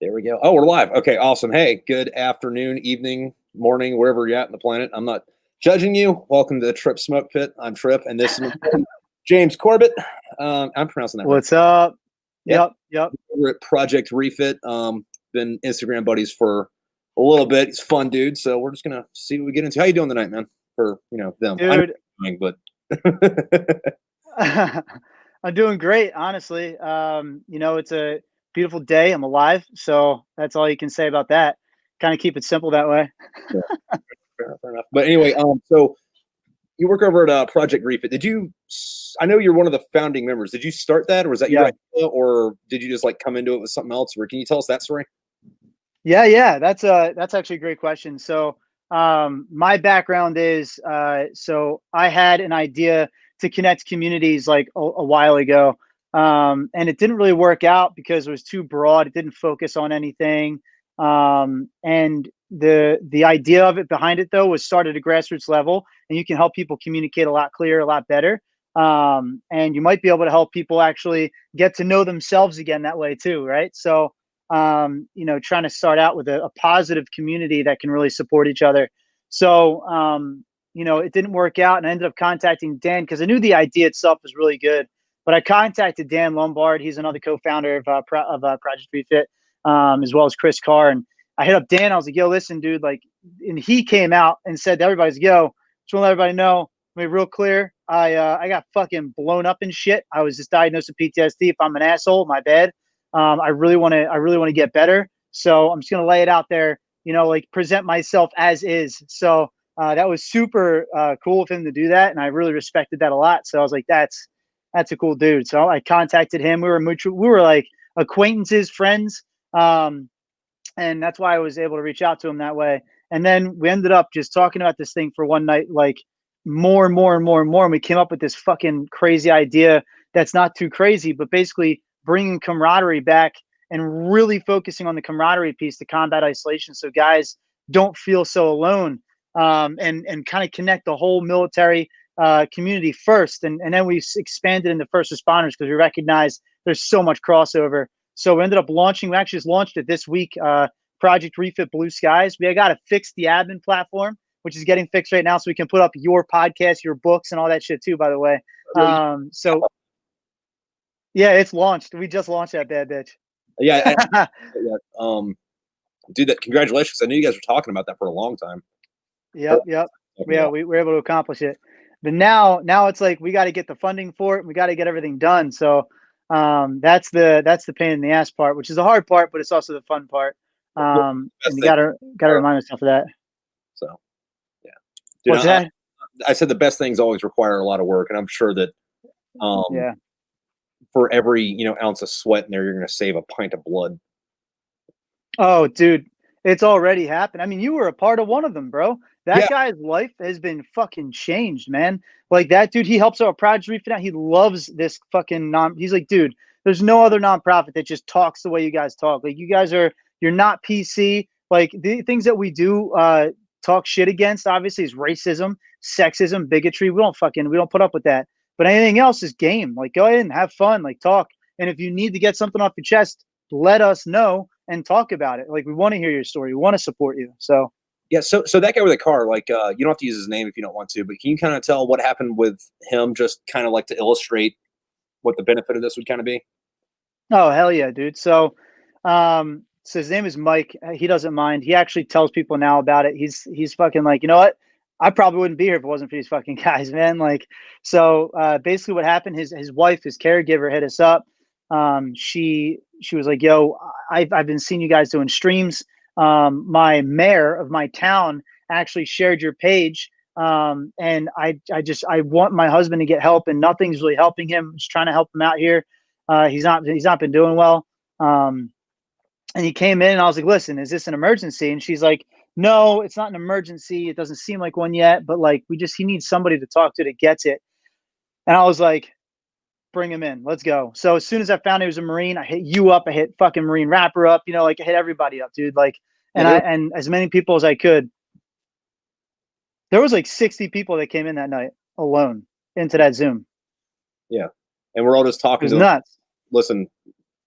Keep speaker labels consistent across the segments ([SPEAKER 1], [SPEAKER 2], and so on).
[SPEAKER 1] There we go. Oh, we're live. Okay, awesome. Hey, good afternoon, evening, morning, wherever you're at in the planet. I'm not judging you. Welcome to the Tripp Smokepit. I'm Tripp, and this is my buddy, James Corbett. I'm pronouncing that right.
[SPEAKER 2] What's up?
[SPEAKER 1] Yep.
[SPEAKER 2] Yep.
[SPEAKER 1] We're at Project Refit. Been Instagram buddies for a little bit. He's a fun dude, so we're just gonna see what we get into. How you doing tonight, man? For them,
[SPEAKER 2] Dude.
[SPEAKER 1] but
[SPEAKER 2] I'm doing great, honestly. It's a beautiful day. I'm alive, so that's all you can say about that. Kind of keep it simple that way.
[SPEAKER 1] Yeah. Fair enough. But anyway, so you work over at Project Refit. I know you're one of the founding members. Did you start that, or was that your idea, or did you just like come into it with something else? Or can you tell us that story?
[SPEAKER 2] Yeah. That's actually a great question. So my background is so I had an idea to connect communities like a while ago. And it didn't really work out because it was too broad. It didn't focus on anything. And the idea of it behind it though was start at a grassroots level, and you can help people communicate a lot clearer, a lot better. And you might be able to help people actually get to know themselves again that way too, right? So trying to start out with a positive community that can really support each other. So it didn't work out, and I ended up contacting Dan because I knew the idea itself was really good. But I contacted Dan Lombard. He's another co-founder of Project Refit, as well as Chris Carr. And I hit up Dan. I was like, "Yo, listen, dude." Like, and he came out and said to everybody, "Yo, just want to let everybody know, I mean, real clear. I got fucking blown up and shit. I was just diagnosed with PTSD. If I'm an asshole, my bad. I really want to get better. So I'm just gonna lay it out there. Like present myself as is." So that was super cool of him to do that, and I really respected that a lot. So I was like, that's a cool dude. So I contacted him. We were like acquaintances, friends, and that's why I was able to reach out to him that way. And then we ended up just talking about this thing for one night, like more and more and more and more. And we came up with this fucking crazy idea that's not too crazy, but basically bringing camaraderie back and really focusing on the camaraderie piece to combat isolation, so guys don't feel so alone, and kind of connect the whole military community first, and then we expanded into first responders because we recognize there's so much crossover. So we ended up launching. We actually just launched it this week. Project Refit Blue Skies. We got to fix the admin platform, which is getting fixed right now, so we can put up your podcast, your books, and all that shit too. By the way, so yeah, it's launched. We just launched that bad bitch.
[SPEAKER 1] Yeah. Dude, congratulations. I knew you guys were talking about that for a long time.
[SPEAKER 2] Yep. Yeah, we were able to accomplish it. But now it's like we got to get the funding for it. We got to get everything done. So that's the pain in the ass part, which is the hard part, but it's also the fun part. And you gotta remind yourself of that.
[SPEAKER 1] So yeah.
[SPEAKER 2] Dude, what's that?
[SPEAKER 1] I said the best things always require a lot of work, and I'm sure that for every ounce of sweat in there, you're gonna save a pint of blood.
[SPEAKER 2] Oh, dude, it's already happened. I mean, you were a part of one of them, bro. That guy's life has been fucking changed, man. Like that dude, he helps out Project Refit out. He loves this fucking he's like, dude, there's no other nonprofit that just talks the way you guys talk. Like you guys you're not PC. Like the things that we do talk shit against, obviously, is racism, sexism, bigotry. We don't put up with that. But anything else is game. Like go ahead and have fun, like talk. And if you need to get something off your chest, let us know and talk about it. Like we want to hear your story. We want to support you. So
[SPEAKER 1] yeah, so that guy with the car, like you don't have to use his name if you don't want to, but can you kind of tell what happened with him, just kind of like to illustrate what the benefit of this would kind of be?
[SPEAKER 2] Oh, hell yeah, dude. So so his name is Mike. He doesn't mind. He actually tells people now about it. He's fucking like, you know what? I probably wouldn't be here if it wasn't for these fucking guys, man. Like, so basically what happened, his wife, his caregiver hit us up. She was like, yo, I've been seeing you guys doing streams. My mayor of my town actually shared your page. And I want my husband to get help, and nothing's really helping him. I'm just trying to help him out here. He's not been doing well. And he came in and I was like, listen, is this an emergency? And she's like, no, it's not an emergency. It doesn't seem like one yet, but like, he needs somebody to talk to that gets it. And I was like, bring him in. Let's go. So as soon as I found he was a Marine, I hit you up. I hit fucking Marine Rapper up, like I hit everybody up, dude. Like, and as many people as I could. There was like 60 people that came in that night alone into that Zoom.
[SPEAKER 1] Yeah. And we're all just talking
[SPEAKER 2] to them. Nuts.
[SPEAKER 1] Listen,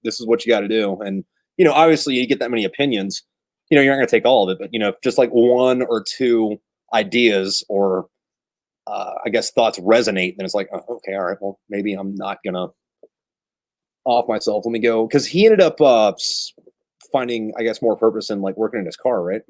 [SPEAKER 1] this is what you got to do. And, you know, obviously you get that many opinions, you know, you're not going to take all of it, but, you know, just like one or two ideas or, I guess thoughts resonate, then it's like, oh, okay, all right, well, maybe I'm not going to off myself. Let me go. Cause he ended up, finding, I guess, more purpose in like working in his car, right?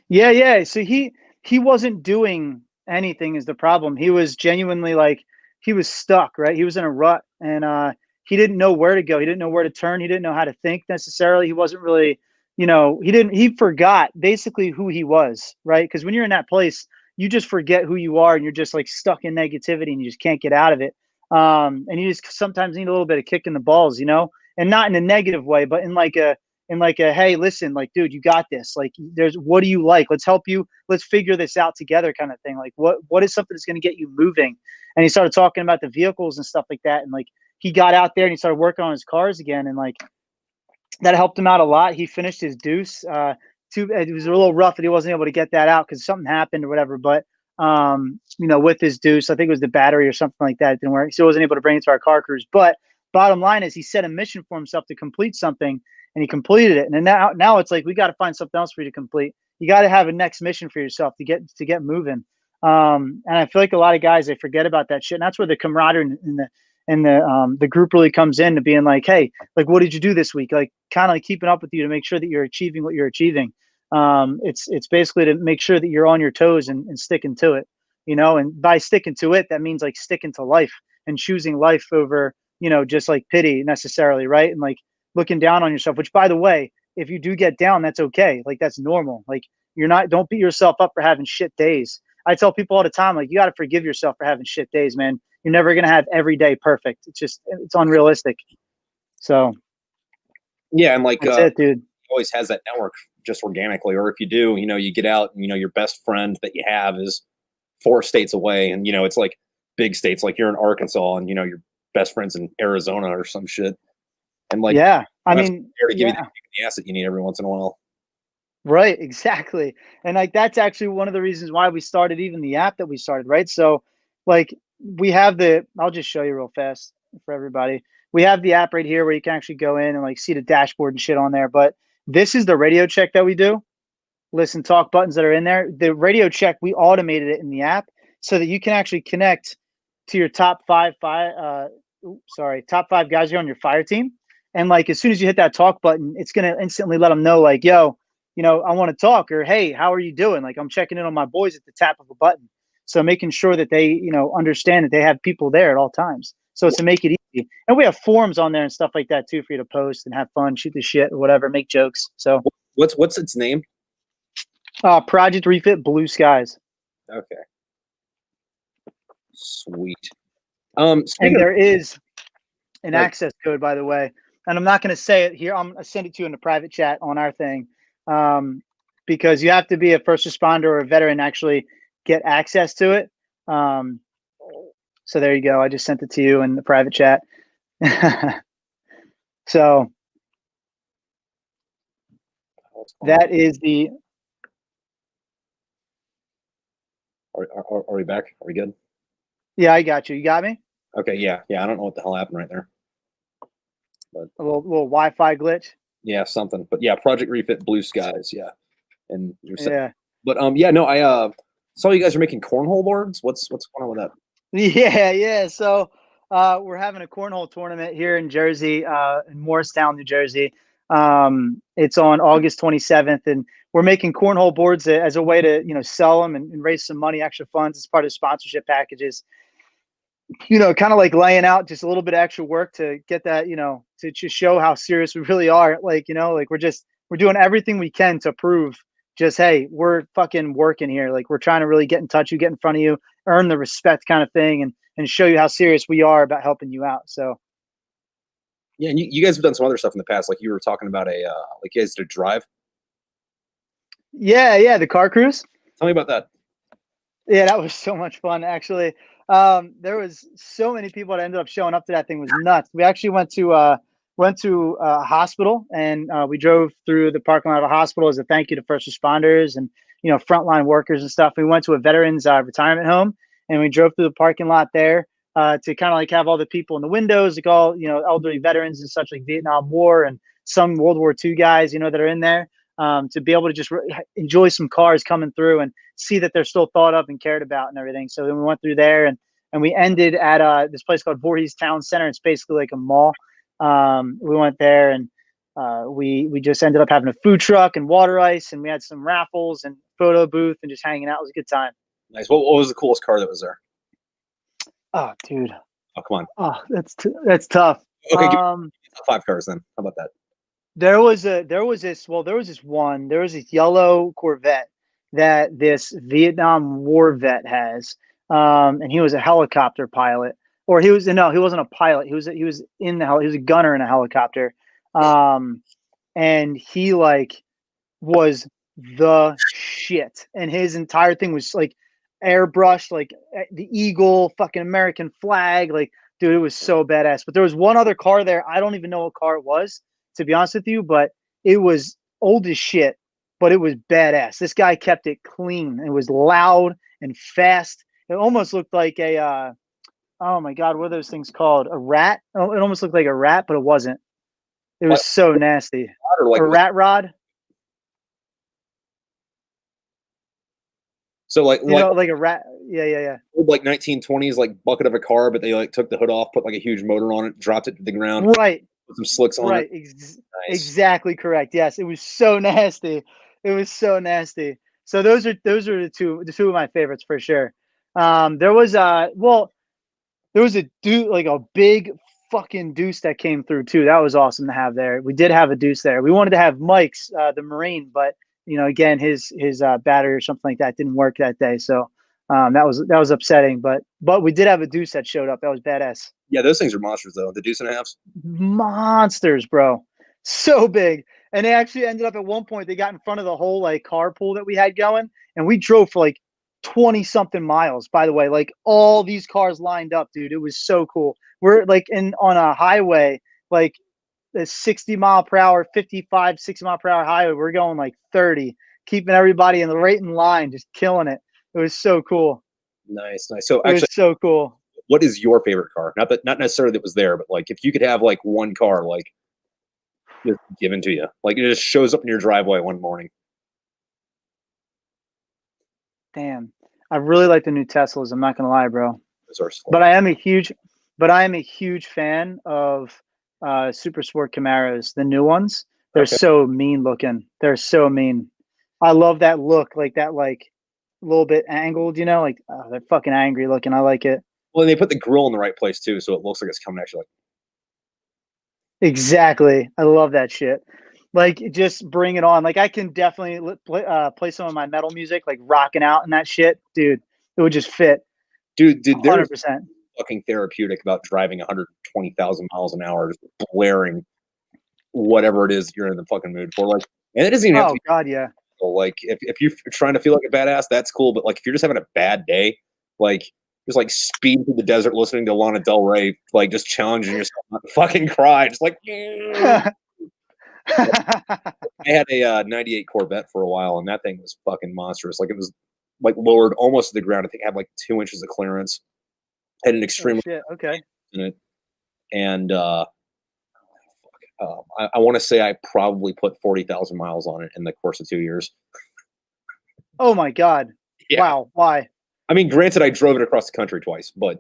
[SPEAKER 2] Yeah, yeah. So he wasn't doing anything is the problem. He was genuinely like he was stuck, right? He was in a rut and he didn't know where to go. He didn't know where to turn. He didn't know how to think necessarily. He wasn't really, you know, he forgot basically who he was, right? Because when you're in that place, you just forget who you are and you're just like stuck in negativity and you just can't get out of it. And you just sometimes need a little bit of kick in the balls, you know, and not in a negative way, but in like a hey, listen, like dude, you got this, like there's what do you like, let's help you, let's figure this out together kind of thing, like what is something that's going to get you moving. And he started talking about the vehicles and stuff like that, and like he got out there and he started working on his cars again, and like that helped him out a lot. He finished his deuce. It was a little rough that he wasn't able to get that out because something happened or whatever. But you know, with his deuce, I think it was the battery or something like that. It didn't work, so he wasn't able to bring it to our car cruise. But bottom line is, he set a mission for himself to complete something, and he completed it. And then now it's like we got to find something else for you to complete. You got to have a next mission for yourself to get moving. And I feel like a lot of guys, they forget about that shit. And that's where the camaraderie and the group really comes in to being like, hey, like, what did you do this week? Like, kind of like keeping up with you to make sure that you're achieving what you're achieving. It's basically to make sure that you're on your toes and sticking to it, you know. And by sticking to it, that means like sticking to life and choosing life over, you know, just like pity necessarily, right? And like looking down on yourself. Which, by the way, if you do get down, that's okay. Like that's normal. Like don't beat yourself up for having shit days. I tell people all the time, like, you got to forgive yourself for having shit days, man. You're never going to have every day perfect. It's unrealistic. So
[SPEAKER 1] Yeah. And like,
[SPEAKER 2] that's it, dude.
[SPEAKER 1] always has that network just organically, or if you do, you know, you get out and, you know, your best friend that you have is 4 states away, and, you know, it's like big states, like you're in Arkansas and, you know, your best friend's in Arizona or some shit. And like,
[SPEAKER 2] Yeah. I mean,
[SPEAKER 1] there to give you
[SPEAKER 2] yeah.
[SPEAKER 1] the asset you need every once in a while.
[SPEAKER 2] Right, exactly. And like that's actually one of the reasons why we started even the app that we started, right? So like we have I'll just show you real fast for everybody. We have the app right here where you can actually go in and like see the dashboard and shit on there. But this is the radio check that we do. Listen, talk buttons that are in there. The radio check, we automated it in the app so that you can actually connect to your top five guys here on your fire team. And like as soon as you hit that talk button, it's gonna instantly let them know, like, yo, you know, I want to talk, or hey, how are you doing? Like I'm checking in on my boys at the tap of a button. So making sure that they, you know, understand that they have people there at all times. So to make it easy. And we have forums on there and stuff like that too for you to post and have fun, shoot the shit or whatever, make jokes. So
[SPEAKER 1] What's its name?
[SPEAKER 2] Project Refit Blue Skies.
[SPEAKER 1] Okay. Sweet.
[SPEAKER 2] And there is an
[SPEAKER 1] Right.
[SPEAKER 2] access code, by the way. And I'm not going to say it here. I'm going to send it to you in the private chat on our thing, because you have to be a first responder or a veteran to actually get access to it. So there you go. I just sent it to you in the private chat. So that is the.
[SPEAKER 1] Are we back? Are we good?
[SPEAKER 2] Yeah, I got you. You got me?
[SPEAKER 1] Okay, yeah. I don't know what the hell happened right there. But
[SPEAKER 2] A little Wi-Fi glitch.
[SPEAKER 1] yeah, something. But yeah, Project Refit Blue Skies, yeah. And you're saying,
[SPEAKER 2] Yeah.
[SPEAKER 1] but yeah, no, I saw you guys are making cornhole boards. What's going on with that?
[SPEAKER 2] Yeah. So we're having a cornhole tournament here in Jersey, in Morristown, New Jersey. It's on August 27th, and we're making cornhole boards as a way to, you know, sell them and raise some money, extra funds as part of sponsorship packages. You know, kind of like laying out just a little bit of extra work to get that, you know, to just show how serious we really are. Like, you know, like we're doing everything we can to prove just, hey, we're fucking working here. Like we're trying to really get in touch, you get in front of you, earn the respect kind of thing, and show you how serious we are about helping you out. So
[SPEAKER 1] Yeah, and you guys have done some other stuff in the past, like you were talking about like you guys did drive.
[SPEAKER 2] yeah, the car cruise.
[SPEAKER 1] Tell me about that.
[SPEAKER 2] Yeah, that was so much fun, actually. There was so many people that ended up showing up to that thing. It was nuts. We actually went to a hospital, and we drove through the parking lot of a hospital as a thank you to first responders and, you know, frontline workers and stuff. We went to a veterans retirement home, and we drove through the parking lot there. to kind of like have all the people in the windows, like all, elderly veterans and such, like Vietnam War and some World War II guys, that are in there, to be able to just enjoy some cars coming through and see that they're still thought of and cared about and everything. So then we went through there, and we ended at this place called Voorhees Town Center. It's basically like a mall. We went there, and we just ended up having a food truck and water ice, and we had some raffles and photo booth and just hanging out. It was a good time.
[SPEAKER 1] Nice. What was the coolest car that was there?
[SPEAKER 2] Oh, dude.
[SPEAKER 1] Oh, come on.
[SPEAKER 2] Oh, that's tough.
[SPEAKER 1] Okay, give me 5 cars then. How about that?
[SPEAKER 2] There was this yellow Corvette that this Vietnam War vet has. And he was a helicopter pilot, or he wasn't a pilot. He was in he was a gunner in a helicopter. And he like was the shit. And his entire thing was like airbrushed, like the eagle, fucking American flag. Like, dude, it was so badass. But there was one other car there. I don't even know what car it was, to be honest with you, but it was old as shit, but it was badass. This guy kept it clean. It was loud and fast. It almost looked like a, oh my God, what are those things called? A rat? Oh, it almost looked like a rat, but it wasn't. It was so nasty.
[SPEAKER 1] Like
[SPEAKER 2] a rat rod?
[SPEAKER 1] So like
[SPEAKER 2] like a rat. Yeah.
[SPEAKER 1] Old, like 1920s, like bucket of a car, but they like took the hood off, put like a huge motor on it, dropped it to the ground.
[SPEAKER 2] Right.
[SPEAKER 1] Put some slicks on it.
[SPEAKER 2] Nice. Exactly correct. Yes, it was so nasty. So those are the two of my favorites for sure. There was a like a big fucking deuce that came through too. That was awesome to have there. We did have a deuce there. We wanted to have Mike's, the Marine, but again, his battery or something like that didn't work that day. So that was upsetting. But we did have a deuce that showed up. That was badass.
[SPEAKER 1] Yeah, those things are monsters though. The deuce and a halves.
[SPEAKER 2] Monsters, bro. So big. And they actually ended up at one point, they got in front of the whole like carpool that we had going, and we drove for like 20 something miles, by the way. Like all these cars lined up, dude. It was so cool. We're like on a highway, like a 60 mile per hour, 55, 60 mile per hour highway. We're going like 30, keeping everybody right in line, just killing it. It was so cool.
[SPEAKER 1] Nice. So
[SPEAKER 2] actually, it was so cool.
[SPEAKER 1] What is your favorite car? Not necessarily that was there, but like if you could have like one car, like just given to you, like it just shows up in your driveway one morning.
[SPEAKER 2] Damn, I really like the new Teslas. I'm not gonna lie, bro.
[SPEAKER 1] But
[SPEAKER 2] I am a huge fan of super sport Camaros, the new ones. They're so mean looking. They're so mean. I love that look, like that, like a little bit angled, like they're fucking angry looking. I like it.
[SPEAKER 1] Well, and they put the grill in the right place too, so it looks like it's coming at you. Like
[SPEAKER 2] exactly, I love that shit. Like just bring it on. Like I can definitely play some of my metal music, like rocking out and that shit, dude. It would just fit.
[SPEAKER 1] Dude,
[SPEAKER 2] 100%.
[SPEAKER 1] Fucking therapeutic about driving 120,000 miles an hour, just blaring whatever it is you're in the fucking mood for. Like, and it doesn't even have to be.
[SPEAKER 2] God, yeah.
[SPEAKER 1] Like if you're trying to feel like a badass, that's cool. But like if you're just having a bad day, like just like speed through the desert listening to Lana Del Rey, like just challenging yourself not to fucking cry, just like. I had a 98 Corvette for a while, and that thing was fucking monstrous. Like it was like lowered almost to the ground. I think it had like 2 inches of clearance. Had an extremely
[SPEAKER 2] okay
[SPEAKER 1] in it, and I want to say I probably put 40,000 miles on it in the course of 2 years.
[SPEAKER 2] Oh my God! Yeah. Wow, why?
[SPEAKER 1] I mean, granted, I drove it across the country twice, but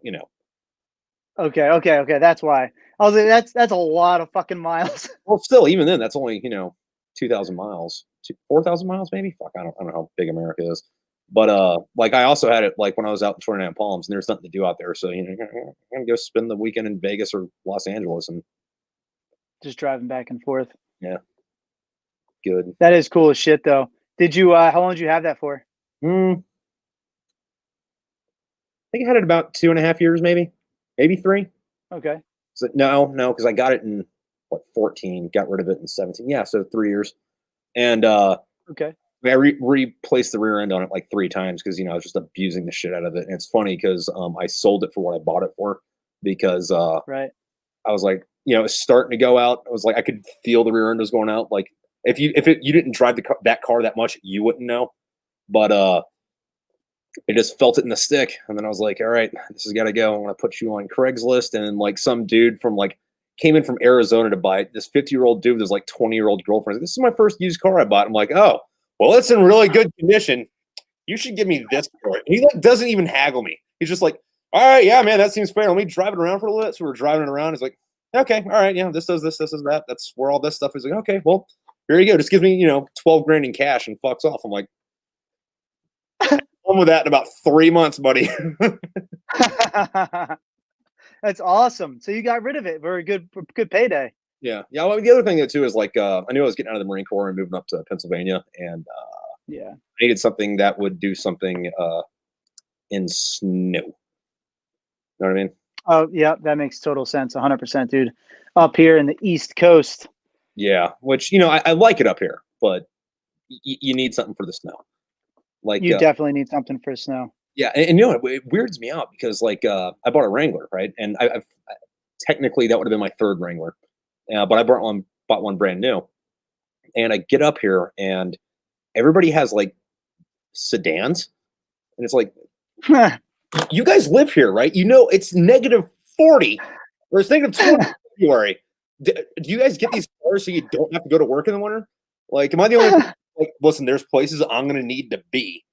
[SPEAKER 2] Okay. That's why. I was like, that's a lot of fucking miles.
[SPEAKER 1] Well, still, even then, that's only 2,000 miles, 4,000 miles, maybe. Fuck, I don't know how big America is. But like I also had it like when I was out in Tornado Palms, and there's nothing to do out there, so I'm gonna go spend the weekend in Vegas or Los Angeles and
[SPEAKER 2] just driving back and forth.
[SPEAKER 1] Yeah, good.
[SPEAKER 2] That is cool as shit, though. Did you? How long did you have that for?
[SPEAKER 1] I think I had it about 2.5 years, maybe 3.
[SPEAKER 2] Okay.
[SPEAKER 1] So, no, because I got it in 14, got rid of it in 17. Yeah, so 3 years, and
[SPEAKER 2] okay.
[SPEAKER 1] I replaced the rear end on it like 3 times because I was just abusing the shit out of it. And it's funny because I sold it for what I bought it for because
[SPEAKER 2] right.
[SPEAKER 1] I was like, it's starting to go out. I was like, I could feel the rear end was going out. Like if you didn't drive that car that much, you wouldn't know. But I just felt it in the stick, and then I was like, all right, this has got to go. I'm gonna put you on Craigslist, and then like some dude from like came in from Arizona to buy it. This 50-year-old dude with his like 20-year-old girlfriend. This is my first used car I bought. I'm like, oh, well, it's in really good condition. You should give me this for it. And he like doesn't even haggle me. He's just like, all right, yeah, man, that seems fair. Let me drive it around for a little bit. So we're driving it around. He's like, okay, all right, yeah, this does this, this is that. That's where all this stuff is. Like, okay, well, here you go. Just gives me, 12 grand in cash and fucks off. I'm like, I'm with that in about 3 months, buddy.
[SPEAKER 2] That's awesome. So you got rid of it for a good payday.
[SPEAKER 1] Yeah. Well, the other thing too is like I knew I was getting out of the Marine Corps and moving up to Pennsylvania, and
[SPEAKER 2] Yeah.
[SPEAKER 1] I needed something that would do something in snow. You know what I mean?
[SPEAKER 2] Oh, yeah, that makes total sense. 100%, dude. Up here in the East Coast.
[SPEAKER 1] Yeah. Which I like it up here, but you need something for the snow. Like
[SPEAKER 2] You definitely need something for snow.
[SPEAKER 1] yeah, and it weirds me out because like I bought a Wrangler, right? And I've technically that would have been my third Wrangler, but I bought one brand new, and I get up here and everybody has like sedans, and it's like, you guys live here, right? It's -40 or it's -20 in February. Do you guys get these cars so you don't have to go to work in the winter? Like, am I the only one? Like, listen, there's places I'm gonna need to be.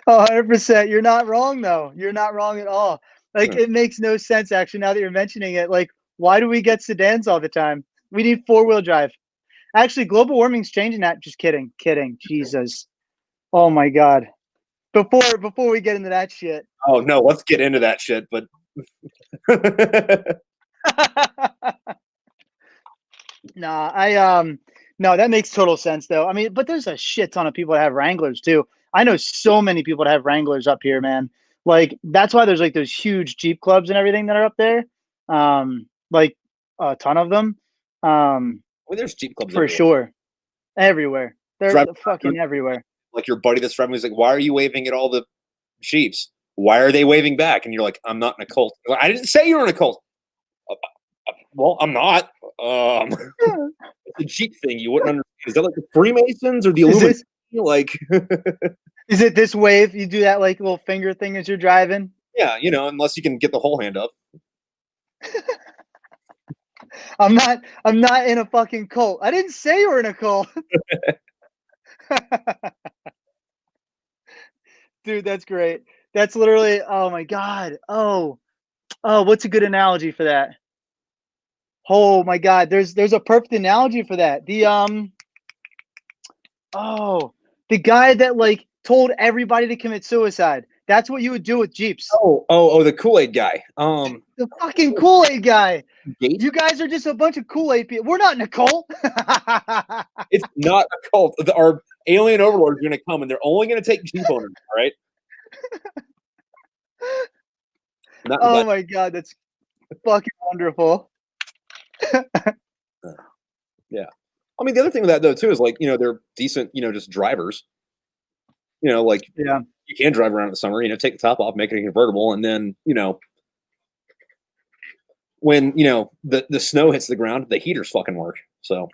[SPEAKER 2] 100%. You're not wrong, though. You're not wrong at all. Like,
[SPEAKER 1] Hmm.
[SPEAKER 2] it makes no sense, actually, now that you're mentioning it. Like, why do we get sedans all the time? We need four-wheel drive. Actually, global warming's changing that. Just kidding. Kidding. Jesus. Oh, my God. Before we get into that shit.
[SPEAKER 1] Oh no, let's get into that shit. But
[SPEAKER 2] Nah, no, that makes total sense though. I mean, but there's a shit ton of people that have Wranglers too. I know so many people that have Wranglers up here, man. Like that's why there's like those huge Jeep clubs and everything that are up there. Like a ton of them.
[SPEAKER 1] well, there's Jeep clubs
[SPEAKER 2] For
[SPEAKER 1] everywhere.
[SPEAKER 2] sure. Everywhere. They're
[SPEAKER 1] Drive
[SPEAKER 2] fucking everywhere.
[SPEAKER 1] like your buddy that's driving. He's like, "Why are you waving at all the Jeeps? Why are they waving back?" And you're like, "I'm not in a cult." Like, I didn't say you were in a cult. Well, I'm not. It's a Jeep thing. You wouldn't understand. Is that like the Freemasons or the
[SPEAKER 2] Is
[SPEAKER 1] Illuminati?
[SPEAKER 2] this
[SPEAKER 1] Like,
[SPEAKER 2] is it this wave? You do that like little finger thing as you're driving?
[SPEAKER 1] yeah, unless you can get the whole hand up.
[SPEAKER 2] I'm not in a fucking cult. I didn't say you were in a cult. Dude, that's great. That's literally, oh my God. Oh, what's a good analogy for that? Oh my God. There's a perfect analogy for that. Oh, the guy that like told everybody to commit suicide. That's what you would do with Jeeps.
[SPEAKER 1] Oh, the Kool-Aid guy.
[SPEAKER 2] The fucking Kool-Aid guy.
[SPEAKER 1] Gate.
[SPEAKER 2] You guys are just a bunch of Kool-Aid people. We're not in a cult.
[SPEAKER 1] It's not a cult. Our alien overlords are going to come, and they're only going to take Jeep owners. All right. Not
[SPEAKER 2] Oh my God, that's fucking wonderful.
[SPEAKER 1] yeah. I mean, the other thing with that though too is like they're decent, just drivers. Like
[SPEAKER 2] Yeah.
[SPEAKER 1] you can drive around in the summer. Take the top off, make it a convertible, and then when the snow hits the ground, the heaters fucking work. So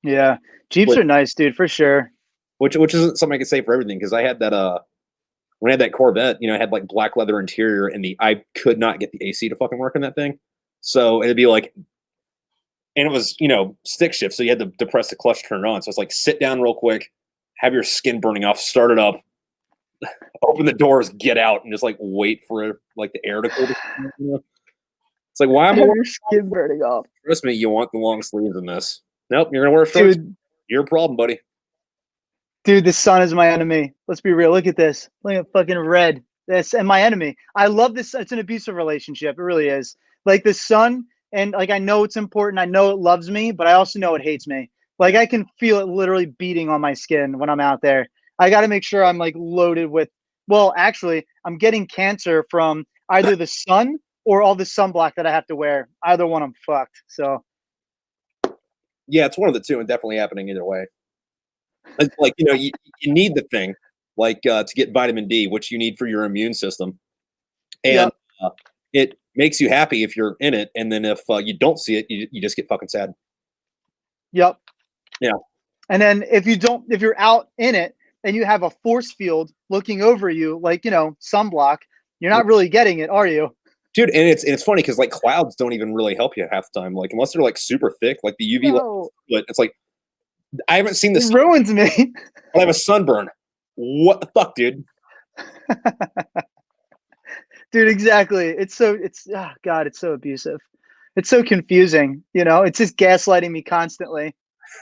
[SPEAKER 2] Yeah. Jeeps
[SPEAKER 1] which,
[SPEAKER 2] are nice, dude, for sure.
[SPEAKER 1] which isn't something I could say for everything because I had that when I had that Corvette, I had like black leather interior, and I could not get the AC to fucking work in that thing. So it'd be like, and it was stick shift, so you had to depress the clutch, turn it on. So it's like sit down real quick, have your skin burning off, start it up, open the doors, get out, and just like wait for like the air to cool. It's like, why am I
[SPEAKER 2] Have your skin burning off?
[SPEAKER 1] Trust me, you want the long sleeves in this. Nope, you're gonna wear shorts.
[SPEAKER 2] Dude,
[SPEAKER 1] Your problem, buddy.
[SPEAKER 2] dude, the sun is my enemy. Let's be real. Look at this. Look at fucking red. This and my enemy. I love this. It's an abusive relationship. It really is. Like the sun, and like I know it's important. I know it loves me, but I also know it hates me. Like I can feel it literally beating on my skin when I'm out there. I got to make sure I'm like loaded with. Well, actually, I'm getting cancer from either the sun or all the sunblock that I have to wear. Either one, I'm fucked. So
[SPEAKER 1] Yeah, it's one of the two, and definitely happening either way. It's like you need the thing, like to get vitamin D, which you need for your immune system, and
[SPEAKER 2] yep.
[SPEAKER 1] It makes you happy if you're in it, and then if you don't see it, you just get fucking sad.
[SPEAKER 2] Yep.
[SPEAKER 1] Yeah.
[SPEAKER 2] And then if you're out in it and you have a force field looking over you, like, sunblock, you're not really getting it, are you?
[SPEAKER 1] Dude, and it's funny because like clouds don't even really help you half the time. Like unless they're like super thick, like the UV light,
[SPEAKER 2] No,
[SPEAKER 1] but it's like I haven't seen
[SPEAKER 2] it
[SPEAKER 1] this.
[SPEAKER 2] ruins me.
[SPEAKER 1] I have a sunburn. What the fuck, dude?
[SPEAKER 2] Dude, exactly. It's oh God, it's so abusive. It's so confusing, it's just gaslighting me constantly.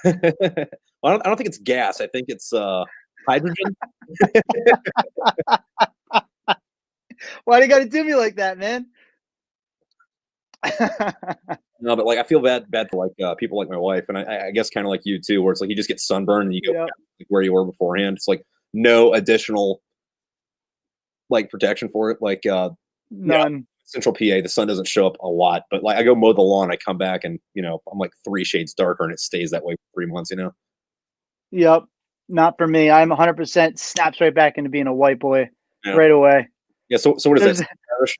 [SPEAKER 1] Well, I don't think it's gas. I think it's hydrogen.
[SPEAKER 2] Why do you gotta do me like that, man?
[SPEAKER 1] No, but like I feel bad for like people like my wife, and I guess kind of like you too, where it's like you just get sunburned and you go
[SPEAKER 2] Yeah,
[SPEAKER 1] back to where you were beforehand. It's like no additional like protection for it. Like yeah,
[SPEAKER 2] none.
[SPEAKER 1] Central PA, the sun doesn't show up a lot, but like I go mow the lawn, I come back and I'm like 3 shades darker, and it stays that way for 3 months.
[SPEAKER 2] Yep. Not for me. I'm 100% snaps right back into being a white boy
[SPEAKER 1] Yeah,
[SPEAKER 2] right away.
[SPEAKER 1] yeah. So what is
[SPEAKER 2] There's
[SPEAKER 1] that? Irish?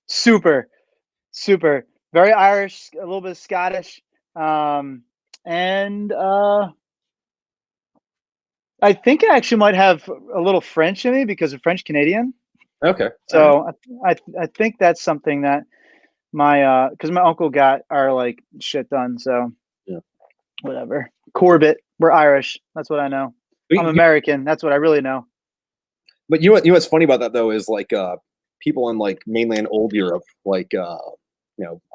[SPEAKER 2] super, super, very Irish, a little bit of Scottish, and I think I actually might have a little French in me because of French Canadian.
[SPEAKER 1] Okay, all right.
[SPEAKER 2] So I think that's something that my because my uncle got our like shit done. So
[SPEAKER 1] Yeah.
[SPEAKER 2] whatever. Corbett, we're Irish. That's what I know.
[SPEAKER 1] But
[SPEAKER 2] I'm
[SPEAKER 1] you,
[SPEAKER 2] American. That's what I really know.
[SPEAKER 1] but what's funny about that though is like people in like mainland old Europe, like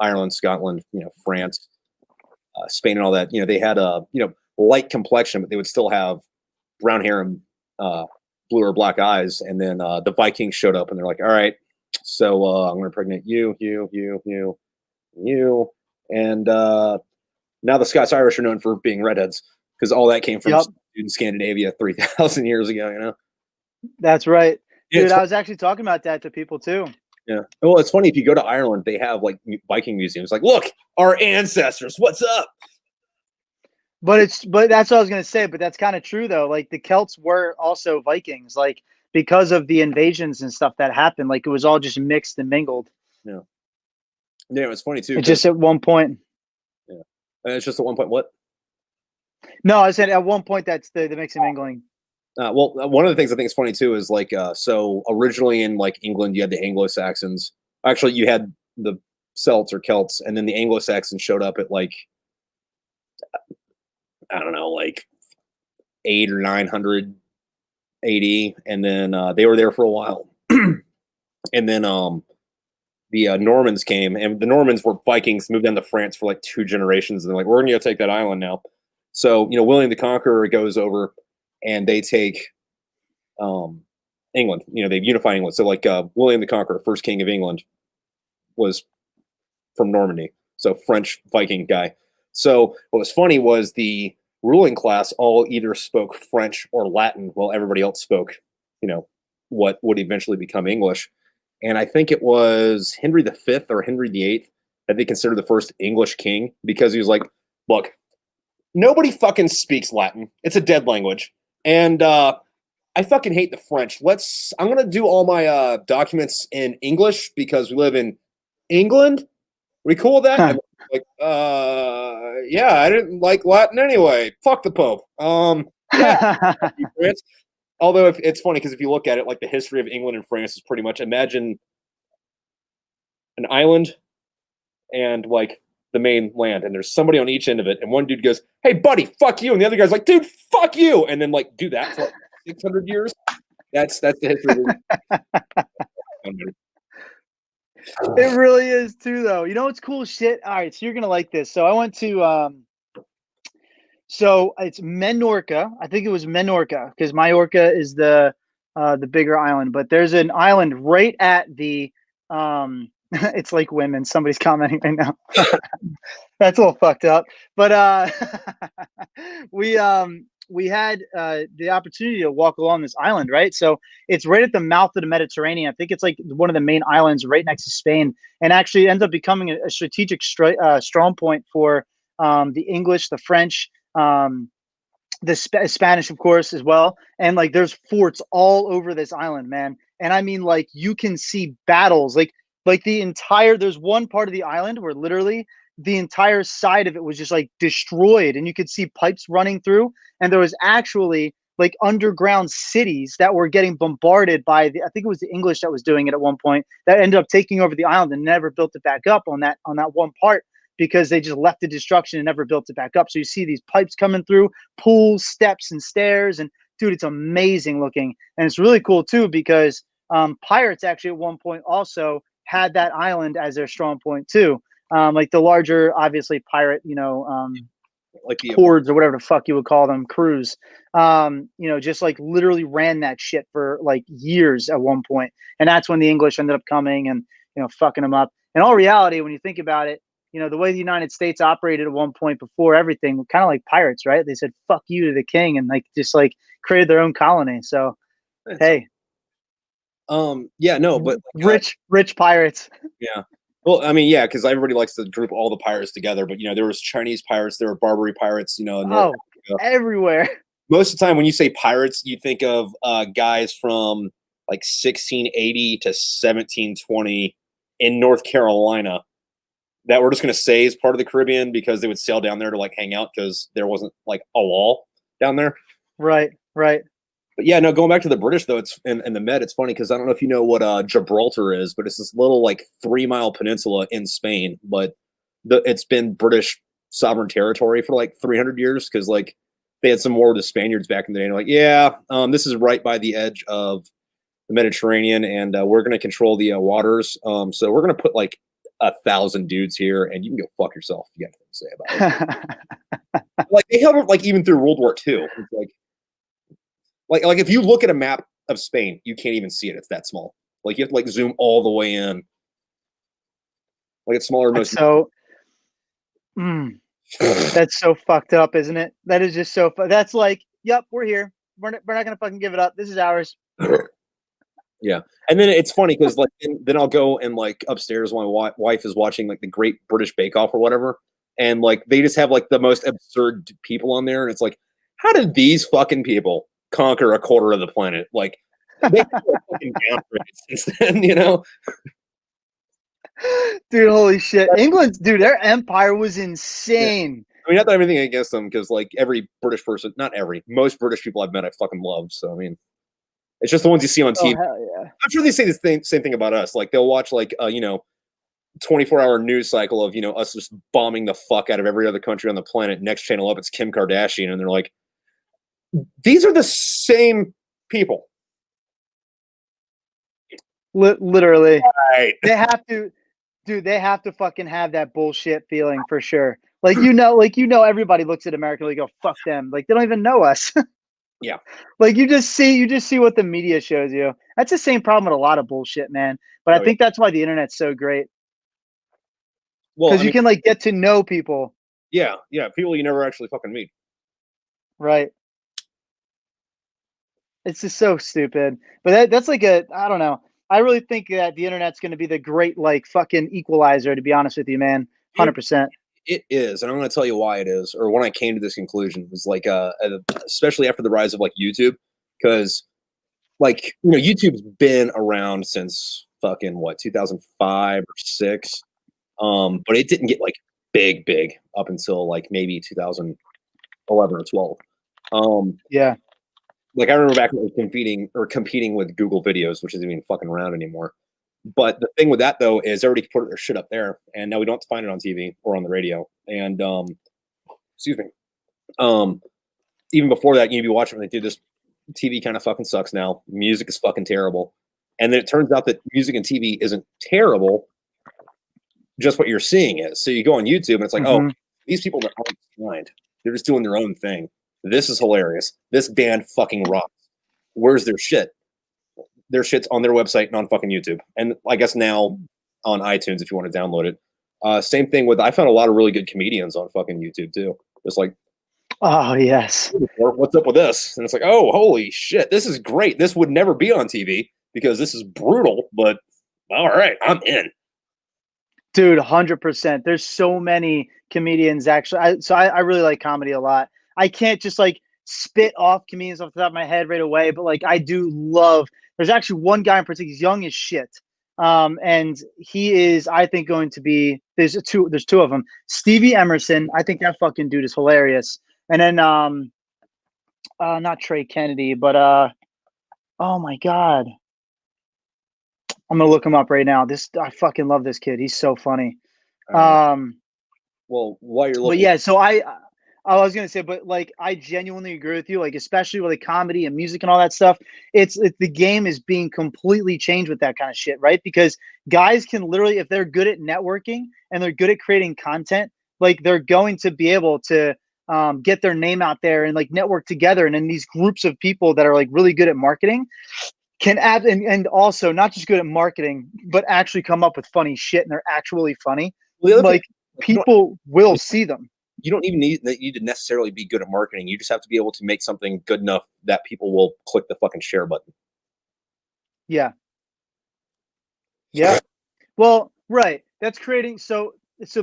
[SPEAKER 1] Ireland, Scotland, France, Spain, and all that. They had a light complexion, but they would still have brown hair and blue or black eyes. And then the Vikings showed up, and they're like, "All right, so I'm going to impregnate you, you, and now the Scots Irish are known for being redheads because all that came from
[SPEAKER 2] Yep,
[SPEAKER 1] in Scandinavia 3,000 years ago.
[SPEAKER 2] that's right,
[SPEAKER 1] Yeah,
[SPEAKER 2] dude. I was actually talking about that to people too.
[SPEAKER 1] yeah. Well, it's funny if you go to Ireland, they have like Viking museums. Like, look, our ancestors. What's up?
[SPEAKER 2] But that's what I was gonna say. But that's kind of true though. Like the Celts were also Vikings, like because of the invasions and stuff that happened. Like it was all just mixed and mingled.
[SPEAKER 1] Yeah, yeah. It's funny too
[SPEAKER 2] It
[SPEAKER 1] because
[SPEAKER 2] just at one point.
[SPEAKER 1] yeah, and it's just at one point. What?
[SPEAKER 2] No, I said at one point that's the mixing and mingling.
[SPEAKER 1] Well, one of the things I think is funny too is like so originally in like England you had the Anglo Saxons. Actually, you had the Celts or Celts, and then the Anglo Saxons showed up at like I don't know, like 800 or 900 AD, and then they were there for a while, and then the Normans came, and the Normans were Vikings, moved down to France for like 2 generations, and they're like, we're going to take that island now. So William the Conqueror goes over, and they take England. They unify England. So like William the Conqueror, first king of England, was from Normandy, so French Viking guy. So what was funny was the ruling class all either spoke French or Latin, while everybody else spoke, what would eventually become English. And I think it was Henry V or Henry VIII that they considered the first English king because he was like, look, nobody fucking speaks Latin. It's a dead language. And I fucking hate the French. I'm going to do all my documents in English because we live in England. We cool with that?
[SPEAKER 2] Huh.
[SPEAKER 1] And like, yeah, I didn't like Latin anyway. Fuck the Pope. Yeah. Although if it's funny because if you look at it, like the history of England and France is pretty much imagine an island and like the main land, and there's somebody on each end of it, and one dude goes, "Hey, buddy, fuck you," and the other guy's like, "Dude, fuck you," and then like do that for like 600 years. That's the history.
[SPEAKER 2] It really is too, though. You know what's cool shit? All right, so you're gonna like this. So I went to so it's Menorca. I think it was Menorca because Majorca is the bigger island, but there's an island right at the it's like women. Somebody's commenting right now. That's a little fucked up. But we had the opportunity to walk along this island, right? So it's right at the mouth of the Mediterranean. I think it's like one of the main islands right next to Spain, and actually ends up becoming a strategic strong point for the English, the French, the Spanish, of course, as well. And like there's forts all over this island, man. And I mean, like you can see battles, like the entire. There's one part of the island where literally the entire side of it was just like destroyed, and you could see pipes running through, and there was actually like underground cities that were getting bombarded by I think it was the English that was doing it at one point, that ended up taking over the island and never built it back up on that one part, because they just left the destruction and never built it back up. So you see these pipes coming through, pools, steps, and stairs, and dude, it's amazing looking, and it's really cool too because pirates actually at one point also had that island as their strong point too. Like the larger, obviously, pirate,
[SPEAKER 1] like the
[SPEAKER 2] hordes or whatever the fuck you would call them, crews, just like literally ran that shit for like years at one point. And that's when the English ended up coming and, fucking them up. In all reality, when you think about it, the way the United States operated at one point before everything, kind of like pirates, right? They said, fuck you to the king, and like, just like created their own colony. So, hey.
[SPEAKER 1] Yeah, no, but like,
[SPEAKER 2] rich pirates.
[SPEAKER 1] Yeah. Well, I mean, yeah, because everybody likes to group all the pirates together, but there was Chinese pirates, there were Barbary pirates,
[SPEAKER 2] everywhere.
[SPEAKER 1] Most of the time when you say pirates, you think of guys from like 1680 to 1720 in North Carolina that we're just going to say is part of the Caribbean because they would sail down there to like hang out because there wasn't like a wall down there.
[SPEAKER 2] Right.
[SPEAKER 1] But yeah, no, going back to the British though, it's in the Med, it's funny because I don't know if you know what Gibraltar is, but it's this little like 3-mile peninsula in Spain, but it's been British sovereign territory for like 300 years because like they had some war with the Spaniards back in the day. And like, yeah, this is right by the edge of the Mediterranean, and we're going to control the waters. So we're going to put like 1,000 dudes here, and you can go fuck yourself. You got nothing to say about it. Like they held it like even through World War II. It's like if you look at a map of Spain, you can't even see it. It's that small. Like you have to like zoom all the way in. Like it's smaller than most.
[SPEAKER 2] So, that's so fucked up, isn't it? That is just so. That's like, yep, we're here. We're not gonna fucking give it up. This is ours.
[SPEAKER 1] Yeah, and then it's funny because like then I'll go and like upstairs when my wife is watching like the Great British Bake Off or whatever, and like they just have like the most absurd people on there, and it's like, how did these fucking people conquer a quarter of the planet? Like they fucking down since then,
[SPEAKER 2] Dude, holy shit. England's, dude, their empire was insane.
[SPEAKER 1] I mean, not that I have anything against them, because like every British person, not every, most British people I've met I fucking love. So I mean, it's just the ones you see on TV.
[SPEAKER 2] Hell yeah.
[SPEAKER 1] I'm sure they say the same thing about us. Like they'll watch like 24-hour news cycle of us just bombing the fuck out of every other country on the planet. Next channel up, it's Kim Kardashian, and they're like, these are the same people.
[SPEAKER 2] Literally.
[SPEAKER 1] Right.
[SPEAKER 2] They have to, dude, they have to fucking have that bullshit feeling for sure. Like, everybody looks at America and they go, fuck them. Like, they don't even know us.
[SPEAKER 1] Yeah.
[SPEAKER 2] Like, you just see what the media shows you. That's the same problem with a lot of bullshit, man. But I think that's why the internet's so great. Well, because you can like get to know people.
[SPEAKER 1] Yeah. People you never actually fucking meet.
[SPEAKER 2] Right. It's just so stupid. But that's like I don't know. I really think that the internet's going to be the great like fucking equalizer, to be honest with you, man. 100%.
[SPEAKER 1] It is, and I'm going to tell you why it is, or when I came to this conclusion was like, especially after the rise of like YouTube, because like YouTube's been around since fucking 2005 or 6, but it didn't get like big up until like maybe 2011 or 12.
[SPEAKER 2] Yeah.
[SPEAKER 1] Like I remember back when it was competing with Google Videos, which isn't even fucking around anymore. But the thing with that though is everybody put their shit up there, and now we don't have to find it on TV or on the radio. And excuse me. Even before that, you'd be watching when they do this. TV kind of fucking sucks now. Music is fucking terrible. And then it turns out that music and TV isn't terrible. Just what you're seeing is. So you go on YouTube and it's like, oh, these people that aren't signed, they're just doing their own thing. This is hilarious. This band fucking rocks. Where's their shit? Their shit's on their website and on fucking YouTube. And I guess now on iTunes if you want to download it. Same thing with, I found a lot of really good comedians on fucking YouTube too. Just like,
[SPEAKER 2] oh, yes.
[SPEAKER 1] What's up with this? And it's like, oh, holy shit, this is great. This would never be on TV because this is brutal, but all right, I'm in.
[SPEAKER 2] Dude, 100%. There's so many comedians actually. I really like comedy a lot. I can't just like spit off comedians off the top of my head right away, but like I do love, there's actually one guy in particular, he's young as shit. And he is, I think, going to be. There's two of them. Stevie Emerson. I think that fucking dude is hilarious. And then not Trey Kennedy, but oh my god, I'm gonna look him up right now. I fucking love this kid. He's so funny.
[SPEAKER 1] Well, while you're
[SPEAKER 2] But
[SPEAKER 1] looking,
[SPEAKER 2] yeah, so I was gonna say, but like I genuinely agree with you. Like especially with the comedy and music and all that stuff, it's the game is being completely changed with that kind of shit, right? Because guys can literally, if they're good at networking and they're good at creating content, like they're going to be able to get their name out there and like network together. And then these groups of people that are like really good at marketing can add and also not just good at marketing, but actually come up with funny shit and they're actually funny.
[SPEAKER 1] well, the other thing,
[SPEAKER 2] Like people will see them.
[SPEAKER 1] you don't even need to necessarily be good at marketing. You just have to be able to make something good enough that people will click the fucking share button.
[SPEAKER 2] Yeah. Yeah. Well, right. That's creating so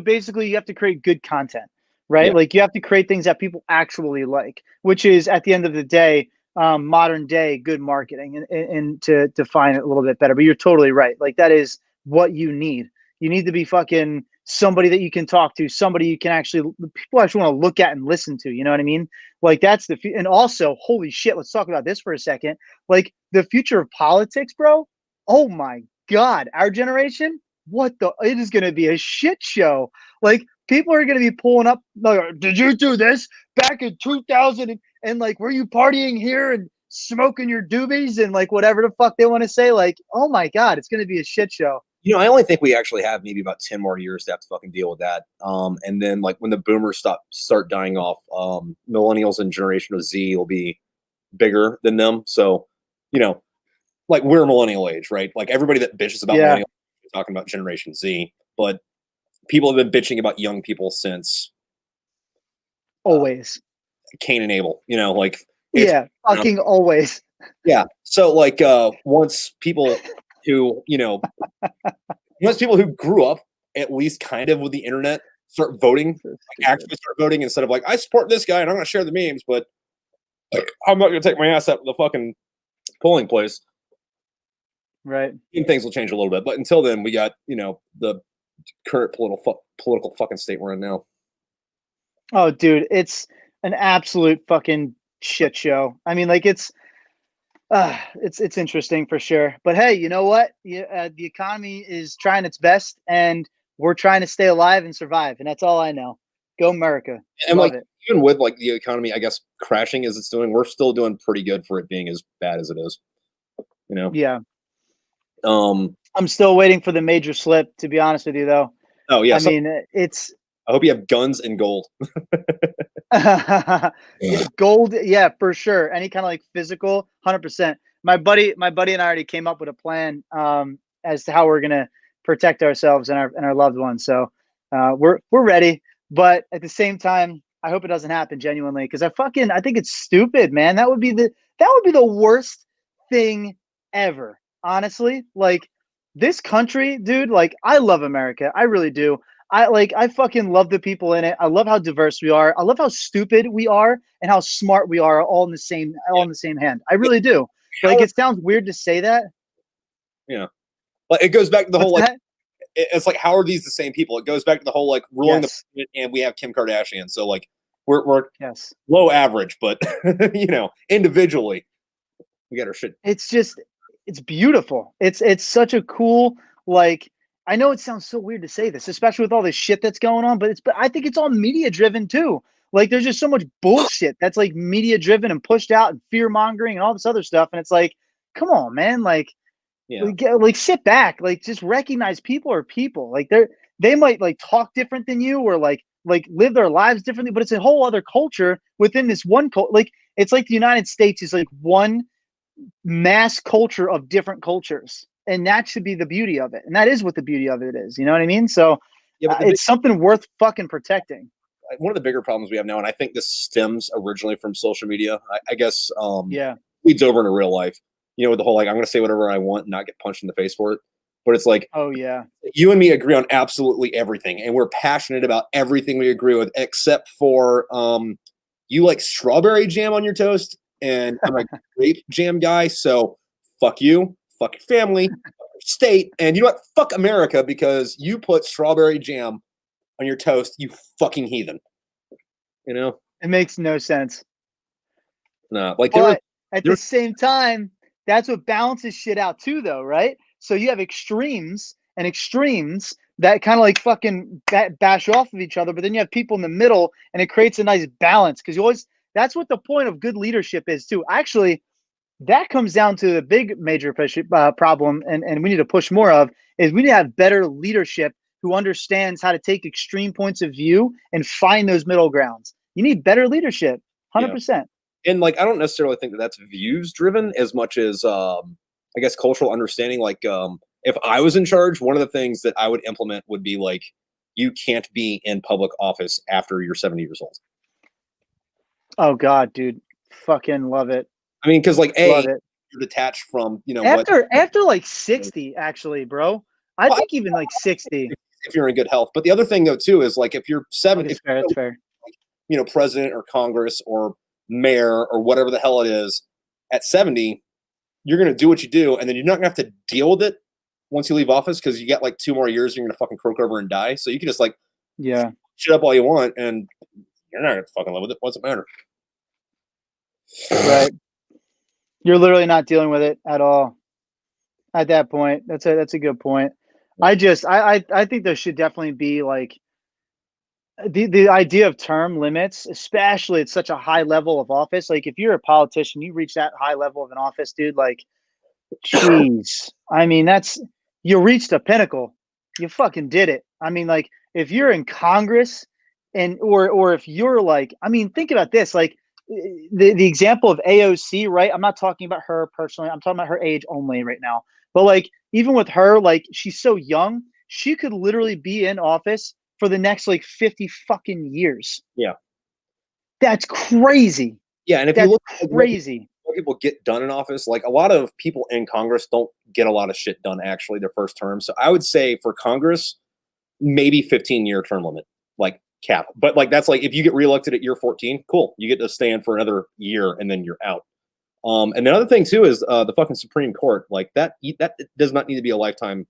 [SPEAKER 2] basically you have to create good content, right?
[SPEAKER 1] Yeah.
[SPEAKER 2] Like you have to create things that people actually like, which is at the end of the day, modern day good marketing and to define it a little bit better. But you're totally right. Like that is what you need. You need to be fucking somebody that you can talk to, somebody you can actually people actually want to look at and listen to. You know what I mean? Like that's and also holy shit. Let's talk about this for a second. Like the future of politics, bro. Oh my God, our generation, it is going to be a shit show. Like people are going to be pulling up. Like, did you do this back in 2000? And like, were you partying here and smoking your doobies and like whatever the fuck they want to say? Like, oh my God, it's going to be a shit show.
[SPEAKER 1] I only think we actually have maybe about 10 more years to have to fucking deal with that. And then like when the boomers start dying off, millennials and generation Z will be bigger than them. So, like we're millennial age, right? Like everybody that bitches about millennial is talking about Generation Z, but people have been bitching about young people since
[SPEAKER 2] always
[SPEAKER 1] Cain and Abel.
[SPEAKER 2] Fucking always.
[SPEAKER 1] Yeah. So like once people who grew up at least kind of with the internet start voting, actually start voting instead of like I support this guy and I'm going to share the memes, but I'm not going to take my ass out to the fucking polling place.
[SPEAKER 2] Right.
[SPEAKER 1] And things will change a little bit, but until then, we got the current political fucking state we're in now.
[SPEAKER 2] Oh, dude, it's an absolute fucking shit show. I mean, like it's interesting for sure. But hey, you know what? The economy is trying its best, and we're trying to stay alive and survive, and that's all I know. Go America!
[SPEAKER 1] And
[SPEAKER 2] Love
[SPEAKER 1] like
[SPEAKER 2] it.
[SPEAKER 1] even with like the economy, I guess crashing as it's doing, we're still doing pretty good for it being as bad as it is.
[SPEAKER 2] Yeah.
[SPEAKER 1] I'm
[SPEAKER 2] still waiting for the major slip, to be honest with you, though.
[SPEAKER 1] Oh yeah.
[SPEAKER 2] I mean, it's.
[SPEAKER 1] I hope you have guns and gold.
[SPEAKER 2] Gold, yeah, for sure. Any kind of like physical, 100%. My buddy and I already came up with a plan as to how we're gonna protect ourselves and our loved ones. So we're ready, but at the same time, I hope it doesn't happen genuinely because I think it's stupid, man. That would be the worst thing ever. Honestly, like this country, dude, like I love America. I really do. I fucking love the people in it. I love how diverse we are. I love how stupid we are and how smart we are all in the same hand. I really do. Like it sounds weird to say that.
[SPEAKER 1] Yeah. But it goes back to the whole like it's like how are these the same people? It goes back to the whole like ruling the planet, and we have Kim Kardashian. So like we're low average, but individually we got our shit.
[SPEAKER 2] It's beautiful. It's such a cool, like, I know it sounds so weird to say this, especially with all this shit that's going on, but I think it's all media driven too. Like there's just so much bullshit that's like media driven and pushed out and fear mongering and all this other stuff. And it's like, come on, man. Like, like sit back, like just recognize people are people. Like they might like talk different than you or like live their lives differently, but it's a whole other culture within this one like it's like the United States is like one mass culture of different cultures, and that should be the beauty of it, and that is what the beauty of it is. You know what I mean? So it's something worth fucking protecting.
[SPEAKER 1] One of the bigger problems we have now, and I think this stems originally from social media, I guess leads over into real life, with the whole like I'm going to say whatever I want and not get punched in the face for it. But it's like,
[SPEAKER 2] oh yeah,
[SPEAKER 1] you and me agree on absolutely everything, and we're passionate about everything we agree with, except for you like strawberry jam on your toast, and I'm a grape jam guy. So fuck you, fuck your family, fuck your state, and you know what? Fuck America because you put strawberry jam on your toast, you fucking heathen. You know?
[SPEAKER 2] It makes no sense.
[SPEAKER 1] No, like
[SPEAKER 2] But at
[SPEAKER 1] there
[SPEAKER 2] the same time, that's what balances shit out too, though, right? So you have extremes and extremes that kind of like fucking bash off of each other, but then you have people in the middle, and it creates a nice balance because you always. That's what the point of good leadership is too. Actually, that comes down to the big major problem, and we need to push more of is we need to have better leadership who understands how to take extreme points of view and find those middle grounds. You need better leadership,
[SPEAKER 1] yeah.
[SPEAKER 2] 100%.
[SPEAKER 1] And like I don't necessarily think that that's views driven as much as I guess cultural understanding. Like if I was in charge, one of the things that I would implement would be like you can't be in public office after you're 70 years old.
[SPEAKER 2] Oh God, dude, fucking love it.
[SPEAKER 1] I mean, because like
[SPEAKER 2] Love it.
[SPEAKER 1] you're detached from
[SPEAKER 2] After like 60, actually, bro. I
[SPEAKER 1] Well,
[SPEAKER 2] think even like 60.
[SPEAKER 1] if you're in good health. But the other thing though too is like if you're 70,
[SPEAKER 2] That's fair. That's fair.
[SPEAKER 1] you know, president or Congress or mayor or whatever the hell it is, at 70, you're gonna do what you do, and then you're not gonna have to deal with it once you leave office because you got like 2 more years, you're gonna fucking croak over and die. So you can just like shit up all you want, and you're not gonna fucking live with it. What's it matter?
[SPEAKER 2] Right. You're literally not dealing with it at all at that point. That's a good point. I think there should definitely be like the idea of term limits, especially at such a high level of office. Like if you're a politician, you reach that high level of an office, dude, like jeez. I mean, you reached a pinnacle. You fucking did it. I mean, like if you're in Congress or if you're like, I mean, think about this, like the example of AOC, right? I'm not talking about her personally. I'm talking about her age only right now. But like even with her, like she's so young, she could literally be in office for the next like 50 fucking years.
[SPEAKER 1] Yeah.
[SPEAKER 2] That's crazy.
[SPEAKER 1] Yeah, and if
[SPEAKER 2] That's
[SPEAKER 1] you look
[SPEAKER 2] crazy.
[SPEAKER 1] what people get done in office, like a lot of people in Congress don't get a lot of shit done actually their first term. So I would say for Congress, maybe 15-year term limit, like cap. But like that's like if you get reelected at year 14, cool. You get to stand for another year and then you're out. And the other thing too is the fucking Supreme Court, like that does not need to be a lifetime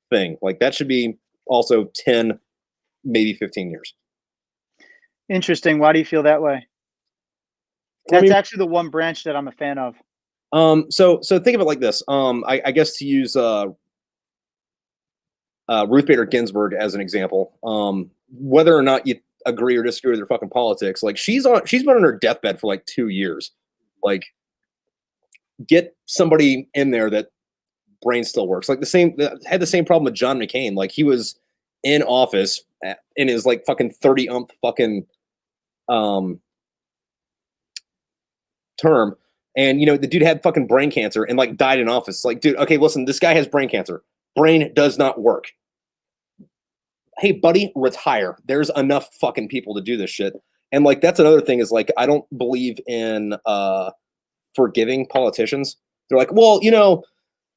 [SPEAKER 1] thing. Like that should be also 10, maybe 15 years.
[SPEAKER 2] Interesting. Why do you feel that way? That's actually the one branch that I'm a fan of.
[SPEAKER 1] So think of it like this. I guess to use Ruth Bader Ginsburg as an example. Whether or not you agree or disagree with her fucking politics, like she's been on her deathbed for like 2 years. Like, get somebody in there that brain still works. Like had the same problem with John McCain. Like he was in office in his like fucking 30th fucking term, and you know the dude had fucking brain cancer and like died in office. Like, dude, okay, listen, this guy has brain cancer. Brain does not work. Hey, buddy, retire. There's enough fucking people to do this shit. And like that's another thing is like I don't believe in forgiving politicians. They're like, well, you know,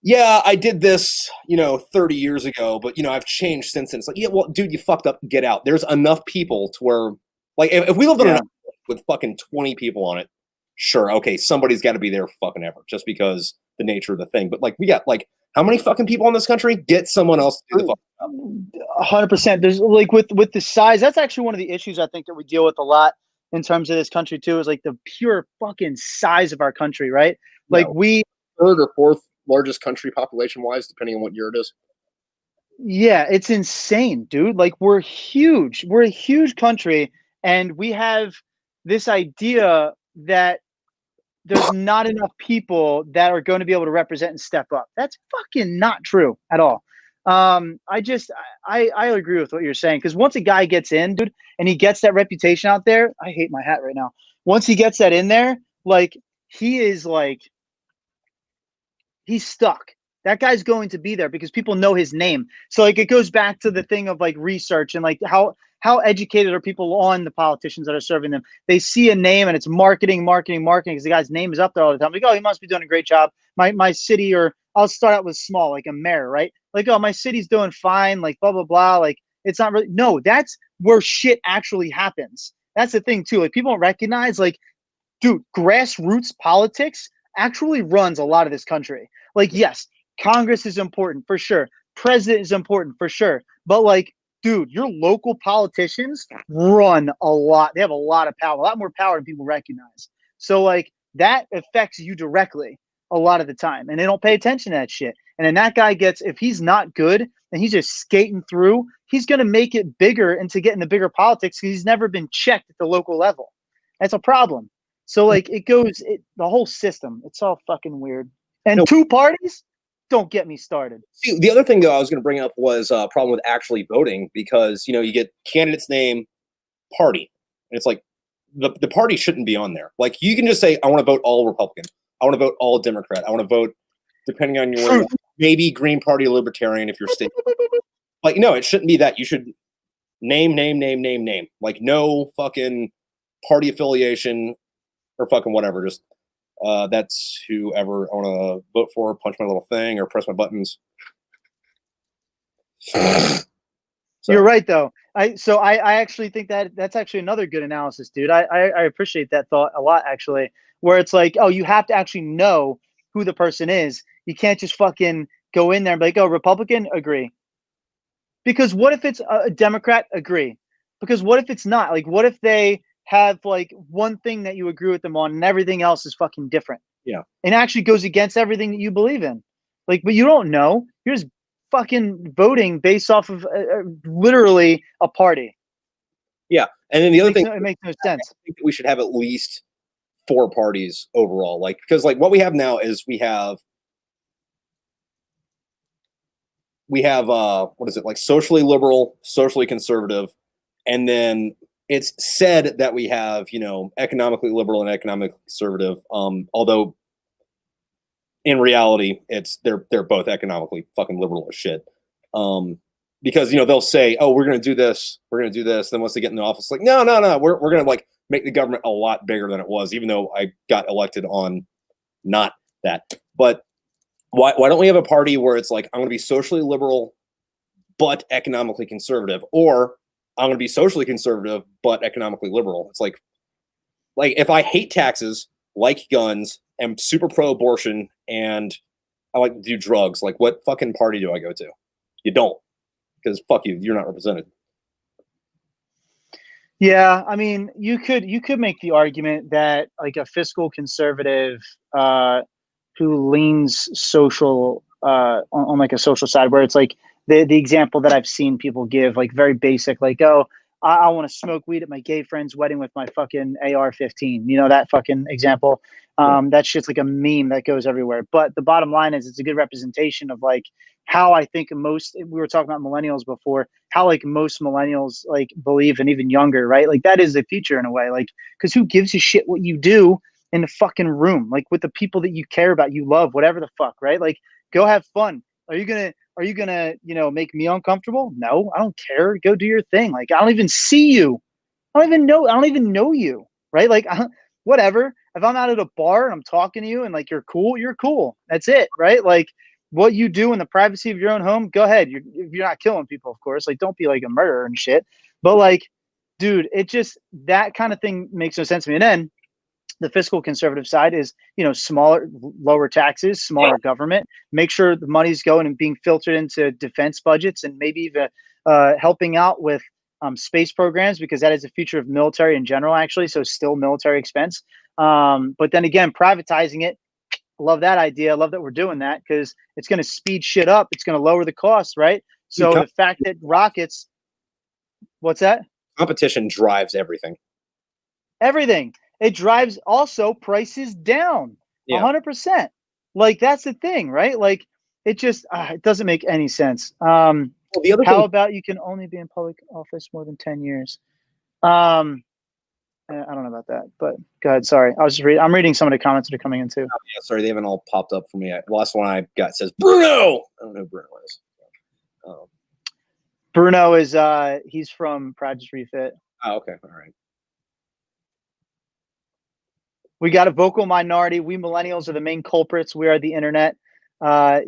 [SPEAKER 1] yeah, I did this, you know, 30 years ago, but you know, I've changed since then. It's like, yeah, well, dude, you fucked up. Get out. There's enough people to where, like, if we lived on an island with fucking 20 people on it, sure, okay, somebody's got to be there fucking ever, just because the nature of the thing. But like, we got like how many fucking people in this country? Get someone else to do the fucking job.
[SPEAKER 2] 100%. There's like with the size. That's actually one of the issues I think that we deal with a lot in terms of this country too. Is like the pure fucking size of our country, right? Like we
[SPEAKER 1] third or fourth largest country population wise, depending on what year it is.
[SPEAKER 2] Yeah, it's insane, dude. Like we're huge. We're a huge country, and we have this idea that there's not enough people that are going to be able to represent and step up. That's fucking not true at all. I agree with what you're saying, because once a guy gets in, dude, and he gets that reputation out there, I hate my hat right now. Once he gets that in there, like he's stuck. That guy's going to be there because people know his name. So like it goes back to the thing of like research and like how educated are people on the politicians that are serving them. They see a name and it's marketing because the guy's name is up there all the time. Like, oh, he must be doing a great job. My city, or I'll start out with small, like a mayor, right? Like, oh, my city's doing fine, like blah, blah, blah. Like it's not really, no, that's where shit actually happens. That's the thing too. Like people don't recognize, like, dude, grassroots politics actually runs a lot of this country. Like, yes, Congress is important for sure. President is important for sure. But like, dude, your local politicians run a lot. They have a lot of power, a lot more power than people recognize. So like that affects you directly a lot of the time, and they don't pay attention to that shit. And then that guy gets, if he's not good and he's just skating through, he's gonna make it bigger and to get into bigger politics because he's never been checked at the local level. That's a problem. So like the whole system, it's all fucking weird. And
[SPEAKER 1] No.
[SPEAKER 2] two parties, don't get me started.
[SPEAKER 1] See, the other thing though I was going to bring up was a problem with actually voting, because you get candidate's name, party, and it's like the party shouldn't be on there. Like you can just say I want to vote all Republican, I want to vote all Democrat, I want to vote depending on your maybe Green Party, Libertarian if you're state. Like no, it shouldn't be that. You should name. Like no fucking party affiliation or fucking whatever. Just that's whoever I want to vote for, punch my little thing or press my buttons.
[SPEAKER 2] So. You're right though. I actually think that's actually another good analysis, dude. I appreciate that thought a lot actually, where it's like, oh, you have to actually know who the person is. You can't just fucking go in there and be like, oh, Republican, agree. Because what if it's a Democrat, agree? Because what if it's not? Like, what if they have like one thing that you agree with them on and everything else is fucking different?
[SPEAKER 1] Yeah.
[SPEAKER 2] And actually goes against everything that you believe in. Like, but you don't know. You're just fucking voting based off of literally a party.
[SPEAKER 1] Yeah. And then the other thing,
[SPEAKER 2] it makes no sense.
[SPEAKER 1] I think that we should have at least 4 parties overall. Like, because like what we have now is we have what is it, like socially liberal, socially conservative, and then it's said that we have economically liberal and economically conservative, although in reality they're both economically fucking liberal as shit, because they'll say, oh, we're going to do this, then once they get in the office, like no, we're going to like make the government a lot bigger than it was, even though I got elected on not that. But why don't we have a party where it's like, I'm going to be socially liberal but economically conservative, or I'm going to be socially conservative but economically liberal? It's like if I hate taxes, like guns, am super pro-abortion, and I like to do drugs, like what fucking party do I go to? You don't, because fuck you, you're not represented.
[SPEAKER 2] Yeah, I mean, you could make the argument that like a fiscal conservative who leans social on like a social side, where it's like the example that I've seen people give, like very basic, like, oh, I want to smoke weed at my gay friend's wedding with my fucking AR-15, that fucking example. That shit's like a meme that goes everywhere. But the bottom line is it's a good representation of like how I think we were talking about millennials before, how like most millennials like believe, and even younger, right? Like that is the future in a way, like, because who gives a shit what you do in the fucking room, like with the people that you care about, you love, whatever the fuck, right? Like go have fun. Are you gonna make me uncomfortable? No, I don't care. Go do your thing. Like I don't even see you. I don't even know you, right? Like whatever. If I'm out at a bar and I'm talking to you and like you're cool. That's it, right? Like what you do in the privacy of your own home, go ahead. If you're not killing people, of course. Like don't be like a murderer and shit. But like, dude, it just, that kind of thing makes no sense to me. And then the fiscal conservative side is, lower taxes, smaller government, make sure the money's going and being filtered into defense budgets, and maybe even helping out with space programs, because that is the future of military in general, actually. So still military expense. But then again, privatizing it, I love that idea. I love that we're doing that, because it's going to speed shit up. It's going to lower the cost, right? So the fact that rockets, what's that?
[SPEAKER 1] Competition drives everything.
[SPEAKER 2] Everything. It drives also prices down 100%. Like that's the thing, right? Like it just, it doesn't make any sense. Well, the other thing, about you can only be in public office more than 10 years? I don't know about that, but go ahead. Sorry. I'm reading some of the comments that are coming in too.
[SPEAKER 1] Oh, yeah, sorry. They haven't all popped up for me. The last one I got says Bruno. I don't know who Bruno is.
[SPEAKER 2] Bruno is, he's from Project Refit.
[SPEAKER 1] Oh, okay. All right.
[SPEAKER 2] We got a vocal minority. We millennials are the main culprits. We are the internet.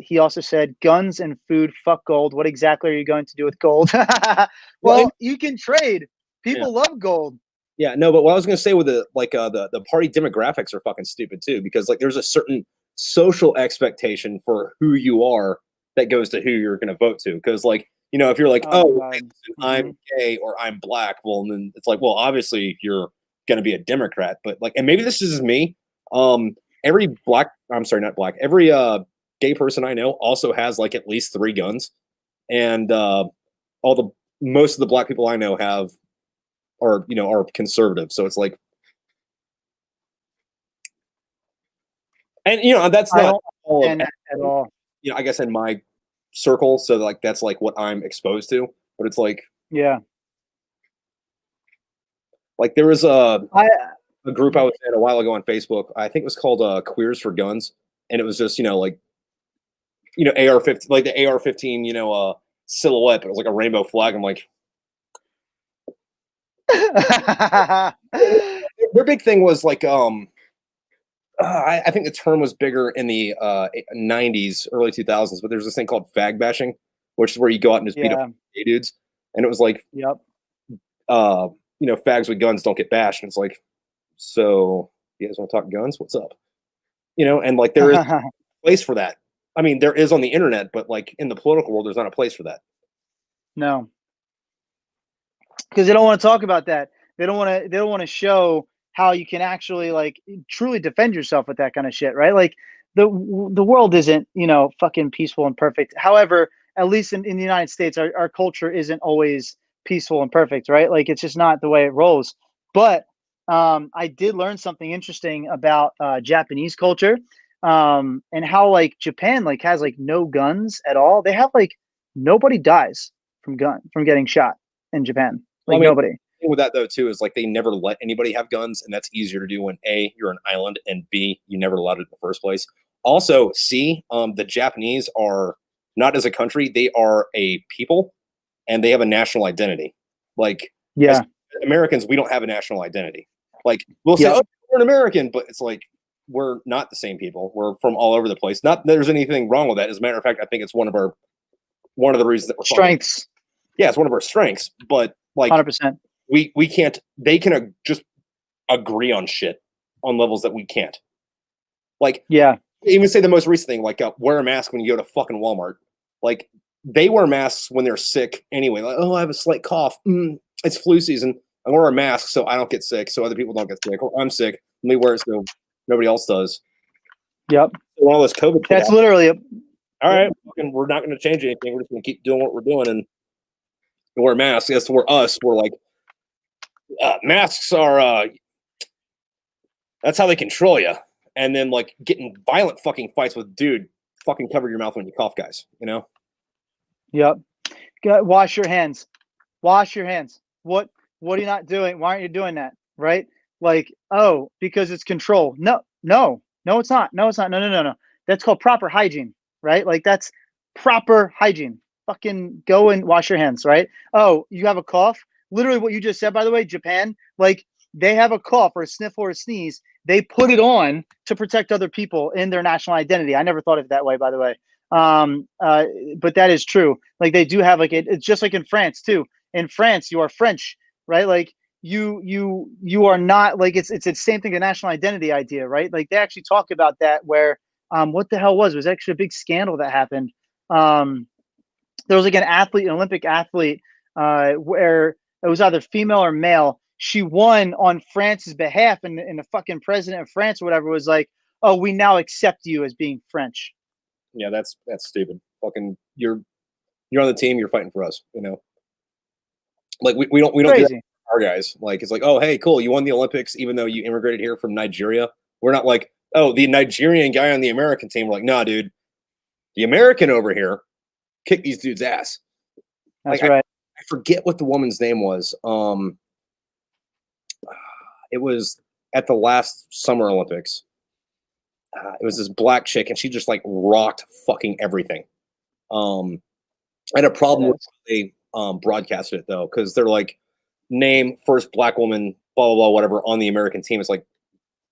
[SPEAKER 2] He also said, guns and food, fuck gold. What exactly are you going to do with gold? Well, you can trade. People love gold.
[SPEAKER 1] Yeah, no, but what I was going to say with the party demographics are fucking stupid too, because like there's a certain social expectation for who you are that goes to who you're going to vote to. Because, like, you know, if you're like,
[SPEAKER 2] Oh
[SPEAKER 1] oh,
[SPEAKER 2] my
[SPEAKER 1] hey,
[SPEAKER 2] God.
[SPEAKER 1] listen, I'm gay or I'm black, well, then it's like, well, obviously you're going to be a Democrat. But like, and maybe this is me. Every black, I'm sorry, not black. Every gay person I know also has like at least 3 guns, and most of the black people I know are conservative. So it's like, and you know, that's
[SPEAKER 2] I
[SPEAKER 1] not
[SPEAKER 2] don't
[SPEAKER 1] all of,
[SPEAKER 2] understand that at all.
[SPEAKER 1] you know, I guess in my circle, so like that's like what I'm exposed to. But it's
[SPEAKER 2] Yeah.
[SPEAKER 1] like there was
[SPEAKER 2] I
[SPEAKER 1] a group I was in a while ago on Facebook. I think it was called Queers for Guns, and it was just, you know, like, you know, AR-15, like the AR-15, you know, silhouette, but it was like a rainbow flag. I'm like, their big thing was like, I think the term was bigger in the 90s, early 2000s, but there's this thing called fag bashing, which is where you go out and just beat
[SPEAKER 2] Yeah.
[SPEAKER 1] up gay dudes, and it was like,
[SPEAKER 2] Yep.
[SPEAKER 1] you know, fags with guns don't get bashed, and it's like, so you guys want to talk guns? What's up? You know, and like there is a place for that. I mean, there is on the internet, but like in the political world, there's not a place for that.
[SPEAKER 2] No. Because they don't want to talk about that. They don't want to. They don't want to show how you can actually like truly defend yourself with that kind of shit, right? Like the world isn't, you know, fucking peaceful and perfect. However, at least in the United States, our culture isn't always peaceful and perfect, right? Like it's just not the way it rolls. But I did learn something interesting about Japanese culture, and how like Japan like has like no guns at all. They have like nobody dies from getting shot in Japan.
[SPEAKER 1] Well,
[SPEAKER 2] Like
[SPEAKER 1] I mean,
[SPEAKER 2] nobody.
[SPEAKER 1] the thing with that though too is like they never let anybody have guns, and that's easier to do when A, you're an island, and B, you never allowed it in the first place. Also, C, the Japanese are not as a country, they are a people, and they have a national identity. Like as
[SPEAKER 2] Yeah.
[SPEAKER 1] Americans, we don't have a national identity. Like we'll say,
[SPEAKER 2] Yep.
[SPEAKER 1] "Oh, we're an American," but it's like we're not the same people. We're from all over the place. Not that there's anything wrong with that. As a matter of fact, I think it's one of the reasons that we're fucking,
[SPEAKER 2] Strengths.
[SPEAKER 1] yeah, it's one of our strengths. But like
[SPEAKER 2] 100%.
[SPEAKER 1] we can't. They can just agree on shit on levels that we can't. Like
[SPEAKER 2] Yeah.
[SPEAKER 1] even say the most recent thing, like wear a mask when you go to fucking Walmart. Like they wear masks when they're sick anyway. Like, oh, I have a slight cough. It's flu season. I wear a mask so I don't get sick, so other people don't get sick. Or I'm sick. Let me wear it so nobody else does.
[SPEAKER 2] Yep.
[SPEAKER 1] When all this COVID shit
[SPEAKER 2] That's
[SPEAKER 1] happened,
[SPEAKER 2] literally a,
[SPEAKER 1] all right, we're not going to change anything. We're just going to keep doing what we're doing and wear masks. As for us, we're like, masks are, that's how they control you. And then like getting violent fucking fights with dude, fucking cover your mouth when you cough, guys, you know?
[SPEAKER 2] yep. Wash your hands. Wash your hands. What are you not doing? Why aren't you doing that? Right? Like, oh, because it's control. No, it's not. No, it's not. No. That's called proper hygiene, right? Like that's proper hygiene. Fucking go and wash your hands, right? Oh, you have a cough? Literally what you just said, by the way, Japan, like they have a cough or a sniffle or a sneeze. They put it on to protect other people in their national identity. I never thought of it that way, by the way. But that is true. Like they do have like it's just like in France too. In France, you are French, right? Like you are not like it's the same thing, the national identity idea, right? Like they actually talk about that where what the hell was actually a big scandal that happened. There was like an athlete, an Olympic athlete, where it was either female or male. She won on France's behalf, and the fucking president of France or whatever was like, "Oh, we now accept you as being French."
[SPEAKER 1] Yeah, that's stupid. Fucking, you're on the team. You're fighting for us. You know, like we don't do that
[SPEAKER 2] Crazy.
[SPEAKER 1] for our guys. Like it's like, oh hey, cool, you won the Olympics, even though you immigrated here from Nigeria. We're not like, oh, the Nigerian guy on the American team. We're like, nah, dude, the American over here kick these dudes' ass.
[SPEAKER 2] That's
[SPEAKER 1] Like
[SPEAKER 2] right.
[SPEAKER 1] I forget what the woman's name was. It was at the last Summer Olympics. It was this black chick, and she just like rocked fucking everything. I had a problem with how they broadcasted it though, because they're like, name first black woman, blah blah blah, whatever, on the American team. It's like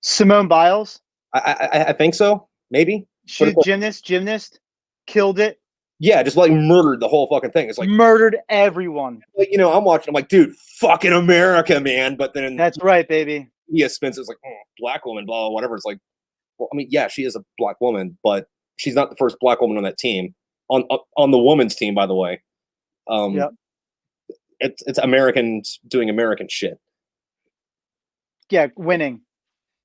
[SPEAKER 2] Simone Biles.
[SPEAKER 1] I think so, maybe.
[SPEAKER 2] She's gymnast, killed it,
[SPEAKER 1] Yeah, just like murdered the whole fucking thing. It's like,
[SPEAKER 2] murdered everyone.
[SPEAKER 1] you know, I'm watching. I'm like, dude, fucking America, man. But then
[SPEAKER 2] That's right, baby.
[SPEAKER 1] media spins it's like black woman, blah, blah, whatever. It's like, well, I mean, yeah, she is a black woman, but she's not the first black woman on that team. On the women's team, by the way. Um,
[SPEAKER 2] Yep.
[SPEAKER 1] it's Americans doing American shit.
[SPEAKER 2] Yeah, winning.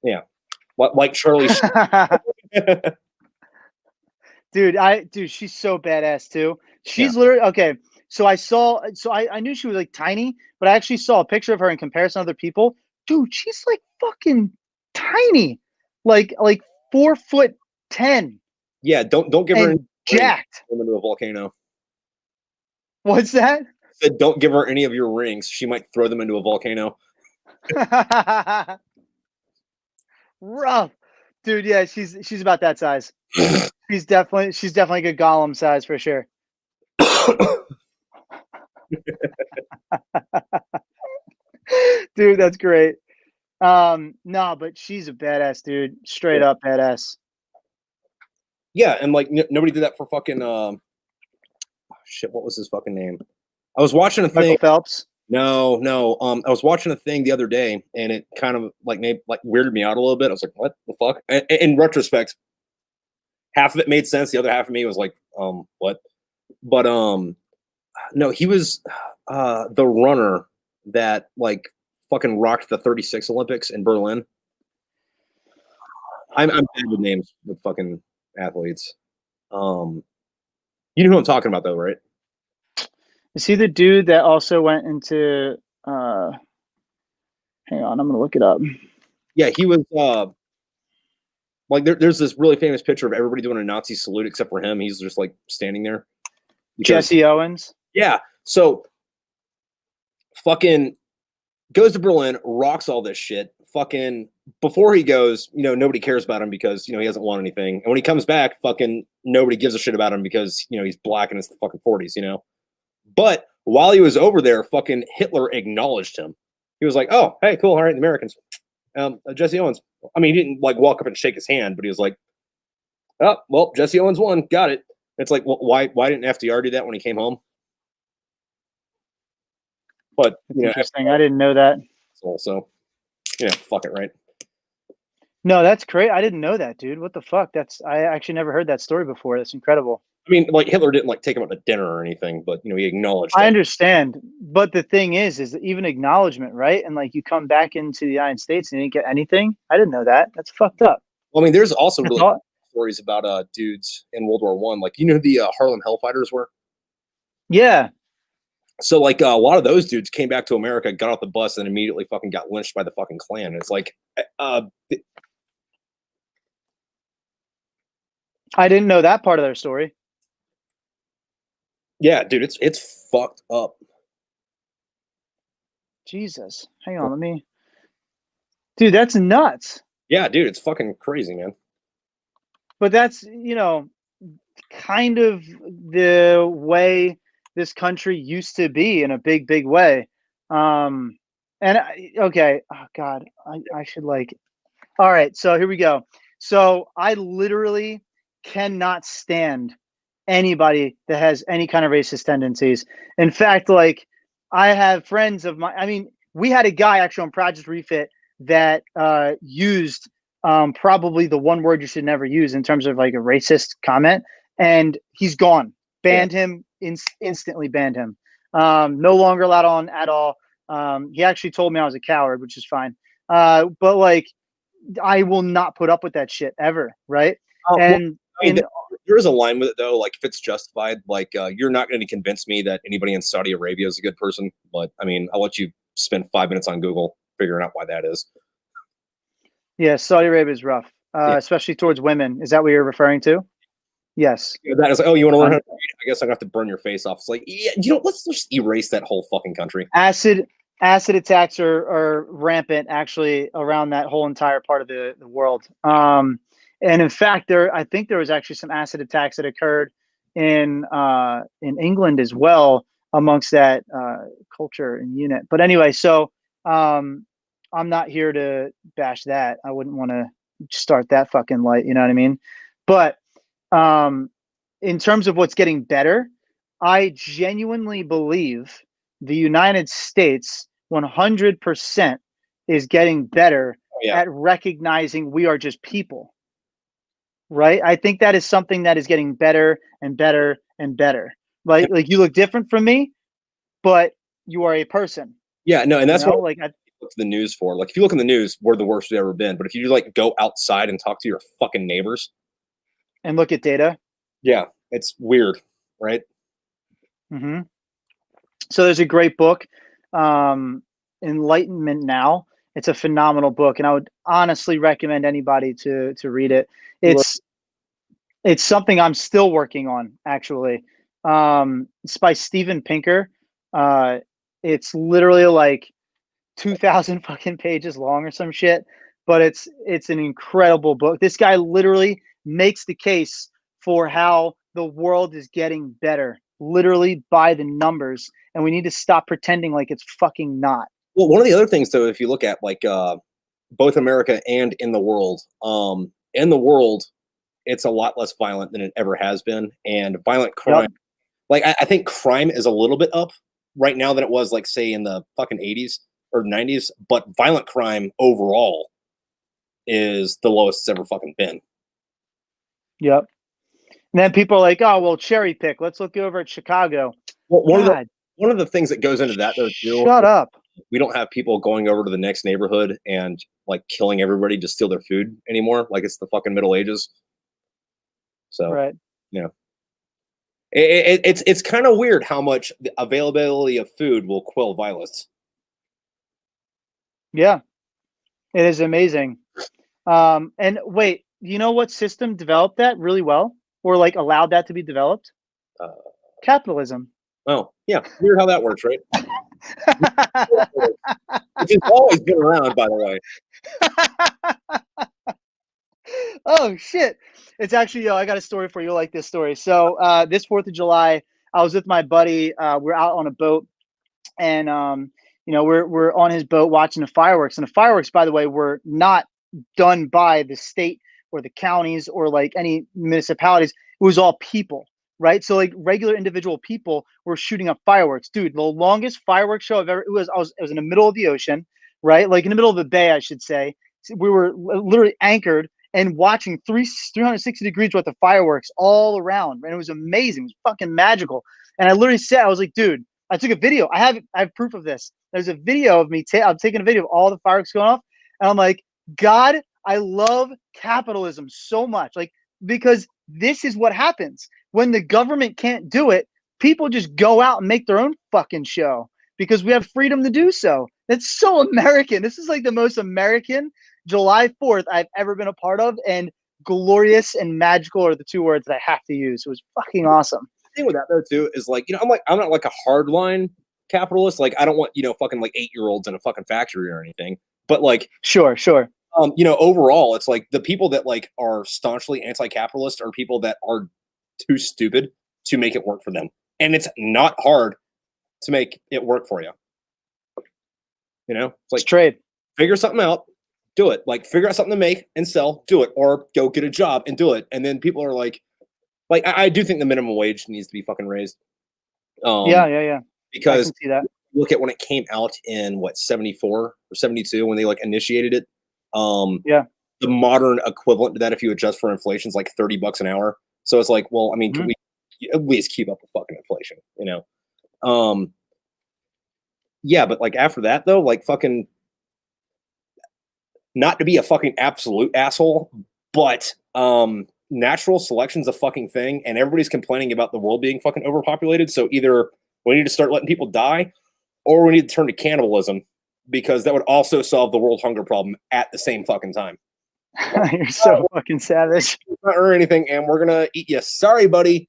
[SPEAKER 1] Yeah, like Charlie.
[SPEAKER 2] Dude, she's so badass too.
[SPEAKER 1] Yeah,
[SPEAKER 2] She's literally okay. So I knew she was like tiny, but I actually saw a picture of her in comparison to other people. Dude, she's like fucking tiny, like 4'10"
[SPEAKER 1] yeah. Don't give her any
[SPEAKER 2] and
[SPEAKER 1] rings.
[SPEAKER 2] jacked.
[SPEAKER 1] Throw them into a volcano.
[SPEAKER 2] What's that?
[SPEAKER 1] Said, don't give her any of your rings. She might throw them into a volcano.
[SPEAKER 2] Rough, dude. Yeah, she's about that size. She's definitely a good Gollum size for sure. Dude, that's great. No, but she's a badass, dude. Straight up badass.
[SPEAKER 1] Yeah, and like nobody did that for fucking shit. What was his fucking name? I was watching a
[SPEAKER 2] Michael
[SPEAKER 1] thing.
[SPEAKER 2] Phelps.
[SPEAKER 1] No. I was watching a thing the other day, and it kind of like made like weirded me out a little bit. I was like, "What the fuck?" And, in retrospect, half of it made sense. The other half of me was like, what?" But no, he was the runner that like fucking rocked the 36 Olympics in Berlin. I'm bad with names with fucking athletes. You know who I'm talking about, though, right?
[SPEAKER 2] Is he the dude that also went into hang on, I'm gonna look it up.
[SPEAKER 1] Yeah, he was like there's this really famous picture of everybody doing a Nazi salute except for him. He's just like standing there. Because,
[SPEAKER 2] Jesse Owens.
[SPEAKER 1] yeah, so fucking goes to Berlin, rocks all this shit. Fucking before he goes, nobody cares about him because he hasn't won anything. And when he comes back, fucking nobody gives a shit about him because he's black and it's the fucking 40s. But while he was over there, fucking Hitler acknowledged him. He was like, "Oh, hey, cool, all right, the Americans." Jesse Owens. I mean, he didn't like walk up and shake his hand, but he was like, "Oh, well, Jesse Owens won, got it." It's like, well, why didn't FDR do that when he came home? But
[SPEAKER 2] Interesting. I didn't know that.
[SPEAKER 1] So fuck it, right?
[SPEAKER 2] No, that's great. I didn't know that, dude. What the fuck? I actually never heard that story before. That's incredible.
[SPEAKER 1] I mean, like Hitler didn't like take him out to dinner or anything, but he acknowledged.
[SPEAKER 2] I understand, but the thing is even acknowledgement, right? And like you come back into the United States and you didn't get anything. I didn't know that. That's fucked up.
[SPEAKER 1] Well, I mean, there's also really stories about dudes in World War One. Like who the Harlem Hellfighters were?
[SPEAKER 2] Yeah.
[SPEAKER 1] So like a lot of those dudes came back to America, got off the bus, and immediately fucking got lynched by the fucking Klan. It's like,
[SPEAKER 2] I didn't know that part of their story.
[SPEAKER 1] Yeah, dude, it's fucked up.
[SPEAKER 2] Jesus, hang on, dude, that's nuts.
[SPEAKER 1] Yeah, dude, it's fucking crazy, man.
[SPEAKER 2] But that's kind of the way this country used to be in a big way. Okay, oh god, I should like. All right, so here we go. So I literally cannot stand anybody that has any kind of racist tendencies. In fact, like I have friends of mine. I mean, we had a guy actually on Project Refit that used probably the one word you should never use in terms of like a racist comment, and he's gone. Banned him, instantly banned him. No longer allowed on at all. He actually told me I was a coward, which is fine. But like, I will not put up with that shit ever, right? And
[SPEAKER 1] well, I mean, there is a line with it though. Like if it's justified, like you're not going to convince me that anybody in Saudi Arabia is a good person. But I mean, I'll let you spend 5 minutes on Google figuring out why that is.
[SPEAKER 2] Yeah, Saudi Arabia is rough, especially towards women. Is that what you're referring to? Yes.
[SPEAKER 1] That is like, oh, you want to learn how to read? I guess I'm gonna have to burn your face off. It's like, yeah, let's just erase that whole fucking country.
[SPEAKER 2] Acid attacks are rampant actually around that whole entire part of the world. And in fact, I think there was actually some acid attacks that occurred in England as well amongst that culture and unit. But anyway, so I'm not here to bash that. I wouldn't want to start that fucking light. You know what I mean? But in terms of what's getting better, I genuinely believe the United States 100% is getting better at recognizing we are just people. right? I think that is something that is getting better and better and better. Like you look different from me, but you are a person.
[SPEAKER 1] Yeah, no, and
[SPEAKER 2] You
[SPEAKER 1] that's what
[SPEAKER 2] know,
[SPEAKER 1] I
[SPEAKER 2] like I,
[SPEAKER 1] look to the news for. Like, if you look in the news, we're the worst we've ever been. But if you like go outside and talk to your fucking neighbors,
[SPEAKER 2] and look at data.
[SPEAKER 1] yeah, it's weird, right?
[SPEAKER 2] Hmm. So there's a great book, Enlightenment Now. It's a phenomenal book, and I would honestly recommend anybody to read it.
[SPEAKER 1] Look,
[SPEAKER 2] It's it's something I'm still working on, actually. It's by Steven Pinker. Uh, it's literally like 2,000 fucking pages long or some shit, but it's an incredible book. This guy literally makes the case for how the world is getting better, literally by the numbers, and we need to stop pretending like it's fucking not.
[SPEAKER 1] well, one of the other things, though, if you look at like both America and in the world, it's a lot less violent than it ever has been, and violent
[SPEAKER 2] Yep.
[SPEAKER 1] crime. Like, I think crime is a little bit up right now than it was, like, say, in the fucking 80s or 90s, but violent crime overall is the lowest it's ever fucking been.
[SPEAKER 2] Yep. And then people are like, "Oh, well, cherry pick. Let's look over at Chicago."
[SPEAKER 1] Well,
[SPEAKER 2] God,
[SPEAKER 1] one of the things that goes into that, though, too,
[SPEAKER 2] shut up.
[SPEAKER 1] we don't have people going over to the next neighborhood and like killing everybody to steal their food anymore, like it's the fucking Middle Ages. So,
[SPEAKER 2] Right.
[SPEAKER 1] you know, it's kind of weird how much the availability of food will quell violence.
[SPEAKER 2] Yeah, it is amazing. And wait, you know what system developed that really well, or like allowed that to be developed?
[SPEAKER 1] Uh,
[SPEAKER 2] Capitalism.
[SPEAKER 1] oh, yeah, weird how that works, right? Which has always been around, by the way.
[SPEAKER 2] Oh shit! It's actually, yo, I got a story for you. You'll like this story. So this 4th of July, I was with my buddy. We're out on a boat, and we're on his boat watching the fireworks. And the fireworks, by the way, were not done by the state or the counties or like any municipalities. It was all people, right? So like regular individual people were shooting up fireworks. Dude, the longest fireworks show I've ever. It was in the middle of the ocean, right? Like in the middle of the bay, I should say. We were literally anchored and watching 360 degrees worth of fireworks all around, and it was amazing. It was fucking magical. And I literally said, I was like, dude, I took a video. I have proof of this. There's a video of me. I'm taking a video of all the fireworks going off, and I'm like, God, I love capitalism so much, like because this is what happens when the government can't do it. People just go out and make their own fucking show because we have freedom to do so. That's so American. This is like the most American July 4th I've ever been a part of, and glorious and magical are the two words that I have to use. It was fucking awesome.
[SPEAKER 1] The thing with that though too is like, I'm not like a hardline capitalist. Like, I don't want fucking like 8-year-olds in a fucking factory or anything. But like,
[SPEAKER 2] Sure, sure.
[SPEAKER 1] overall, it's like the people that like are staunchly anti-capitalist are people that are too stupid to make it work for them, and it's not hard to make it work for you. It's like,
[SPEAKER 2] It's trade.
[SPEAKER 1] figure something out, do it. Like, figure out something to make and sell, do it, or go get a job and do it. And then people are like I do think the minimum wage needs to be fucking raised.
[SPEAKER 2] Yeah. I
[SPEAKER 1] Because
[SPEAKER 2] can see that.
[SPEAKER 1] look at when it came out in what 74 or 72 when they like initiated it.
[SPEAKER 2] Yeah.
[SPEAKER 1] The modern equivalent to that, if you adjust for inflation, is like $30 an hour. So it's like, well, I mean, can we at least keep up with fucking inflation? Yeah, but like after that though, like fucking not to be a fucking absolute asshole, but natural selection's a fucking thing, and everybody's complaining about the world being fucking overpopulated. So either we need to start letting people die, or we need to turn to cannibalism, because that would also solve the world hunger problem at the same fucking time.
[SPEAKER 2] You're so fucking savage.
[SPEAKER 1] Or anything, and we're gonna eat you. Sorry, buddy.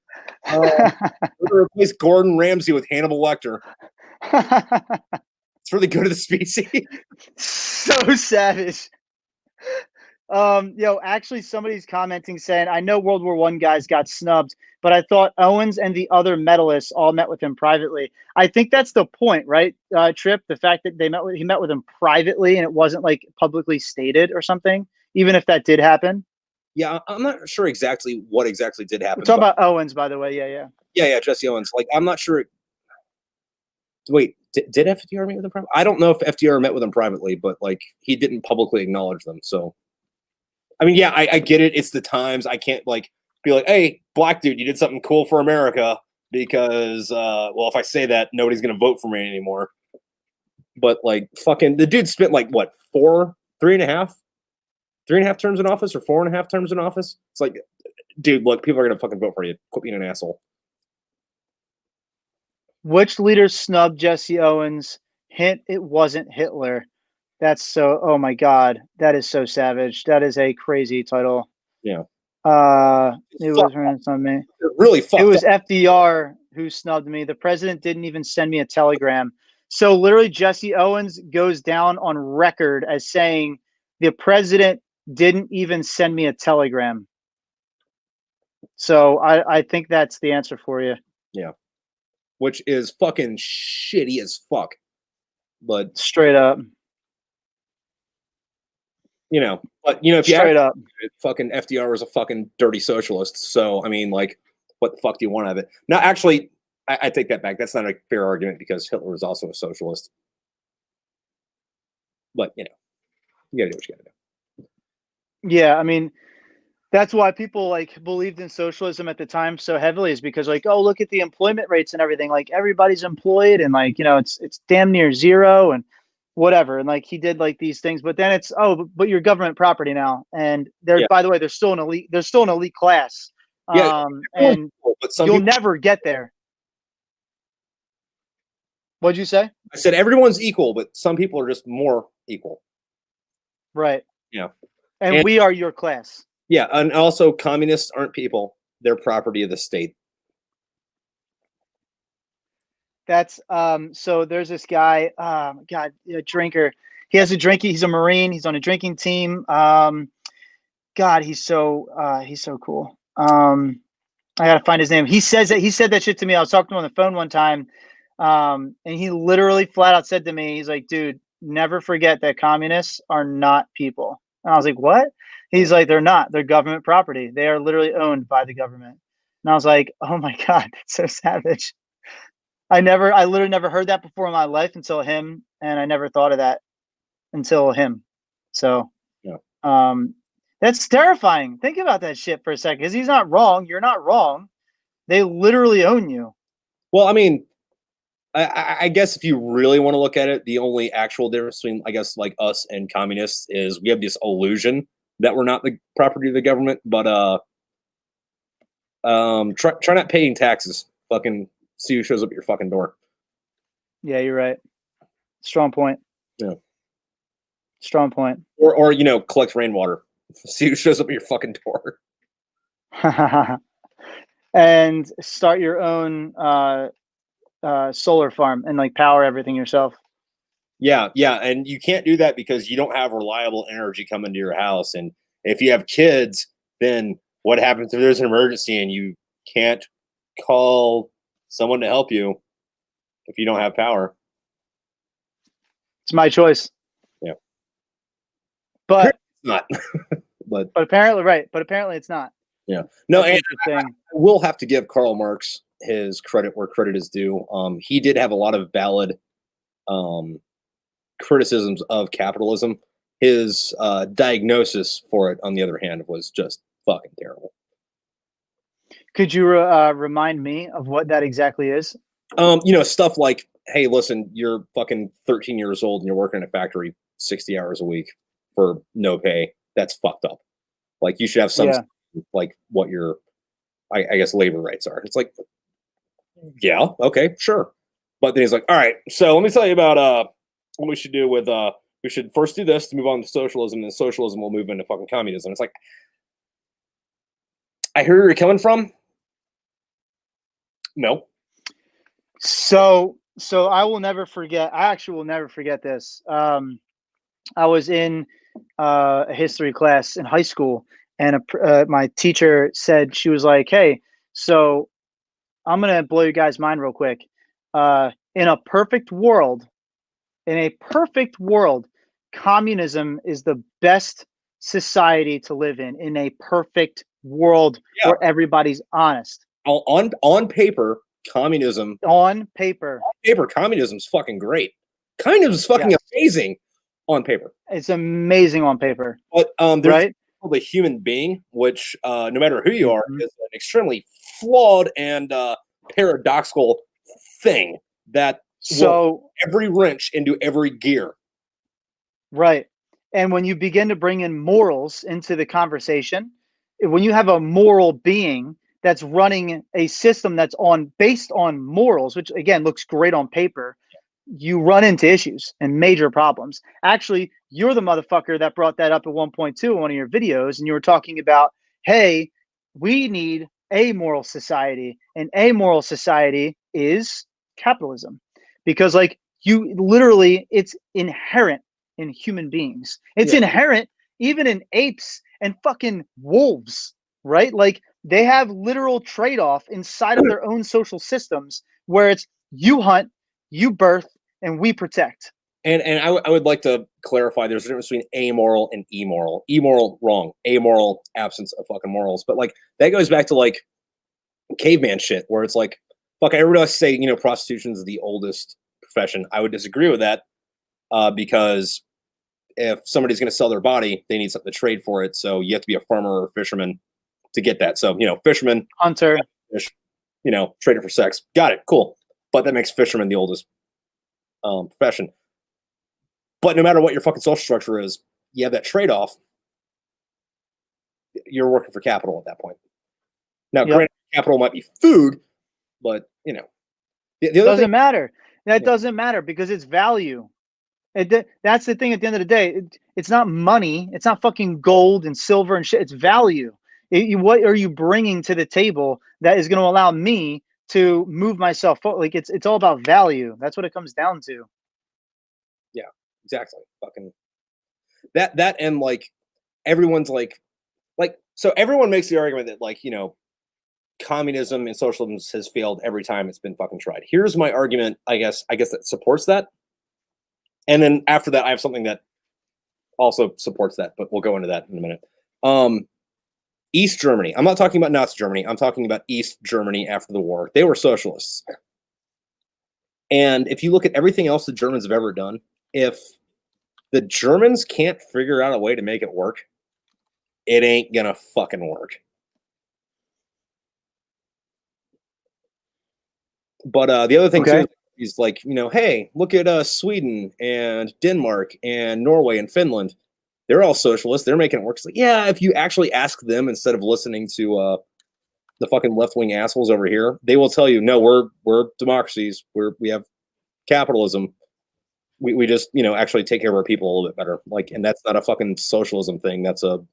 [SPEAKER 1] We're gonna replace Gordon Ramsay with Hannibal Lecter. It's for the good of the species.
[SPEAKER 2] So savage. Actually somebody's commenting saying, I know World War One guys got snubbed, but I thought Owens and the other medalists all met with him privately. I think that's the point, right? Tripp, the fact that he met with him privately and it wasn't like publicly stated or something, even if that did happen.
[SPEAKER 1] Yeah, I'm not sure exactly what exactly did happen.
[SPEAKER 2] We're talking about Owens, by the way. Yeah.
[SPEAKER 1] Yeah, Jesse Owens. Like, I'm not sure. Wait, did FDR meet with him privately? I don't know if FDR met with him privately, but like he didn't publicly acknowledge them. So I mean, yeah, I get it. It's the times. I can't like be like, hey, black dude, you did something cool for America because, well, if I say that, nobody's gonna vote for me anymore. But like, fucking, the dude spent like what, 3.5 terms in office, or 4.5 terms in office. It's like, dude, look, people are gonna fucking vote for you. Quit being an asshole.
[SPEAKER 2] Which leader snubbed Jesse Owens? Hint: it wasn't Hitler. That's so. Oh my God, that is so savage. That is a crazy title.
[SPEAKER 1] Yeah,
[SPEAKER 2] It was on me.
[SPEAKER 1] really fucked
[SPEAKER 2] It was
[SPEAKER 1] up.
[SPEAKER 2] FDR who snubbed me. The president didn't even send me a telegram. So literally, Jesse Owens goes down on record as saying the president didn't even send me a telegram. So I think that's the answer for you.
[SPEAKER 1] Yeah, which is fucking shitty as fuck. But
[SPEAKER 2] Straight up.
[SPEAKER 1] but if you
[SPEAKER 2] Straight up.
[SPEAKER 1] fucking FDR was a fucking dirty socialist. So I mean, like, what the fuck do you want out of it? No, actually, I take that back. That's not a fair argument because Hitler was also a socialist. But you gotta do what you gotta do.
[SPEAKER 2] Yeah, I mean, that's why people like believed in socialism at the time so heavily, is because like, oh, look at the employment rates and everything. Like everybody's employed, and like it's damn near zero and whatever. And like he did like these things, but then it's, oh, but you're government property now, and they're,
[SPEAKER 1] Yeah.
[SPEAKER 2] by the way, they're still an elite. They're still an elite class.
[SPEAKER 1] Yeah,
[SPEAKER 2] And
[SPEAKER 1] but some
[SPEAKER 2] you'll
[SPEAKER 1] people,
[SPEAKER 2] never get there. What'd you say?
[SPEAKER 1] I said everyone's equal, but some people are just more equal.
[SPEAKER 2] Right.
[SPEAKER 1] Yeah.
[SPEAKER 2] And we are your class.
[SPEAKER 1] Yeah, and also communists aren't people; they're property of the state.
[SPEAKER 2] That's so there's this guy, God, a drinker. He has a drinking, he's a Marine, he's on a drinking team. God, he's so cool. I gotta find his name. He said that shit to me. I was talking to him on the phone one time. And he literally flat out said to me, he's like, dude, never forget that communists are not people. And I was like, what? He's like, they're not. They're government property. They are literally owned by the government. And I was like, oh my God, that's so savage. I literally never heard that before in my life until him, and I never thought of that until him. So,
[SPEAKER 1] Yeah.
[SPEAKER 2] That's terrifying. Think about that shit for a second, because he's not wrong. You're not wrong. They literally own you.
[SPEAKER 1] Well, I mean, I guess if you really want to look at it, the only actual difference between, I guess, like us and communists is we have this illusion that we're not the property of the government. But try not paying taxes. Fucking see who shows up at your fucking door.
[SPEAKER 2] Yeah, you're right. Strong point.
[SPEAKER 1] Yeah.
[SPEAKER 2] Strong point.
[SPEAKER 1] Or collect rainwater. See who shows up at your fucking door.
[SPEAKER 2] And start your own solar farm and like power everything yourself.
[SPEAKER 1] Yeah, and you can't do that because you don't have reliable energy coming to your house. And if you have kids, then what happens if there's an emergency and you can't call someone to help you if you don't have power?
[SPEAKER 2] It's my choice.
[SPEAKER 1] Yeah.
[SPEAKER 2] But
[SPEAKER 1] it's not. but
[SPEAKER 2] apparently, right. But apparently it's not.
[SPEAKER 1] Yeah. No,
[SPEAKER 2] That's
[SPEAKER 1] and I will have to give Karl Marx his credit where credit is due. He did have a lot of valid criticisms of capitalism. His diagnosis for it, on the other hand, was just fucking terrible.
[SPEAKER 2] Could you remind me of what that exactly is?
[SPEAKER 1] Stuff like, hey, listen, you're fucking 13 years old and you're working in a factory 60 hours a week for no pay. That's fucked up. Like, you should have some, like, what your, I guess, labor rights are. It's like, yeah, okay, sure. But then he's like, all right, so let me tell you about what we should do with, we should first do this to move on to socialism, and socialism will move into fucking communism. It's like, I hear where you're coming from. No.
[SPEAKER 2] So I will never forget. I actually will never forget this. I was in a history class in high school, and my teacher said, she was like, "Hey, so I'm gonna blow you guys' mind real quick. In a perfect world, communism is the best society to live in. In a perfect world where everybody's honest.
[SPEAKER 1] On paper, communism.
[SPEAKER 2] On paper,
[SPEAKER 1] communism's fucking great. Communism's fucking amazing on paper.
[SPEAKER 2] It's amazing on paper.
[SPEAKER 1] But there's
[SPEAKER 2] right?
[SPEAKER 1] called a human being, which no matter who you are,
[SPEAKER 2] Mhm.
[SPEAKER 1] is an extremely flawed and paradoxical thing that will
[SPEAKER 2] So,
[SPEAKER 1] every wrench into every gear.
[SPEAKER 2] right. And when you begin to bring in morals into the conversation, when you have a moral being that's running a system that's on based on morals, which again looks great on paper, you run into issues and major problems. Actually, you're the motherfucker that brought that up at 1.2 in one of your videos, and you were talking about, hey, we need a moral society, and a moral society is capitalism, because like you literally, it's inherent in human beings. It's
[SPEAKER 1] Yeah.
[SPEAKER 2] inherent even in apes and fucking wolves, right? Like they have literal trade-off inside of their own social systems where it's you hunt, you birth, and we protect.
[SPEAKER 1] And I would like to clarify there's a difference between amoral and immoral. Immoral, wrong. Amoral, absence of fucking morals. But like that goes back to like caveman shit where it's like, fuck, everybody else say, prostitution is the oldest profession. I would disagree with that because if somebody's going to sell their body, they need something to trade for it. So you have to be a farmer or a fisherman to get that. So, fisherman,
[SPEAKER 2] Hunter.
[SPEAKER 1] fish, trade it for sex. Got it. Cool. But that makes fisherman the oldest profession. But no matter what your fucking social structure is, you have that trade-off. You're working for capital at that point. Now, granted, capital might be food, but the other
[SPEAKER 2] Doesn't
[SPEAKER 1] thing
[SPEAKER 2] matter. That doesn't matter because it's value. That's the thing at the end of the day. It's not money. It's not fucking gold and silver and shit. It's value. What are you bringing to the table that is going to allow me to move myself forward? Like it's all about value. That's what it comes down to.
[SPEAKER 1] Yeah, exactly. Fucking that and like everyone's like so everyone makes the argument that like communism and socialism has failed every time it's been fucking tried. Here's my argument, I guess that supports that. And then after that, I have something that also supports that, but we'll go into that in a minute. East Germany. I'm not talking about Nazi Germany. I'm talking about East Germany after the war. They were socialists. And if you look at everything else the Germans have ever done, if the Germans can't figure out a way to make it work, it ain't gonna fucking work. But the other thing too is like, hey, look at Sweden and Denmark and Norway and Finland. They're all socialists. They're making it work. It's like, yeah, if you actually ask them instead of listening to the fucking left-wing assholes over here, they will tell you, no, we're democracies. We have capitalism. We just actually take care of our people a little bit better. Like, and that's not a fucking socialism thing. That's a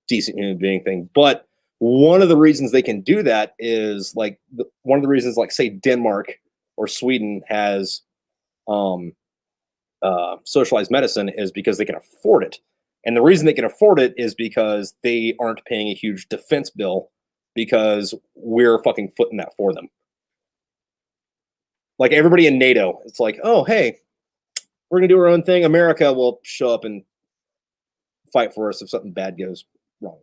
[SPEAKER 1] decent human being thing. But one of the reasons they can do that is like one of the reasons, like say Denmark or Sweden has socialized medicine is because they can afford it. And the reason they can afford it is because they aren't paying a huge defense bill because we're fucking footing that for them. Like everybody in NATO, it's like, oh, hey, we're going to do our own thing. America will show up and fight for us if something bad goes wrong,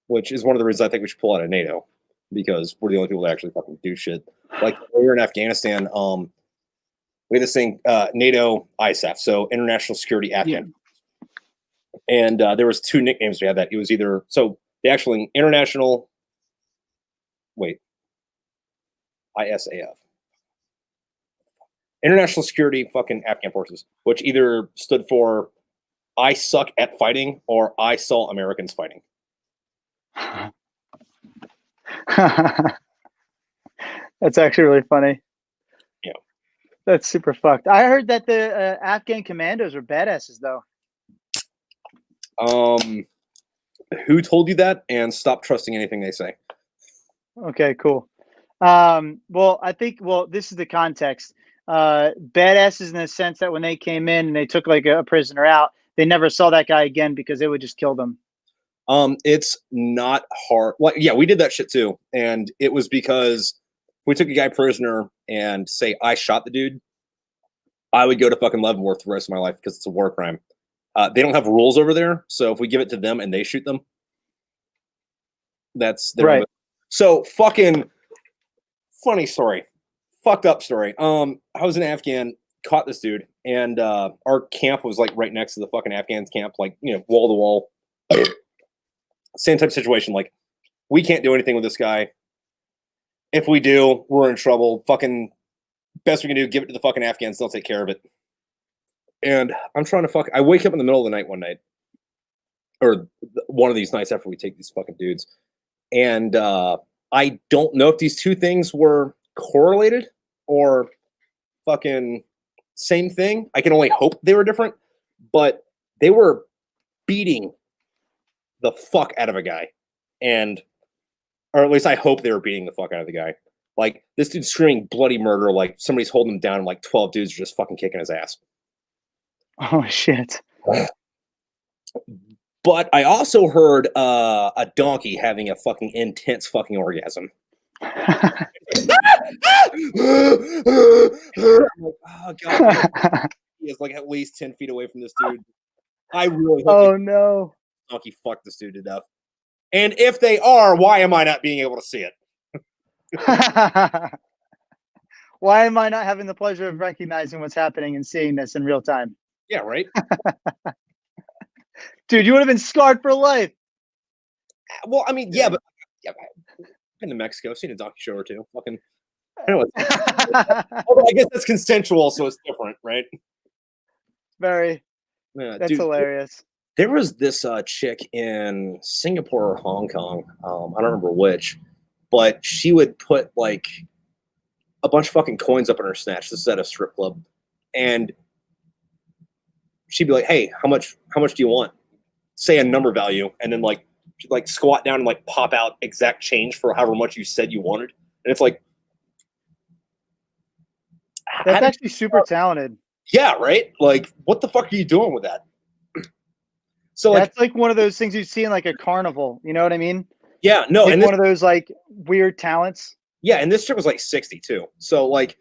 [SPEAKER 1] Which is one of the reasons I think we should pull out of NATO because we're the only people that actually fucking do shit. Like we're in Afghanistan, we had this thing, NATO ISAF, so International Security Afghan. Yeah. And there was two nicknames we had that. It was either, so the actual International, ISAF. International Security fucking Afghan Forces, which either stood for I suck at fighting or I saw Americans fighting.
[SPEAKER 2] That's actually really funny.
[SPEAKER 1] Yeah.
[SPEAKER 2] That's super fucked. I heard that the Afghan commandos are badasses, though.
[SPEAKER 1] Who told you that? And stop trusting anything they say.
[SPEAKER 2] Okay, cool. Well, I think, this is the context. Badasses in the sense that when they came in and they took like a prisoner out, they never saw that guy again because they would just kill them.
[SPEAKER 1] It's not hard. Well, yeah, we did that shit too. And it was because we took a guy prisoner and say I shot the dude, I would go to fucking Leavenworth the rest of my life because it's a war crime. They don't have rules over there, so if we give it to them and they shoot them, that's their
[SPEAKER 2] right.
[SPEAKER 1] So fucking funny story. fucked up story. I was in Afghan, caught this dude, and our camp was like right next to the fucking Afghans camp, like wall to wall. Same type of situation. Like we can't do anything with this guy. If we do, we're in trouble. Fucking best we can do, give it to the fucking Afghans. They'll take care of it. And I'm trying to I wake up in the middle of the night one night, or one of these nights after we take these fucking dudes, and I don't know if these two things were correlated or fucking same thing. I can only hope they were different, but they were beating the fuck out of a guy, or at least I hope they were beating the fuck out of the guy. Like this dude's screaming bloody murder, like somebody's holding him down, and like 12 dudes are just fucking kicking his ass.
[SPEAKER 2] Oh shit.
[SPEAKER 1] But I also heard a donkey having a fucking intense fucking orgasm. I'm like, oh god, he is like at least 10 feet away from this dude. I really hope
[SPEAKER 2] oh no.
[SPEAKER 1] donkey fucked this dude to death. And if they are, why am I not being able to see it?
[SPEAKER 2] Why am I not having the pleasure of recognizing what's happening and seeing this in real time?
[SPEAKER 1] Yeah, right.
[SPEAKER 2] Dude, you would have been scarred for life.
[SPEAKER 1] Well, I mean, yeah, but I've been to Mexico, seen a donkey show or two. Fucking, although I guess that's consensual, so it's different, right?
[SPEAKER 2] Very.
[SPEAKER 1] Yeah,
[SPEAKER 2] That's
[SPEAKER 1] dude,
[SPEAKER 2] hilarious.
[SPEAKER 1] There was this chick in Singapore or Hong Kong. I don't remember which, but she would put like a bunch of fucking coins up in her snatch. This is at a strip club, and she'd be like, "Hey, how much do you want?" Say a number value, and then like she'd like squat down and like pop out exact change for however much you said you wanted, and it's like
[SPEAKER 2] that's actually super talented.
[SPEAKER 1] Yeah, right. Like, what the fuck are you doing with that? So
[SPEAKER 2] that's like one of those things you see in like a carnival. You know what I mean?
[SPEAKER 1] Yeah, no,
[SPEAKER 2] like
[SPEAKER 1] and
[SPEAKER 2] one of those like weird talents.
[SPEAKER 1] Yeah, and this chick was like 62. So like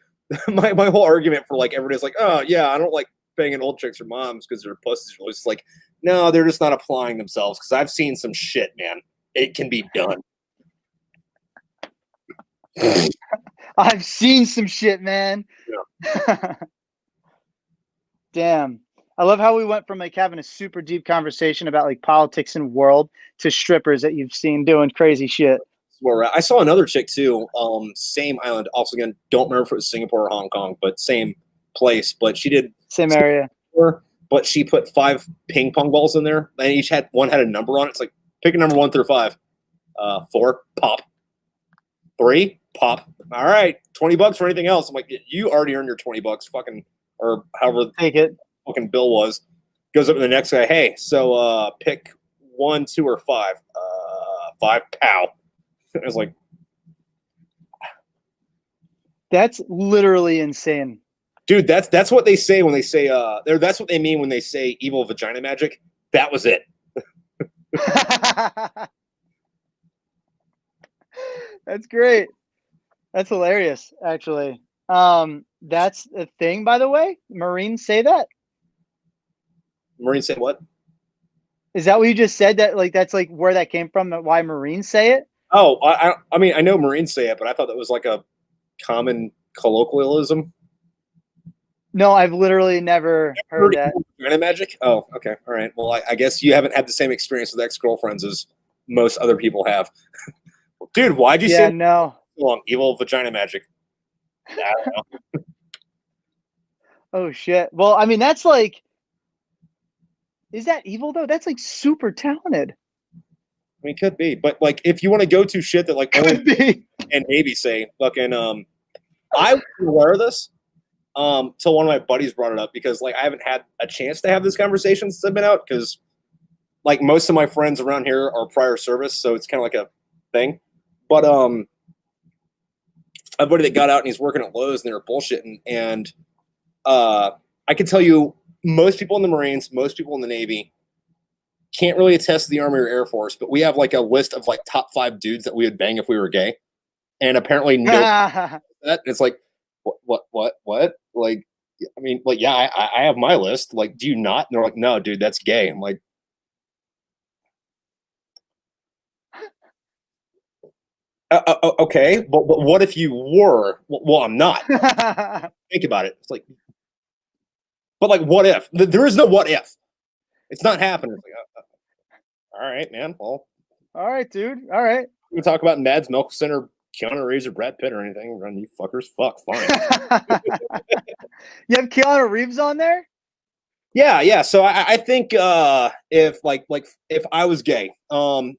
[SPEAKER 1] my whole argument for like everybody's like, oh yeah, I don't like banging old chicks or moms because their pussies are just like, no, they're just not applying themselves because I've seen some shit, man. It can be done.
[SPEAKER 2] I've seen some shit, man.
[SPEAKER 1] Yeah.
[SPEAKER 2] Damn. I love how we went from like having a super deep conversation about like politics and world to strippers that you've seen doing crazy shit.
[SPEAKER 1] I saw another chick too, same island. Also, again, don't remember if it was Singapore or Hong Kong, but same place. But she did
[SPEAKER 2] same area.
[SPEAKER 1] But she put 5 ping pong balls in there, and each had a number on it. It's like pick a number 1 through 5. 4, pop. 3, pop. All right, $20 for anything else. I'm like, you already earned your $20, fucking, or however
[SPEAKER 2] take it.
[SPEAKER 1] Fucking bill was. Goes up to the next guy. Hey, so pick 1, 2, or 5. 5. Pow. I was like,
[SPEAKER 2] that's literally insane,
[SPEAKER 1] dude. That's what they say when they say that's what they mean when they say evil vagina magic. That was it.
[SPEAKER 2] That's great. That's hilarious, actually. That's a thing, by the way. Marines say that.
[SPEAKER 1] Marines say what?
[SPEAKER 2] Is that what you just said? That like that's like where that came from? Why Marines say it?
[SPEAKER 1] Oh, I mean, I know Marines say it, but I thought that was like a common colloquialism.
[SPEAKER 2] No, I've literally never heard that.
[SPEAKER 1] Vagina magic? Oh, okay. All right. Well, I guess you haven't had the same experience with ex-girlfriends as most other people have. Dude, why'd you say
[SPEAKER 2] no
[SPEAKER 1] long? Evil vagina magic. I don't know.
[SPEAKER 2] Oh shit. Well, I mean, that's like, is that evil though? That's like super talented.
[SPEAKER 1] I mean, could be, but like, if you want to go to shit that like
[SPEAKER 2] could be
[SPEAKER 1] and Navy say, fucking, I was aware of this, till one of my buddies brought it up because like I haven't had a chance to have this conversation since I've been out because like most of my friends around here are prior service, so it's kind of like a thing. But a buddy that got out and he's working at Lowe's and they were bullshitting, and I can tell you, most people in the Marines, most people in the Navy can't really attest to the Army or Air Force, but we have like a list of like top 5 dudes that we would bang if we were gay, and apparently no. That it's like what? Like, I mean, like, yeah, I have my list. Like, do you not? And they're like, no, dude, that's gay. I'm like, Okay, but what if you were? Well, I'm not. Think about it. It's like, but like, what if? There is no what if. It's not happening. It's like, all right, man. Well,
[SPEAKER 2] All right, dude. All right.
[SPEAKER 1] we talk about Mads Mikkelsen or Keanu Reeves or Brad Pitt or anything. Run you fuckers. Fuck. Fine.
[SPEAKER 2] You have Keanu Reeves on there?
[SPEAKER 1] Yeah. So I think if if I was gay, like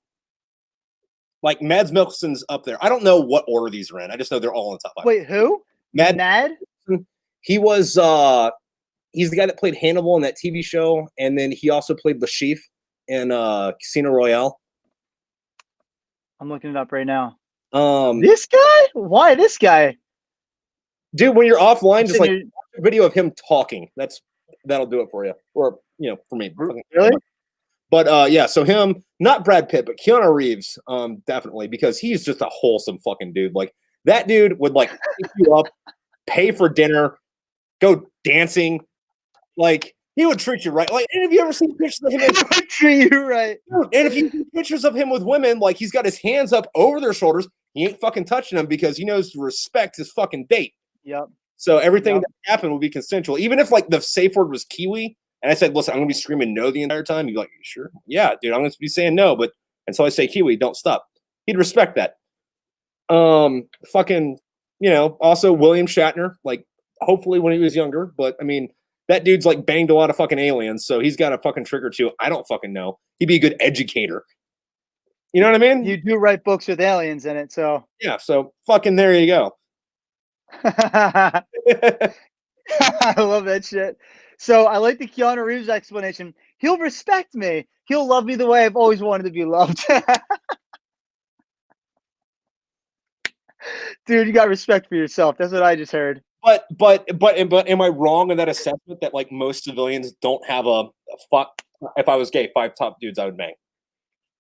[SPEAKER 1] Mads Mikkelsen's up there. I don't know what order these are in. I just know they're all in the top 5.
[SPEAKER 2] Wait, who? Mad?
[SPEAKER 1] He was he's the guy that played Hannibal in that TV show, and then he also played the Chief in Casino Royale.
[SPEAKER 2] I'm looking it up right now.
[SPEAKER 1] Um,
[SPEAKER 2] This guy? Why this guy?
[SPEAKER 1] dude, when you're offline, just like
[SPEAKER 2] You're-
[SPEAKER 1] watch a video of him talking. That'll do it for you, or for me.
[SPEAKER 2] Really?
[SPEAKER 1] But yeah, so him, not Brad Pitt, but Keanu Reeves, definitely, because he's just a wholesome fucking dude. Like that dude would like pick you up, pay for dinner, go dancing, like he would treat you right. Like, and have you ever seen pictures of him?
[SPEAKER 2] Treat you right.
[SPEAKER 1] Dude, and if you see pictures of him with women, like he's got his hands up over their shoulders, he ain't fucking touching them because he knows to respect his fucking date.
[SPEAKER 2] Yep.
[SPEAKER 1] So everything that happened would be consensual, even if like the safe word was Kiwi. And I said, listen, I'm gonna be screaming no the entire time. You'd be like, you sure? Yeah, dude, I'm gonna be saying no, but until I say Kiwi, don't stop. He'd respect that. Fucking, also William Shatner, like hopefully when he was younger, but I mean, that dude's like banged a lot of fucking aliens, so he's got a fucking trick or two. I don't fucking know. He'd be a good educator. You know what I mean?
[SPEAKER 2] You do write books with aliens in it, so
[SPEAKER 1] Yeah, so fucking there you go.
[SPEAKER 2] I love that shit. So I like the Keanu Reeves explanation. He'll respect me. He'll love me the way I've always wanted to be loved. Dude, you got respect for yourself. That's what I just heard.
[SPEAKER 1] But am I wrong in that assessment that like most civilians don't have a fuck? If I was gay, 5 top dudes I would bang.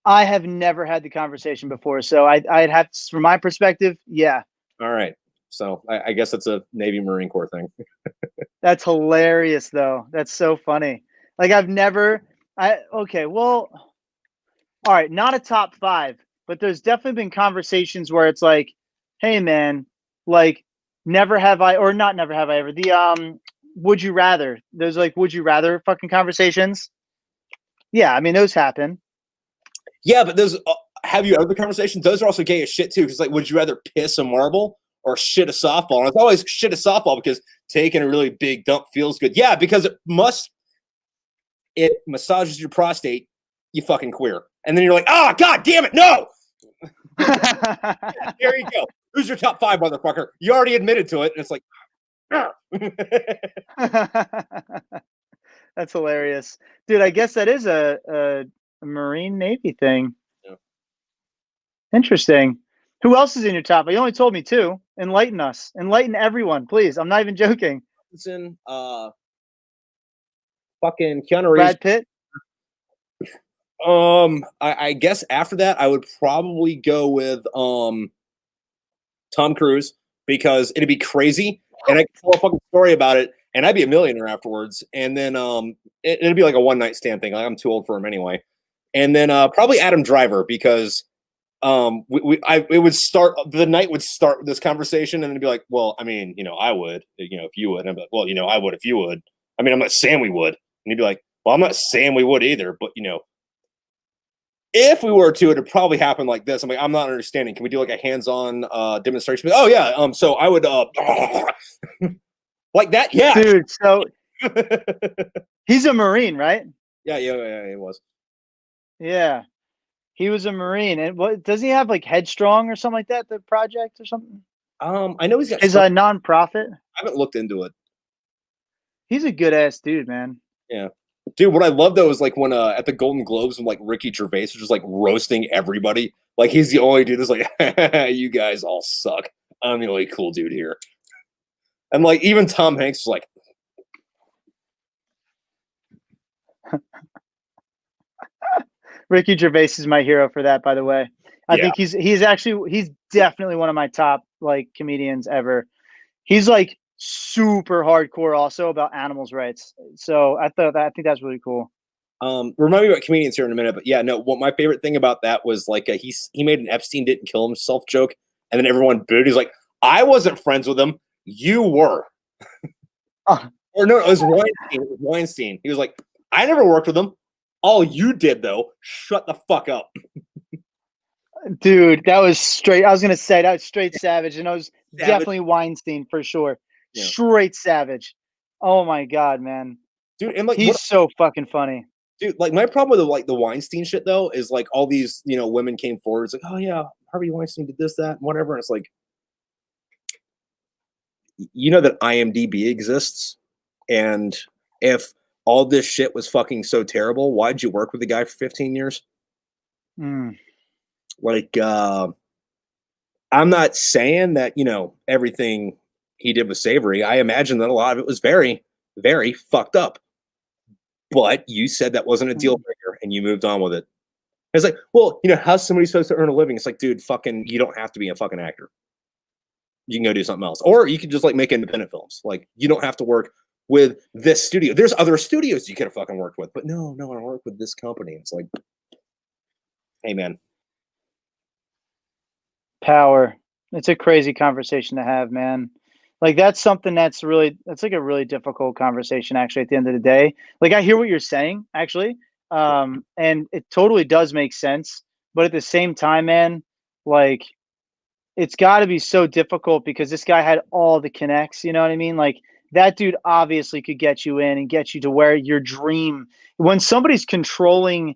[SPEAKER 2] I have never had the conversation before, so I'd have, from my perspective, yeah.
[SPEAKER 1] All right. So I guess it's a Navy Marine Corps thing.
[SPEAKER 2] That's hilarious, though. That's so funny. Like okay, well, all right, not a top 5, but there's definitely been conversations where it's like, hey, man, like, never have I, or not never have I ever, the would you rather? There's like, would you rather fucking conversations? Yeah, I mean, those happen.
[SPEAKER 1] Yeah, but those have you other conversations? Those are also gay as shit too. Because like, would you rather piss a marble or shit a softball? And it's always shit a softball because taking a really big dump feels good. Yeah, because it massages your prostate. You fucking queer, and then you're like, oh god damn it, no. Yeah, there you go. Who's your top 5, motherfucker? You already admitted to it, and it's like,
[SPEAKER 2] that's hilarious, dude. I guess that is a Marine Navy thing.
[SPEAKER 1] Yeah.
[SPEAKER 2] Interesting. Who else is in your top? You only told me 2. Enlighten us. Enlighten everyone, please. I'm not even joking.
[SPEAKER 1] Fucking Keanu Reeves.
[SPEAKER 2] Brad Pitt.
[SPEAKER 1] I guess after that, I would probably go with Tom Cruise because it'd be crazy, and I could tell a fucking story about it, and I'd be a millionaire afterwards. And then it'd be like a one-night stand thing. Like I'm too old for him anyway. And then probably Adam Driver because it would start, the night would start with this conversation, and then it'd be like, well, I mean, I would, if you would. And I'm like, well, I would if you would. I mean, I'm not saying we would. And he'd be like, well, I'm not saying we would either, but if we were to, it'd probably happen like this. I'm like, I'm not understanding. Can we do like a hands-on demonstration? Oh yeah. So I would like that. Yeah,
[SPEAKER 2] dude. So he's a Marine, right?
[SPEAKER 1] Yeah, he was.
[SPEAKER 2] Yeah, he was a Marine. And what does he have, like Headstrong or something like that? The project or something?
[SPEAKER 1] I know he's got.
[SPEAKER 2] Is a nonprofit.
[SPEAKER 1] I haven't looked into it.
[SPEAKER 2] He's a good ass dude, man.
[SPEAKER 1] Yeah. Dude, what I love though is like when at the Golden Globes when like Ricky Gervais was just like roasting everybody. Like he's the only dude that's like, you guys all suck. I'm the only cool dude here. And like even Tom Hanks was like,
[SPEAKER 2] Ricky Gervais is my hero for that, by the way. I think he's definitely one of my top like comedians ever. He's like super hardcore also about animals' rights. So I think that's really cool.
[SPEAKER 1] Remind me about comedians here in a minute, but yeah, no. What my favorite thing about that was like he made an Epstein didn't kill himself joke, and then everyone booed. He's like, I wasn't friends with him, you were.
[SPEAKER 2] Oh,
[SPEAKER 1] Or no, it was Weinstein. It was Weinstein. He was like, I never worked with him. All you did though, shut the fuck up.
[SPEAKER 2] dude, that was straight. I was gonna say that was straight savage, and I was
[SPEAKER 1] Savage.
[SPEAKER 2] definitely Weinstein for sure.
[SPEAKER 1] Yeah.
[SPEAKER 2] Straight savage. Oh my god, man.
[SPEAKER 1] Dude, and like
[SPEAKER 2] He's so fucking funny.
[SPEAKER 1] dude, like my problem with the Weinstein shit though is like all these, women came forward. It's like, oh yeah, Harvey Weinstein did this, that, and whatever. And it's like, you know that IMDb exists, and if all this shit was fucking so terrible, why'd you work with the guy for 15 years?
[SPEAKER 2] Mm.
[SPEAKER 1] Like, I'm not saying that everything he did was savory. I imagine that a lot of it was very, very fucked up. But you said that wasn't a deal breaker, and you moved on with it. It's like, well, how's somebody supposed to earn a living? It's like, dude, fucking, you don't have to be a fucking actor. You can go do something else, or you can just like make independent films. Like, you don't have to work with this studio. There's other studios you could have fucking worked with, but no, I work with this company. It's like, hey, man.
[SPEAKER 2] Power. It's a crazy conversation to have, man. Like that's something that's like a really difficult conversation actually at the end of the day. Like I hear what you're saying actually. And it totally does make sense, but at the same time, man, like it's got to be so difficult because this guy had all the connects, you know what I mean? Like that dude obviously could get you in and get you to where your dream when somebody's controlling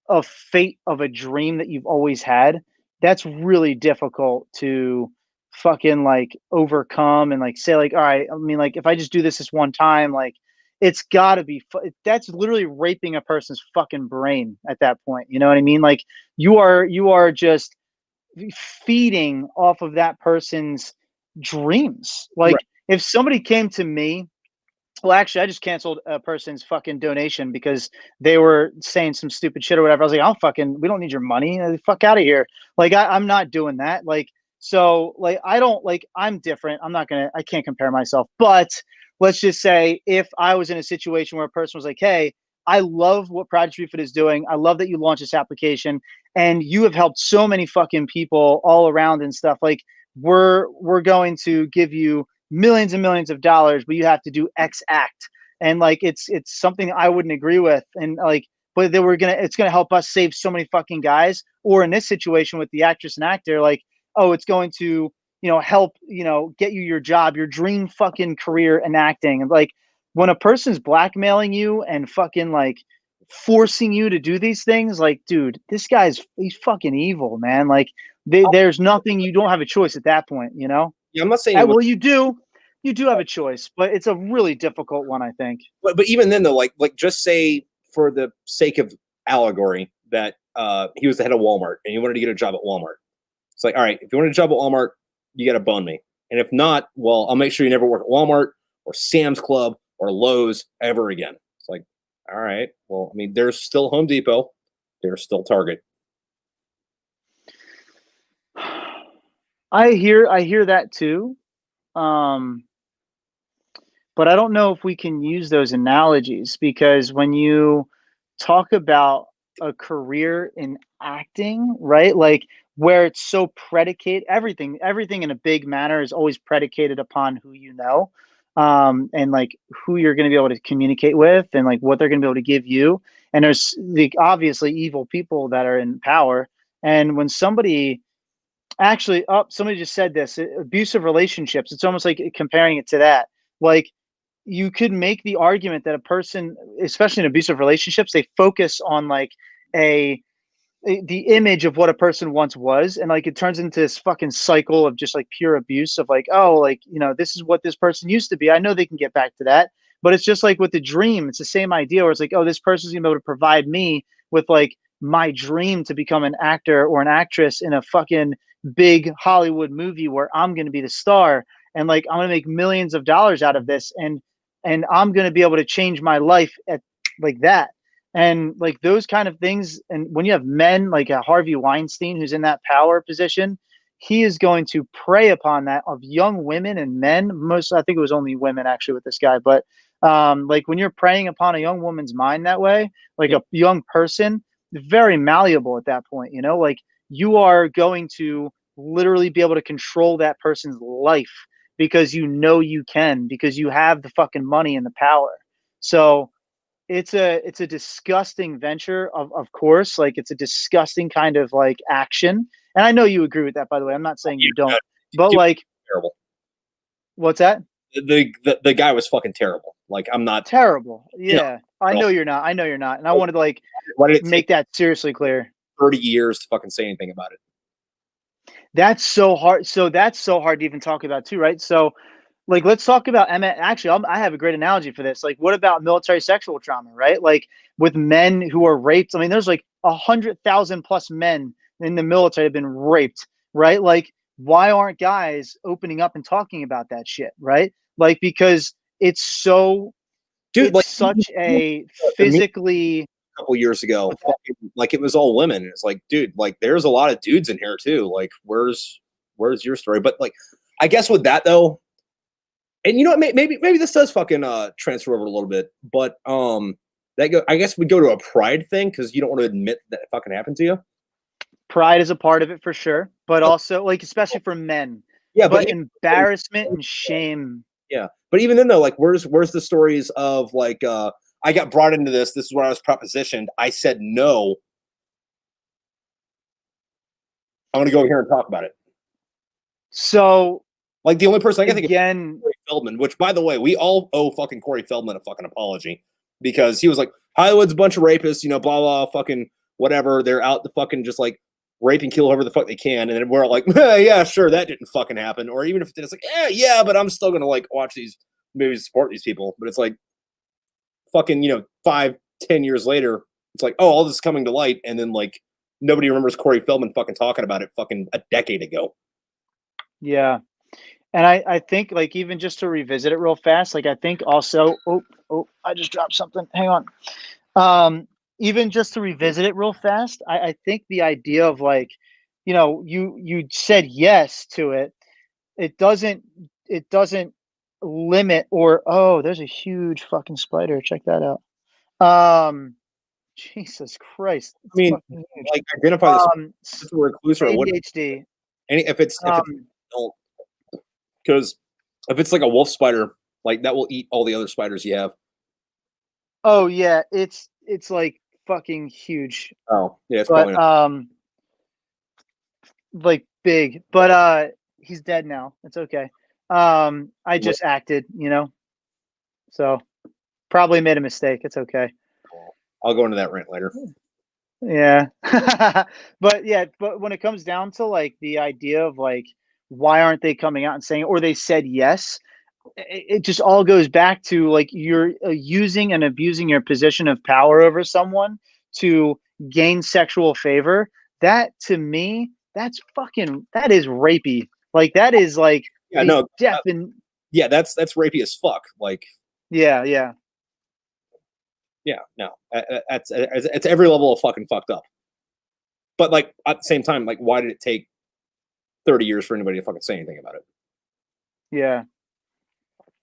[SPEAKER 2] a fate of a dream that you've always had, that's really difficult to fucking like overcome and like say like, all right, I mean, like if I just do this one time, like it's got to be that's literally raping a person's fucking brain at that point. You know what I mean? Like you are just feeding off of that person's dreams. Like
[SPEAKER 1] Right.
[SPEAKER 2] if somebody came to me, well, actually, I just canceled a person's fucking donation because they were saying some stupid shit or whatever. I was like, "I'll fucking, we don't need your money. Fuck out of here." Like, I'm not doing that. Like, so, like, I don't like. I'm different. I can't compare myself. But let's just say, if I was in a situation where a person was like, "Hey, I love what Project Refit is doing. I love that you launched this application, and you have helped so many fucking people all around and stuff. Like, we're going to give you." Millions and millions of dollars, but you have to do X act. And like it's something I wouldn't agree with. And like, but it's gonna help us save so many fucking guys. Or in this situation with the actress and actor, like, oh, it's going to, help, get you your job, your dream fucking career in acting. And like when a person's blackmailing you and fucking like forcing you to do these things, like, dude, he's fucking evil, man. Like there's nothing, you don't have a choice at that point, you know?
[SPEAKER 1] Yeah, I'm not saying
[SPEAKER 2] Well, you do. You do have a choice, but it's a really difficult one, I think.
[SPEAKER 1] but even then though, like just say for the sake of allegory that he was the head of Walmart and he wanted to get a job at Walmart. It's like, all right, if you want a job at Walmart, you got to bone me. And if not, well, I'll make sure you never work at Walmart or Sam's Club or Lowe's ever again. It's like, all right, well, I mean, there's still Home Depot, there's still Target.
[SPEAKER 2] I hear that too. Um, but I don't know if we can use those analogies because when you talk about a career in acting, right? Like where it's so predicated, everything in a big manner is always predicated upon who you know, and like who you're going to be able to communicate with, and like what they're going to be able to give you. And there's the obviously evil people that are in power, and when somebody actually, oh, somebody just said this abusive relationships. It's almost like comparing it to that. Like you could make the argument that a person, especially in abusive relationships, they focus on like a the image of what a person once was, and like it turns into this fucking cycle of just like pure abuse of like, oh, like this is what this person used to be. I know they can get back to that, but it's just like with the dream, it's the same idea where it's like, oh, this person's gonna be able to provide me with like my dream to become an actor or an actress in a fucking big Hollywood movie where I'm gonna be the star, and like I'm gonna make millions of dollars out of this, and I'm gonna be able to change my life at like that. And like those kind of things, and when you have men like a Harvey Weinstein who's in that power position, he is going to prey upon that of young women and men. Most, I think it was only women actually with this guy, but Like when you're preying upon a young woman's mind that way, like a young person, very malleable at that point, you know, like you are going to literally be able to control that person's life because you know you can, because you have the fucking money and the power. So it's a disgusting venture, of course, like it's a disgusting kind of like action. And I know you agree with that, by the way. I'm not saying you
[SPEAKER 1] Yeah,
[SPEAKER 2] don't, but
[SPEAKER 1] dude,
[SPEAKER 2] like,
[SPEAKER 1] terrible.
[SPEAKER 2] what's that?
[SPEAKER 1] The guy was fucking terrible. Like I'm not,
[SPEAKER 2] Terrible.
[SPEAKER 1] you know,
[SPEAKER 2] Yeah. I
[SPEAKER 1] well,
[SPEAKER 2] know you're not. I know you're not. And I wanted to like
[SPEAKER 1] why did it take
[SPEAKER 2] make that seriously clear.
[SPEAKER 1] 30 years to fucking say anything about it?
[SPEAKER 2] That's so hard. So that's so hard to even talk about too, right? So like let's talk about actually I have a great analogy for this. Like what about military sexual trauma, right? Like with men who are raped. I mean, there's like 100,000 plus men in the military have been raped, right? Like why aren't guys opening up and talking about that shit, right? Like because
[SPEAKER 1] Dude,
[SPEAKER 2] it's
[SPEAKER 1] like
[SPEAKER 2] such a
[SPEAKER 1] the me
[SPEAKER 2] physically.
[SPEAKER 1] a couple years ago, fucking, like it was all women. It's like, dude, like there's a lot of dudes in here too. Like, where's your story? But like, I guess with that though, and you know what, maybe this does fucking transfer over a little bit, but I guess we go to a pride thing because you don't want to admit that it fucking happened to you.
[SPEAKER 2] Pride is a part of it for sure, but also like especially for men.
[SPEAKER 1] Yeah, but
[SPEAKER 2] But embarrassment and shame.
[SPEAKER 1] yeah, but even then though, like, where's the stories of like, I got brought into this. This is where I was propositioned. I said no. I'm gonna go over here and talk about it.
[SPEAKER 2] So
[SPEAKER 1] Like the only person I can think of is
[SPEAKER 2] again,
[SPEAKER 1] Corey Feldman, which by the way, we all owe fucking Corey Feldman a fucking apology because he was like, Hollywood's a bunch of rapists, you know, blah blah, fucking whatever. They're out to fucking just like rape and kill whoever the fuck they can, and then we're all like, yeah, sure, that didn't fucking happen. Or even if it did, it's like, yeah, but I'm still gonna like watch these movies, support these people. But it's like fucking, 5-10 years later, it's like, oh, all this is coming to light, and then like nobody remembers Corey Feldman fucking talking about it fucking a decade ago.
[SPEAKER 2] yeah. And I think like even just to revisit it real fast, like I think also I just dropped something. Hang on. Even just to revisit it real fast, I think the idea of like, you said yes to it. It doesn't limit or oh, there's a huge fucking spider. Check that out. Jesus Christ.
[SPEAKER 1] I
[SPEAKER 2] It's
[SPEAKER 1] mean,
[SPEAKER 2] fucking huge.
[SPEAKER 1] like identify this
[SPEAKER 2] S-
[SPEAKER 1] as a recluse or what?
[SPEAKER 2] ADHD.
[SPEAKER 1] Any if it's
[SPEAKER 2] Um,
[SPEAKER 1] because if it's like a wolf spider, like that will eat all the other spiders you have.
[SPEAKER 2] oh yeah, it's like fucking huge.
[SPEAKER 1] Oh, yeah, it's probably
[SPEAKER 2] But
[SPEAKER 1] not.
[SPEAKER 2] like big. But he's dead now. It's okay. I just acted, so probably made a mistake. It's okay.
[SPEAKER 1] I'll go into that rant later.
[SPEAKER 2] Yeah. But when it comes down to like the idea of like why aren't they coming out and saying it, or they said yes, it just all goes back to like you're using and abusing your position of power over someone to gain sexual favor. That to me, that is rapey. Like that is like
[SPEAKER 1] Yeah,
[SPEAKER 2] a
[SPEAKER 1] no,
[SPEAKER 2] definite.
[SPEAKER 1] yeah, that's rapey as fuck. Like,
[SPEAKER 2] Yeah, yeah,
[SPEAKER 1] yeah, no, that's it's every level of fucking fucked up. But like at the same time, like, why did it take 30 years for anybody to fucking say anything about it?
[SPEAKER 2] yeah.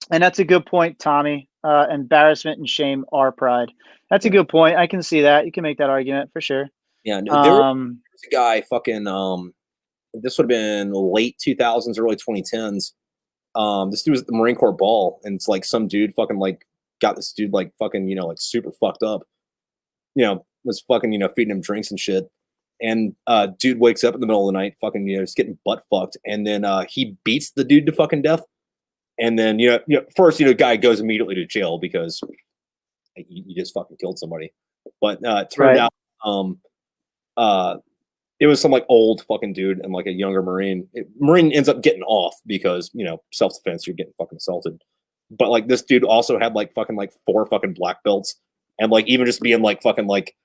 [SPEAKER 2] And that's a good point, Tommy. Embarrassment and shame are pride. That's a
[SPEAKER 1] Yeah,
[SPEAKER 2] good point. I can see that. You can make that argument for sure.
[SPEAKER 1] yeah. No, there was
[SPEAKER 2] Um,
[SPEAKER 1] a guy fucking this would have been late 2000s, early 2010s. This dude was at the Marine Corps ball, and it's like some dude fucking like got this dude like fucking like super fucked up. Was fucking feeding him drinks and shit. And dude wakes up in the middle of the night, fucking just getting butt fucked, and then he beats the dude to fucking death. And then first guy goes immediately to jail because you just fucking killed somebody. But it turned
[SPEAKER 2] right.
[SPEAKER 1] out uh it was some like old fucking dude and like a younger Marine. Marine ends up getting off because self defense. You're getting fucking assaulted. But like this dude also had like fucking like 4 fucking black belts, and like even just being like fucking like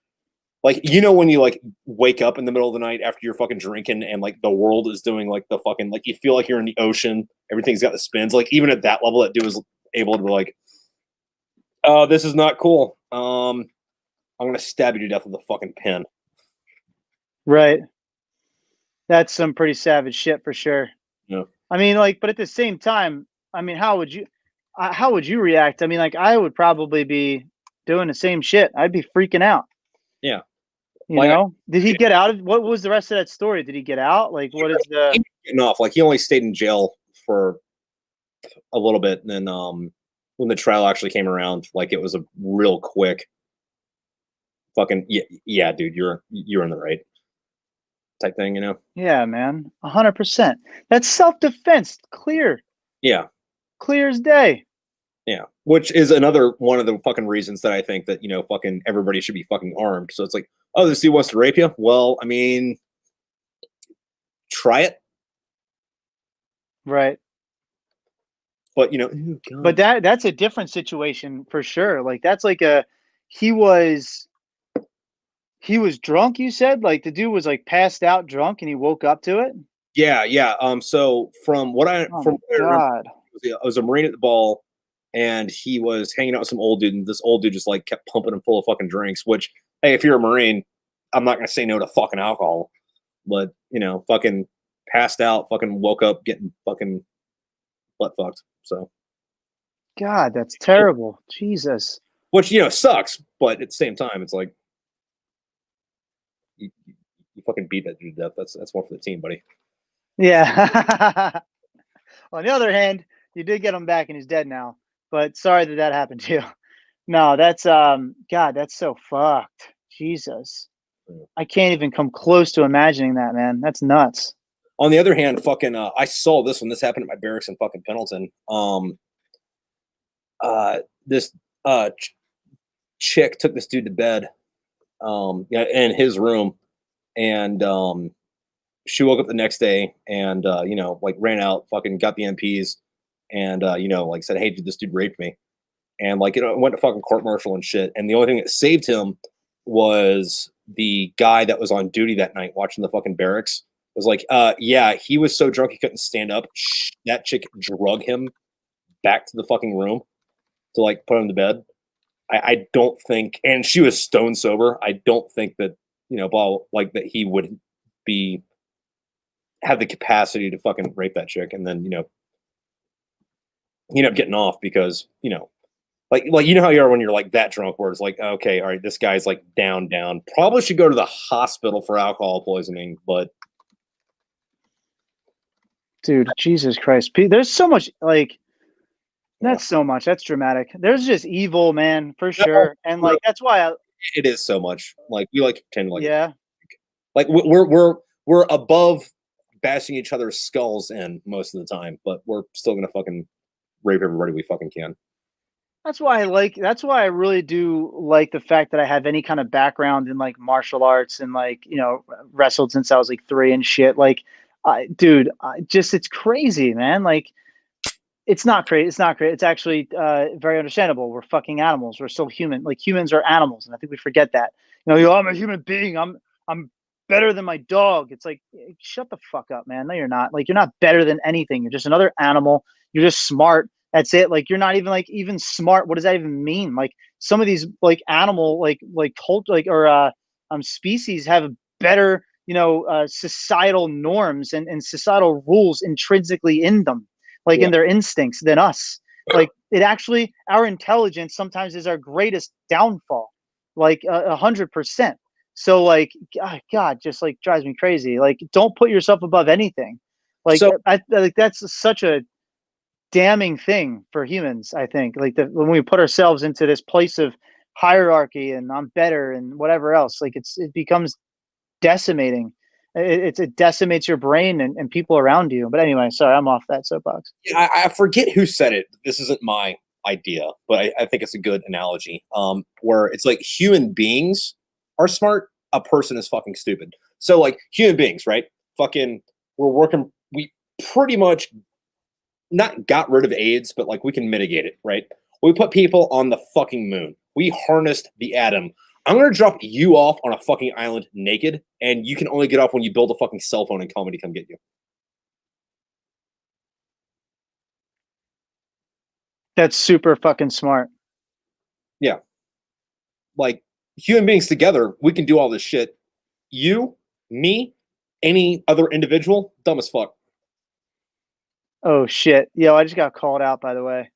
[SPEAKER 1] when you like wake up in the middle of the night after you're fucking drinking and like the world is doing like the fucking like you feel like you're in the ocean, everything's got the spins. Like even at that level, that dude was able to be like, "Oh, this is not cool. I'm gonna stab you to death with a fucking pen."
[SPEAKER 2] Right. That's some pretty savage shit for sure.
[SPEAKER 1] Yeah.
[SPEAKER 2] I mean, like, but at the same time, I mean, how would you? how would you react? I mean, like, I would probably be doing the same shit. I'd be freaking out.
[SPEAKER 1] Yeah.
[SPEAKER 2] You
[SPEAKER 1] Like,
[SPEAKER 2] know? Did he get out of what was the rest of that story? Did he get out? Like, what is the
[SPEAKER 1] he getting off. Like, he only stayed in jail for a little bit, and then when the trial actually came around, like, it was a real quick fucking yeah, dude, you're in the right type thing, you know?
[SPEAKER 2] Yeah, man. 100%. That's self-defense.
[SPEAKER 1] Yeah.
[SPEAKER 2] Clear as day.
[SPEAKER 1] Yeah, which is another one of the fucking reasons that I think that, fucking everybody should be fucking armed. So it's like, oh, this dude wants to rape you. Well, I mean, try it,
[SPEAKER 2] Right.
[SPEAKER 1] but ooh,
[SPEAKER 2] But
[SPEAKER 1] God.
[SPEAKER 2] that's a different situation for sure. Like that's like a he was he was drunk, you said? Like the dude was like passed out drunk and he woke up to it?
[SPEAKER 1] Yeah, yeah. So
[SPEAKER 2] Oh
[SPEAKER 1] from
[SPEAKER 2] my
[SPEAKER 1] what I remember,
[SPEAKER 2] god.
[SPEAKER 1] I was a Marine at the ball, and he was hanging out with some old dude, and this old dude just like kept pumping him full of fucking drinks. Which, hey, if you're a Marine, I'm not gonna say no to fucking alcohol, but fucking passed out, fucking woke up getting fucking butt fucked. So,
[SPEAKER 2] God, that's terrible. Jesus.
[SPEAKER 1] which sucks, but at the same time, it's like you fucking beat that dude to death. That's one for the team, buddy.
[SPEAKER 2] Yeah. On the other hand, you did get him back and he's dead now. But sorry that that happened to you. No, that's God, that's so fucked. Jesus.
[SPEAKER 1] Yeah.
[SPEAKER 2] I can't even come close to imagining that, man. That's nuts.
[SPEAKER 1] On the other hand, fucking, I saw this when this happened at my barracks in fucking Pendleton. This chick took this dude to bed, yeah, in his room, and she woke up the next day and like ran out, fucking got the MPs, and like said, hey, dude, this dude raped me, and like went to fucking court martial and shit. And the only thing that saved him was the guy that was on duty that night watching the fucking barracks. Was like, yeah, he was so drunk he couldn't stand up. That chick drug him back to the fucking room to like put him to bed. I don't think, and she was stone sober. I don't think that blah, like that he would be have the capacity to fucking rape that chick, and then he ended up getting off because like how you are when you're like that drunk, where it's like, okay, all right, this guy's like down, probably should go to the hospital for alcohol poisoning, but
[SPEAKER 2] Dude, Jesus Christ. There's so much like
[SPEAKER 1] yeah,
[SPEAKER 2] that's so much. That's dramatic. There's just evil, man, for
[SPEAKER 1] no,
[SPEAKER 2] sure. And like that's why I
[SPEAKER 1] it is so much. Like we like to pretend like it's
[SPEAKER 2] yeah.
[SPEAKER 1] like we're above bashing each other's skulls in most of the time, but we're still gonna fucking rape everybody we fucking can.
[SPEAKER 2] That's why I really do like the fact that I have any kind of background in like martial arts and like, wrestled since I was like 3 and shit. Like dude, just it's crazy, man. Like it's not crazy. It's not great. It's actually very understandable. We're fucking animals. We're still human. Like humans are animals, and I think we forget that. I'm a human being. I'm better than my dog. It's like shut the fuck up, man. No, you're not. Like you're not better than anything. You're just another animal. You're just smart. That's it. Like you're not even like even smart. What does that even mean? Like some of these like animal like cult like or species have better societal norms and societal rules intrinsically in them like
[SPEAKER 1] Yeah.
[SPEAKER 2] in their instincts than us. Like it actually, our intelligence sometimes is our greatest downfall, like 100%. So like, God, just like drives me crazy. Like, don't put yourself above anything. Like,
[SPEAKER 1] So
[SPEAKER 2] I like that's such a damning thing for humans. I think like when we put ourselves into this place of hierarchy and I'm better and whatever else, like it becomes decimating. It decimates your brain and people around you. But anyway, sorry, I'm off that soapbox.
[SPEAKER 1] yeah, I forget who said it. This isn't my idea, but I think it's a good analogy. Where it's like human beings are smart, a person is fucking stupid. So like human beings, right? Fucking, we're working. We pretty much not got rid of AIDS, but like we can mitigate it, right? We put people on the fucking moon. We harnessed the atom. I'm gonna drop you off on a fucking island naked, and you can only get off when you build a fucking cell phone and call me to come get you.
[SPEAKER 2] That's super fucking smart.
[SPEAKER 1] Yeah, like human beings together, we can do all this shit. You, me, any other individual, dumb as fuck.
[SPEAKER 2] Oh shit. Yo, I just got called out by the way.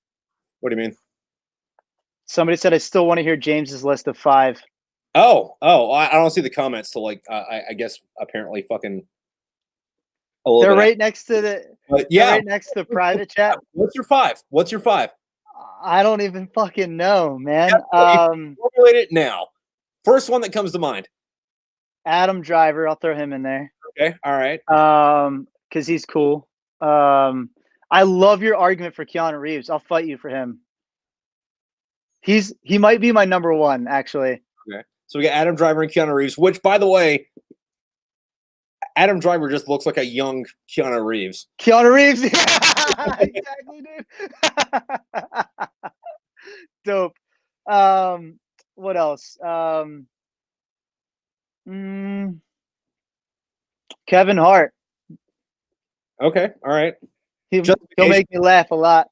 [SPEAKER 1] What do you mean?
[SPEAKER 2] Somebody said I still want to hear James's list of 5.
[SPEAKER 1] I don't see the comments till like I guess apparently fucking a little
[SPEAKER 2] They're
[SPEAKER 1] bit.
[SPEAKER 2] right next to the.
[SPEAKER 1] But
[SPEAKER 2] They're
[SPEAKER 1] yeah,
[SPEAKER 2] right next to the private chat.
[SPEAKER 1] what's your 5? What's your 5?
[SPEAKER 2] I don't even fucking know, man.
[SPEAKER 1] Formulate it now. First one that comes to mind.
[SPEAKER 2] Adam Driver, I'll throw him in there.
[SPEAKER 1] Okay, all right.
[SPEAKER 2] Because he's cool. I love your argument for Keanu Reeves. I'll fight you for him. He might be my number 1, actually.
[SPEAKER 1] Okay, so we got Adam Driver and Keanu Reeves. Which, by the way, Adam Driver just looks like a young Keanu Reeves.
[SPEAKER 2] Keanu Reeves, exactly, dude. Dope. What else? Kevin Hart.
[SPEAKER 1] Okay, all right.
[SPEAKER 2] He'll make me laugh a lot.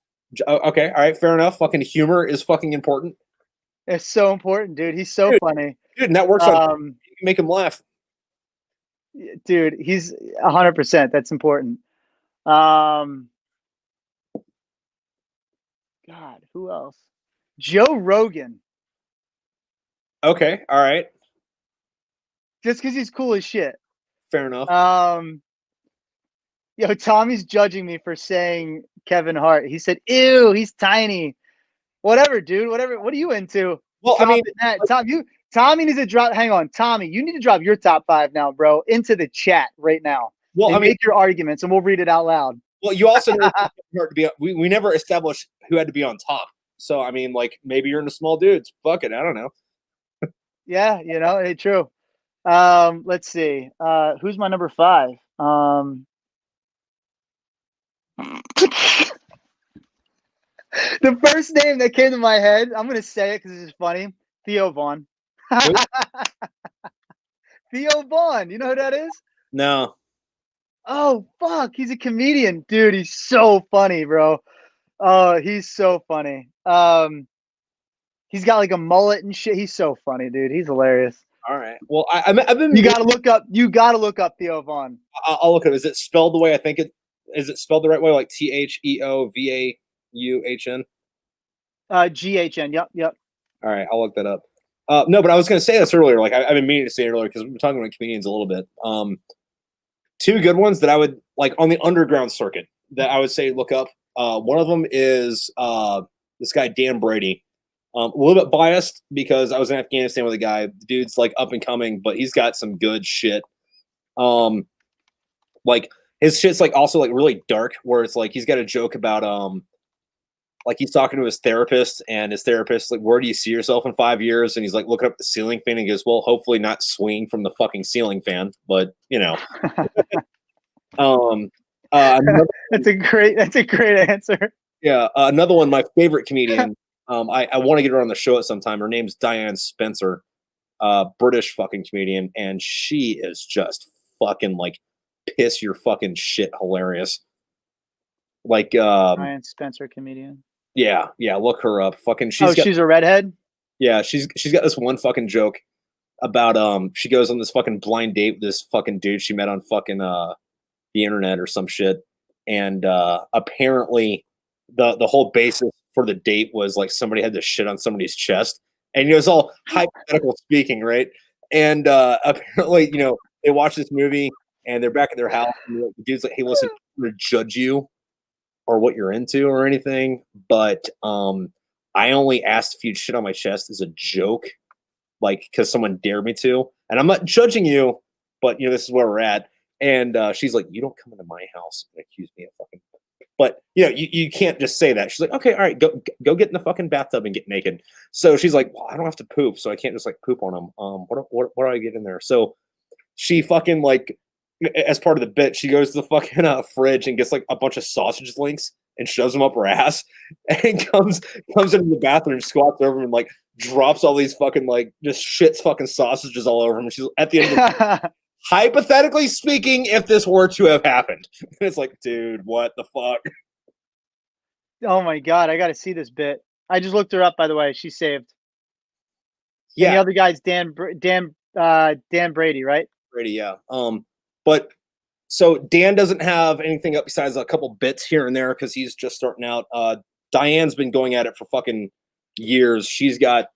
[SPEAKER 1] Okay, all right, fair enough. Fucking humor is fucking important.
[SPEAKER 2] It's so important, dude. He's so funny.
[SPEAKER 1] Dude, and that works on you can make him laugh.
[SPEAKER 2] Dude, he's 100%. That's important. God, who else? Joe Rogan.
[SPEAKER 1] Okay, all right.
[SPEAKER 2] Just because he's cool as shit.
[SPEAKER 1] Fair enough.
[SPEAKER 2] Tommy's judging me for saying Kevin Hart. He said, "Ew, he's tiny." Whatever, dude. Whatever. What are you into?
[SPEAKER 1] Well, I mean,
[SPEAKER 2] Tommy needs to drop. Hang on, Tommy. You need to drop your top 5 now, bro, into the chat right now. Well, and make your arguments, and we'll read it out loud.
[SPEAKER 1] Well, you also know to be. We never established who had to be on top. So I mean, like maybe you're into small dudes. Fuck it, I don't know.
[SPEAKER 2] Yeah, it's true. Let's see. Who's my number 5? The first name that came to my head, I'm gonna say it because it's just funny. Theo Vaughn. Theo Vaughn. You know who that is?
[SPEAKER 1] No.
[SPEAKER 2] Oh fuck, he's a comedian, dude. He's so funny, bro. Oh, he's so funny. He's got like a mullet and shit. He's so funny, dude. He's hilarious.
[SPEAKER 1] All right. Well, I've been.
[SPEAKER 2] You gotta look up. You gotta look up Theo Vaughn.
[SPEAKER 1] I'll look at it. Is it spelled the way I think it? Is it spelled the right way? Like TheoVaughn?
[SPEAKER 2] GHN. Yep.
[SPEAKER 1] All right, I'll look that up. No, but I was going to say this earlier. Like I've been meaning to say it earlier because we've been talking about comedians a little bit. 2 good ones that I would like on the underground circuit that I would say look up. One of them is this guy Dan Brady. A little bit biased because I was in Afghanistan with a guy. The dude's like up and coming, but he's got some good shit. Like his shit's like also like really dark, where it's like he's got a joke about like he's talking to his therapist, and his therapist like, "Where do you see yourself in 5 years?" And he's like looking up at the ceiling fan, and he goes, "Well, hopefully not swinging from the fucking ceiling fan, but you know."
[SPEAKER 2] That's a great answer.
[SPEAKER 1] Yeah, another one, my favorite comedian. I want to get her on the show at some time. Her name's Diane Spencer, British fucking comedian, and she is just fucking like piss your fucking shit hilarious. Like
[SPEAKER 2] Diane Spencer, comedian.
[SPEAKER 1] Yeah, look her up. Fucking
[SPEAKER 2] she's a redhead?
[SPEAKER 1] Yeah, she's got this one fucking joke about she goes on this fucking blind date with this fucking dude she met on fucking the internet or some shit. And apparently the whole basis for the date was like somebody had to shit on somebody's chest. And it was all hypothetical speaking, right? And apparently, they watch this movie and they're back at their house and the dude's like, "Hey, listen, I'm gonna judge you or what you're into or anything, but I only asked if you'd shit on my chest as a joke, like because someone dared me to, and I'm not judging you, but this is where we're at." And she's like, "You don't come into my house and accuse me of fucking," but you can't just say that. She's like, "Okay, all right, go get in the fucking bathtub and get naked." So she's like, "Well, I don't have to poop, so I can't just like poop on him. What do I get in there?" So she fucking like, as part of the bit, she goes to the fucking fridge and gets like a bunch of sausage links and shoves them up her ass, and comes into the bathroom, squats over him, and like drops all these fucking like just shits fucking sausages all over him. She's at the end of the hypothetically speaking, if this were to have happened, it's like, dude, what the fuck?
[SPEAKER 2] Oh my god, I got to see this bit. I just looked her up, by the way. She's saved.
[SPEAKER 1] Yeah,
[SPEAKER 2] and the other guy's Dan Brady, right?
[SPEAKER 1] Brady, yeah. But so Dan doesn't have anything up besides a couple bits here and there because he's just starting out. Diane's been going at it for fucking years. She's got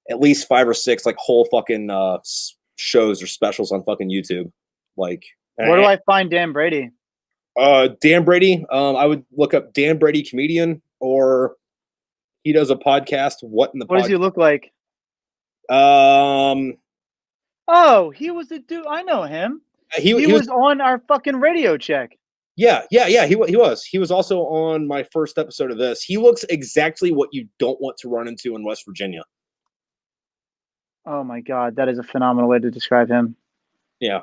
[SPEAKER 1] at least 5 or 6 like whole fucking shows or specials on fucking YouTube. Like,
[SPEAKER 2] Where do I find Dan Brady?
[SPEAKER 1] Dan Brady. I would look up Dan Brady comedian, or he does a podcast. What
[SPEAKER 2] does he look like?
[SPEAKER 1] Um,
[SPEAKER 2] Oh, he was the dude. I know him. He was on our fucking radio check.
[SPEAKER 1] Yeah. He was. He was also on my first episode of this. He looks exactly what you don't want to run into in West Virginia.
[SPEAKER 2] Oh my God, that is a phenomenal way to describe him.
[SPEAKER 1] Yeah,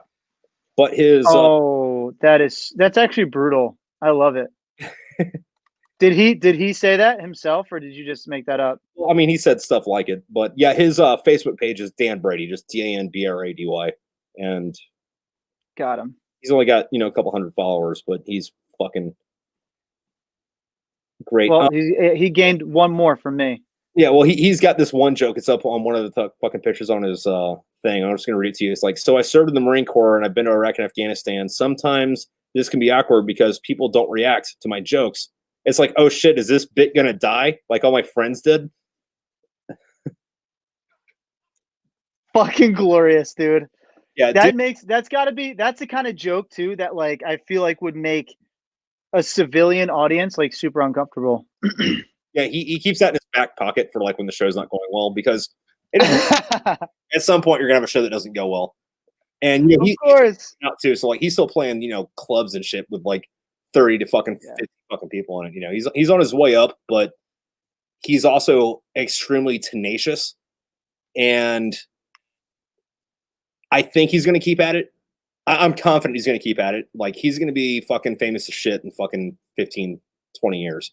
[SPEAKER 1] but his
[SPEAKER 2] that's actually brutal. I love it. Did he say that himself, or did you just make that up?
[SPEAKER 1] Well, I mean, he said stuff like it, but yeah, his Facebook page is Dan Brady, just DANBRADY, and
[SPEAKER 2] got him.
[SPEAKER 1] He's only got a couple hundred followers, but he's fucking great.
[SPEAKER 2] Well, he gained one more from me.
[SPEAKER 1] Yeah, well, he's got this one joke. It's up on one of the fucking pictures on his thing. I'm just gonna read it to you. It's like, so I served in the Marine Corps and I've been to Iraq and Afghanistan. Sometimes this can be awkward because people don't react to my jokes. It's like, oh shit, is this bit gonna die? Like all my friends did.
[SPEAKER 2] Fucking glorious, dude.
[SPEAKER 1] Yeah,
[SPEAKER 2] that's the kind of joke too that like I feel like would make a civilian audience like super uncomfortable.
[SPEAKER 1] Yeah, he keeps that in his back pocket for like when the show's not going well, because at some point you're gonna have a show that doesn't go well. And
[SPEAKER 2] of course,
[SPEAKER 1] he's out too. So like he's still playing, clubs and shit with like 30 to fucking 50 fucking people in it. He's on his way up, but he's also extremely tenacious, and I think he's gonna keep at it. I'm confident he's gonna keep at it. Like he's gonna be fucking famous as shit in fucking 15, 20 years.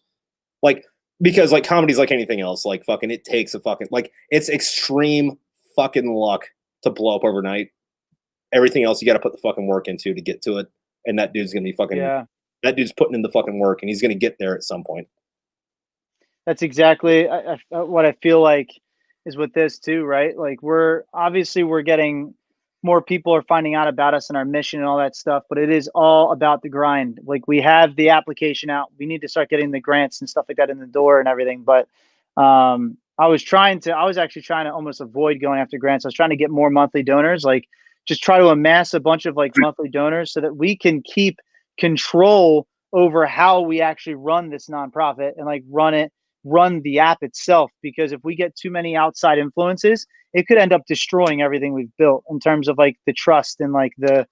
[SPEAKER 1] Like, because like comedy's like anything else. Like fucking it takes a fucking it's extreme fucking luck to blow up overnight. Everything else you got to put the fucking work into to get to it. And that dude's gonna be fucking that dude's putting in the fucking work, and he's gonna get there at some point.
[SPEAKER 2] That's exactly what I feel like is with this too, right? Like we're getting more people are finding out about us and our mission and all that stuff, but it is all about the grind. Like we have the application out. We need to start getting the grants and stuff like that in the door and everything. But I was actually trying to almost avoid going after grants. I was trying to get more monthly donors, like just try to amass a bunch of like monthly donors so that we can keep control over how we actually run this nonprofit and like run the app itself. Because if we get too many outside influences, it could end up destroying everything we've built in terms of like the trust and like the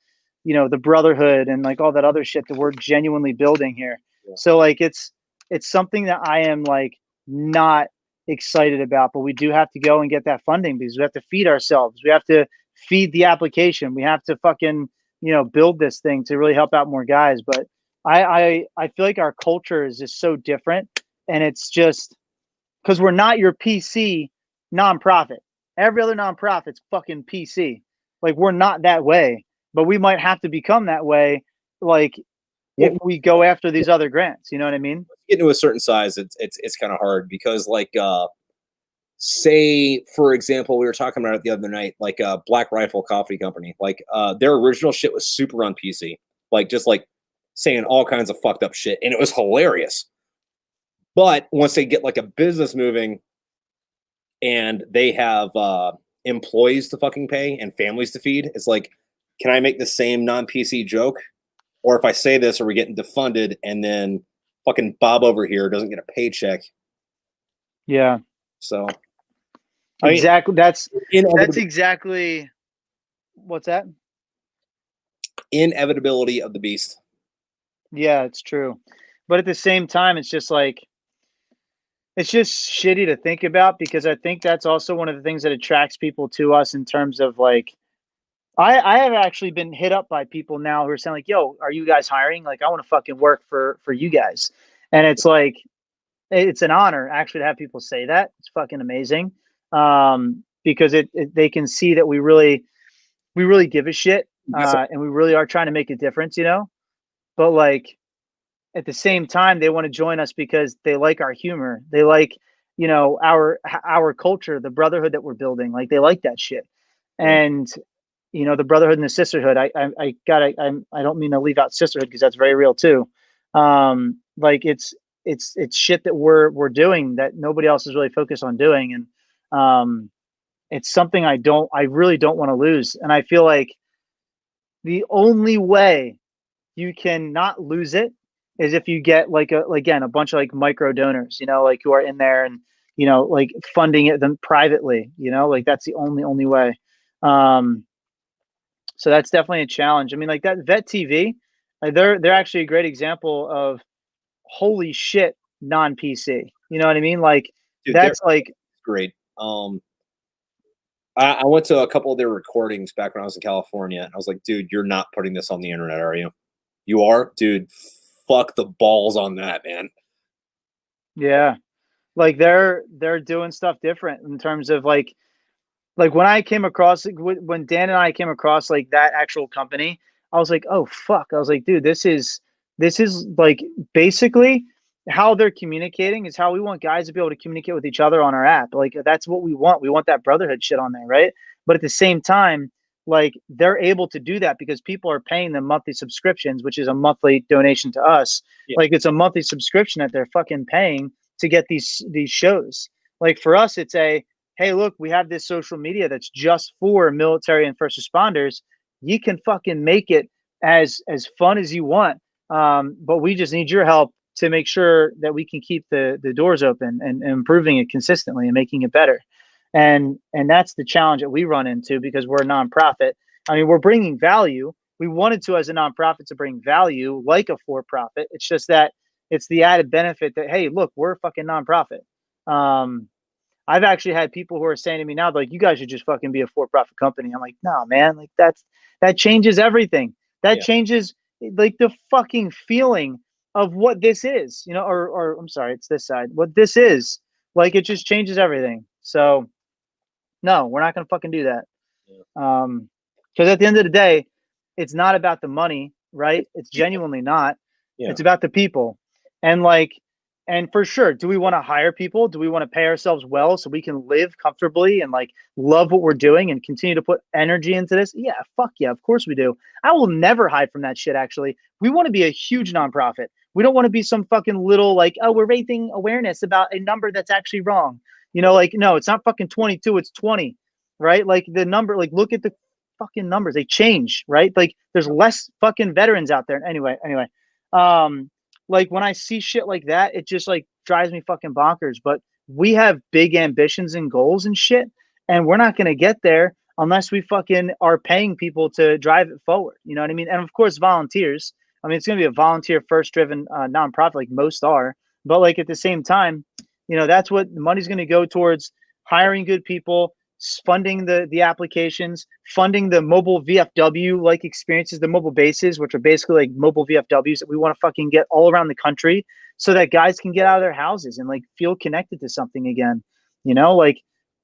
[SPEAKER 2] brotherhood and like all that other shit that we're genuinely building here. Yeah. So like it's something that I am like not excited about, but we do have to go and get that funding because we have to feed ourselves. We have to feed the application. We have to fucking, build this thing to really help out more guys. But I feel like our culture is just so different, and it's just because we're not your PC nonprofit. Every other nonprofit's fucking PC. Like we're not that way, but we might have to become that way. Like if we go after these other grants, you know what I mean?
[SPEAKER 1] Getting to a certain size, it's kind of hard because like, say for example, we were talking about it the other night, like Black Rifle Coffee Company, like their original shit was super on PC, like just like saying all kinds of fucked up shit, and it was hilarious. But once they get like a business moving, and they have employees to fucking pay and families to feed, it's like, can I make the same non-PC joke? Or if I say this, are we getting defunded and then fucking Bob over here doesn't get a paycheck?
[SPEAKER 2] Yeah.
[SPEAKER 1] So
[SPEAKER 2] exactly. That's exactly what's that?
[SPEAKER 1] Inevitability of the beast.
[SPEAKER 2] Yeah, it's true. But at the same time, it's just like, it's just shitty to think about, because I think that's also one of the things that attracts people to us in terms of like, I have actually been hit up by people now who are saying like, yo, are you guys hiring? Like, I want to fucking work for you guys. And it's like, it's an honor actually to have people say that. It's fucking amazing. Because they can see that we really give a shit. And we really are trying to make a difference, but like, at the same time, they want to join us because they like our humor. They like, our culture, the brotherhood that we're building. Like they like that shit. And, the brotherhood and the sisterhood, I don't mean to leave out sisterhood because that's very real too. Like it's it's shit that we're doing that nobody else is really focused on doing. And it's something I really don't want to lose. And I feel like the only way you can not lose it is if you get like again, a bunch of like micro donors, like who are in there and, like funding it them privately, like that's the only way. Um, so that's definitely a challenge. I mean, like that Vet TV, like they're actually a great example of holy shit non-PC. You know what I mean? Like
[SPEAKER 1] Dude, they're
[SPEAKER 2] that's like
[SPEAKER 1] great. I went to a couple of their recordings back when I was in California, and I was like, dude, you're not putting this on the internet, are you? You are? Dude, fuck the balls on that, man.
[SPEAKER 2] yeah, like they're doing stuff different in terms of like when I came across when Dan and I came across like that actual company, I was like, oh fuck. I was like, dude, this is like basically how they're communicating is how we want guys to be able to communicate with each other on our app. Like that's what we want. We want that brotherhood shit on there, right? But at the same time, like they're able to do that because people are paying them monthly subscriptions, which is a monthly donation to us.
[SPEAKER 1] Yeah.
[SPEAKER 2] Like it's a monthly subscription that they're fucking paying to get these shows. Like for us, it's a hey, look, we have this social media that's just for military and first responders. You can fucking make it as fun as you want, but we just need your help to make sure that we can keep the doors open and improving it consistently and making it better. And that's the challenge that we run into because we're a nonprofit. I mean, we're bringing value. We wanted to, as a nonprofit, to bring value like a for-profit. It's just that it's the added benefit that hey, look, we're a fucking nonprofit. Um, I've actually had people who are saying to me now, like, you guys should just fucking be a for-profit company. I'm like, no, man, like that changes everything. That
[SPEAKER 1] Yeah.
[SPEAKER 2] changes like the fucking feeling of what this is, or I'm sorry, it's this side. What this is. Like it just changes everything. So no, we're not gonna fucking do that.
[SPEAKER 1] Yeah.
[SPEAKER 2] Because at the end of the day, it's not about the money, right? It's genuinely not.
[SPEAKER 1] Yeah.
[SPEAKER 2] It's about the people. And like, and for sure, do we want to hire people? Do we want to pay ourselves well so we can live comfortably and like love what we're doing and continue to put energy into this? Yeah, fuck yeah, of course we do. I will never hide from that shit, actually. We want to be a huge nonprofit. We don't want to be some fucking little like, oh, we're raising awareness about a number that's actually wrong. Like, no, it's not fucking 22, it's 20, right? Like the number, like look at the fucking numbers. They change, right? Like there's less fucking veterans out there. Anyway, um, like when I see shit like that, it just like drives me fucking bonkers. But we have big ambitions and goals and shit, and we're not gonna get there unless we fucking are paying people to drive it forward. You know what I mean? And of course, volunteers. I mean, it's gonna be a volunteer first driven nonprofit, like most are. But like at the same time, that's what the money's gonna go towards hiring good people, funding the applications, funding the mobile VFW like experiences, the mobile bases, which are basically like mobile VFWs that we want to fucking get all around the country so that guys can get out of their houses and like feel connected to something again. Like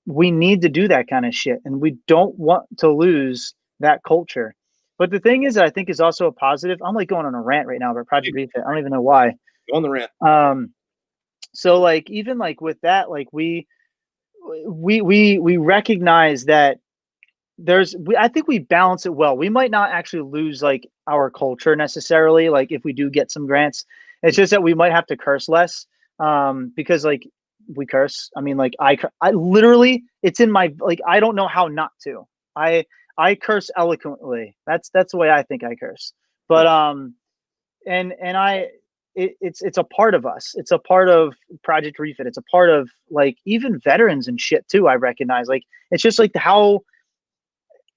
[SPEAKER 2] we need to do that kind of shit and we don't want to lose that culture. But the thing is that I think is also a positive. I'm like going on a rant right now about Project Refit. I don't even know why.
[SPEAKER 1] Go on the rant.
[SPEAKER 2] So like even like with that, like we recognize that I think we balance it well. We might not actually lose like our culture necessarily, like if we do get some grants. It's just that we might have to curse less because like we curse. I mean, like I literally, it's in my, like I don't know how not to. I curse eloquently. That's the way I think I curse. But and it's a part of us. It's a part of Project Refit. It's a part of like even veterans and shit too. I recognize like it's just like how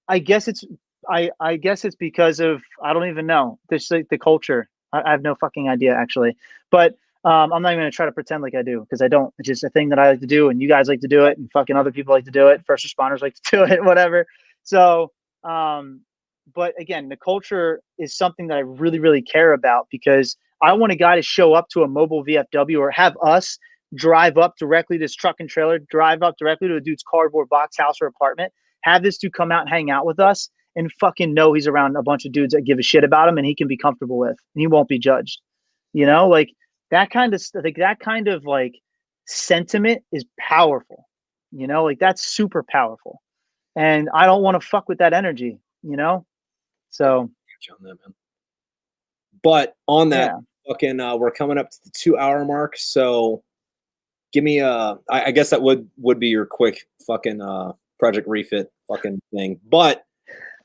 [SPEAKER 2] I guess it's I guess it's because of I don't even know this like the culture. I have no fucking idea actually, but I'm not even gonna try to pretend like I do because I don't. It's just a thing that I like to do, and you guys like to do it, and fucking other people like to do it. First responders like to do it, whatever. So, but again, the culture is something that I really, really care about because I want a guy to show up to a mobile VFW or have us drive up directly to this truck and trailer, drive up directly to a dude's cardboard box house or apartment, have this dude come out and hang out with us and fucking know he's around a bunch of dudes that give a shit about him and he can be comfortable with and he won't be judged. Like that kind of like sentiment is powerful. Like that's super powerful. And I don't want to fuck with that energy. So
[SPEAKER 1] On that, man. But on that,
[SPEAKER 2] yeah.
[SPEAKER 1] fucking we're coming up to the 2 hour mark, so give me I guess that would be your quick fucking Project Refit fucking thing. But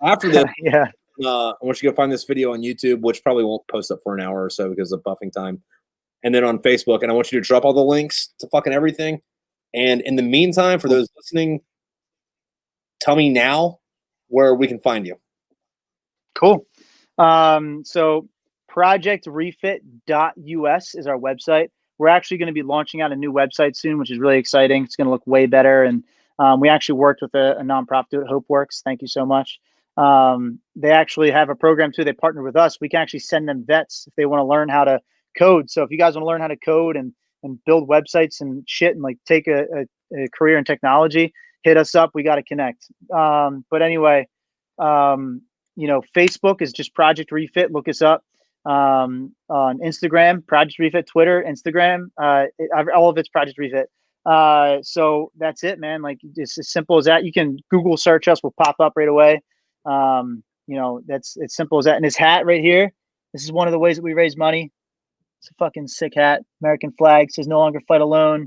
[SPEAKER 1] after this,
[SPEAKER 2] Yeah.
[SPEAKER 1] I want you to go find this video on YouTube, which probably won't post up for an hour or so because of buffing time. And then on Facebook, and I want you to drop all the links to fucking everything. And in the meantime, for those listening, tell me now where we can find you.
[SPEAKER 2] Cool. So projectrefit.us is our website. We're actually going to be launching out a new website soon, which is really exciting. It's going to look way better. And we actually worked with a nonprofit, HopeWorks. Thank you so much. They actually have a program too. They partner with us. We can actually send them vets if they want to learn how to code. So if you guys want to learn how to code and build websites and shit and like take a career in technology, hit us up. We got to connect. But anyway, you know, Facebook is just Project Refit. Look us up on Instagram, Project Refit, Twitter, Instagram. All of it's Project Refit. So that's it, man. Like it's as simple as that. You can Google search us, we'll pop up right away. You know, that's as simple as that. And this hat right here, this is one of the ways that we raise money. It's a fucking sick hat. American flag says no longer fight alone.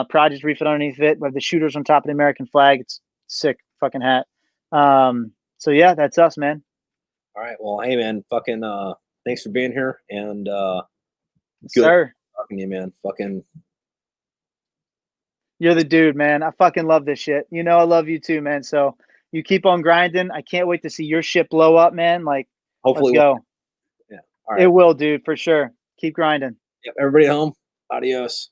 [SPEAKER 2] Project Refit underneath it. We have the shooters on top of the American flag. It's sick fucking hat. So yeah, that's us, man.
[SPEAKER 1] All right. Well, hey man, fucking thanks for being here, and
[SPEAKER 2] Yes,
[SPEAKER 1] good
[SPEAKER 2] sir.
[SPEAKER 1] talking to you, man. Fucking
[SPEAKER 2] You're the dude, man. I fucking love this shit. You know I love you too, man. So you keep on grinding. I can't wait to see your shit blow up, man. Like,
[SPEAKER 1] hopefully
[SPEAKER 2] let's go.
[SPEAKER 1] yeah. All right.
[SPEAKER 2] It will, dude, for sure. Keep grinding.
[SPEAKER 1] Yep. Everybody at home. Adios.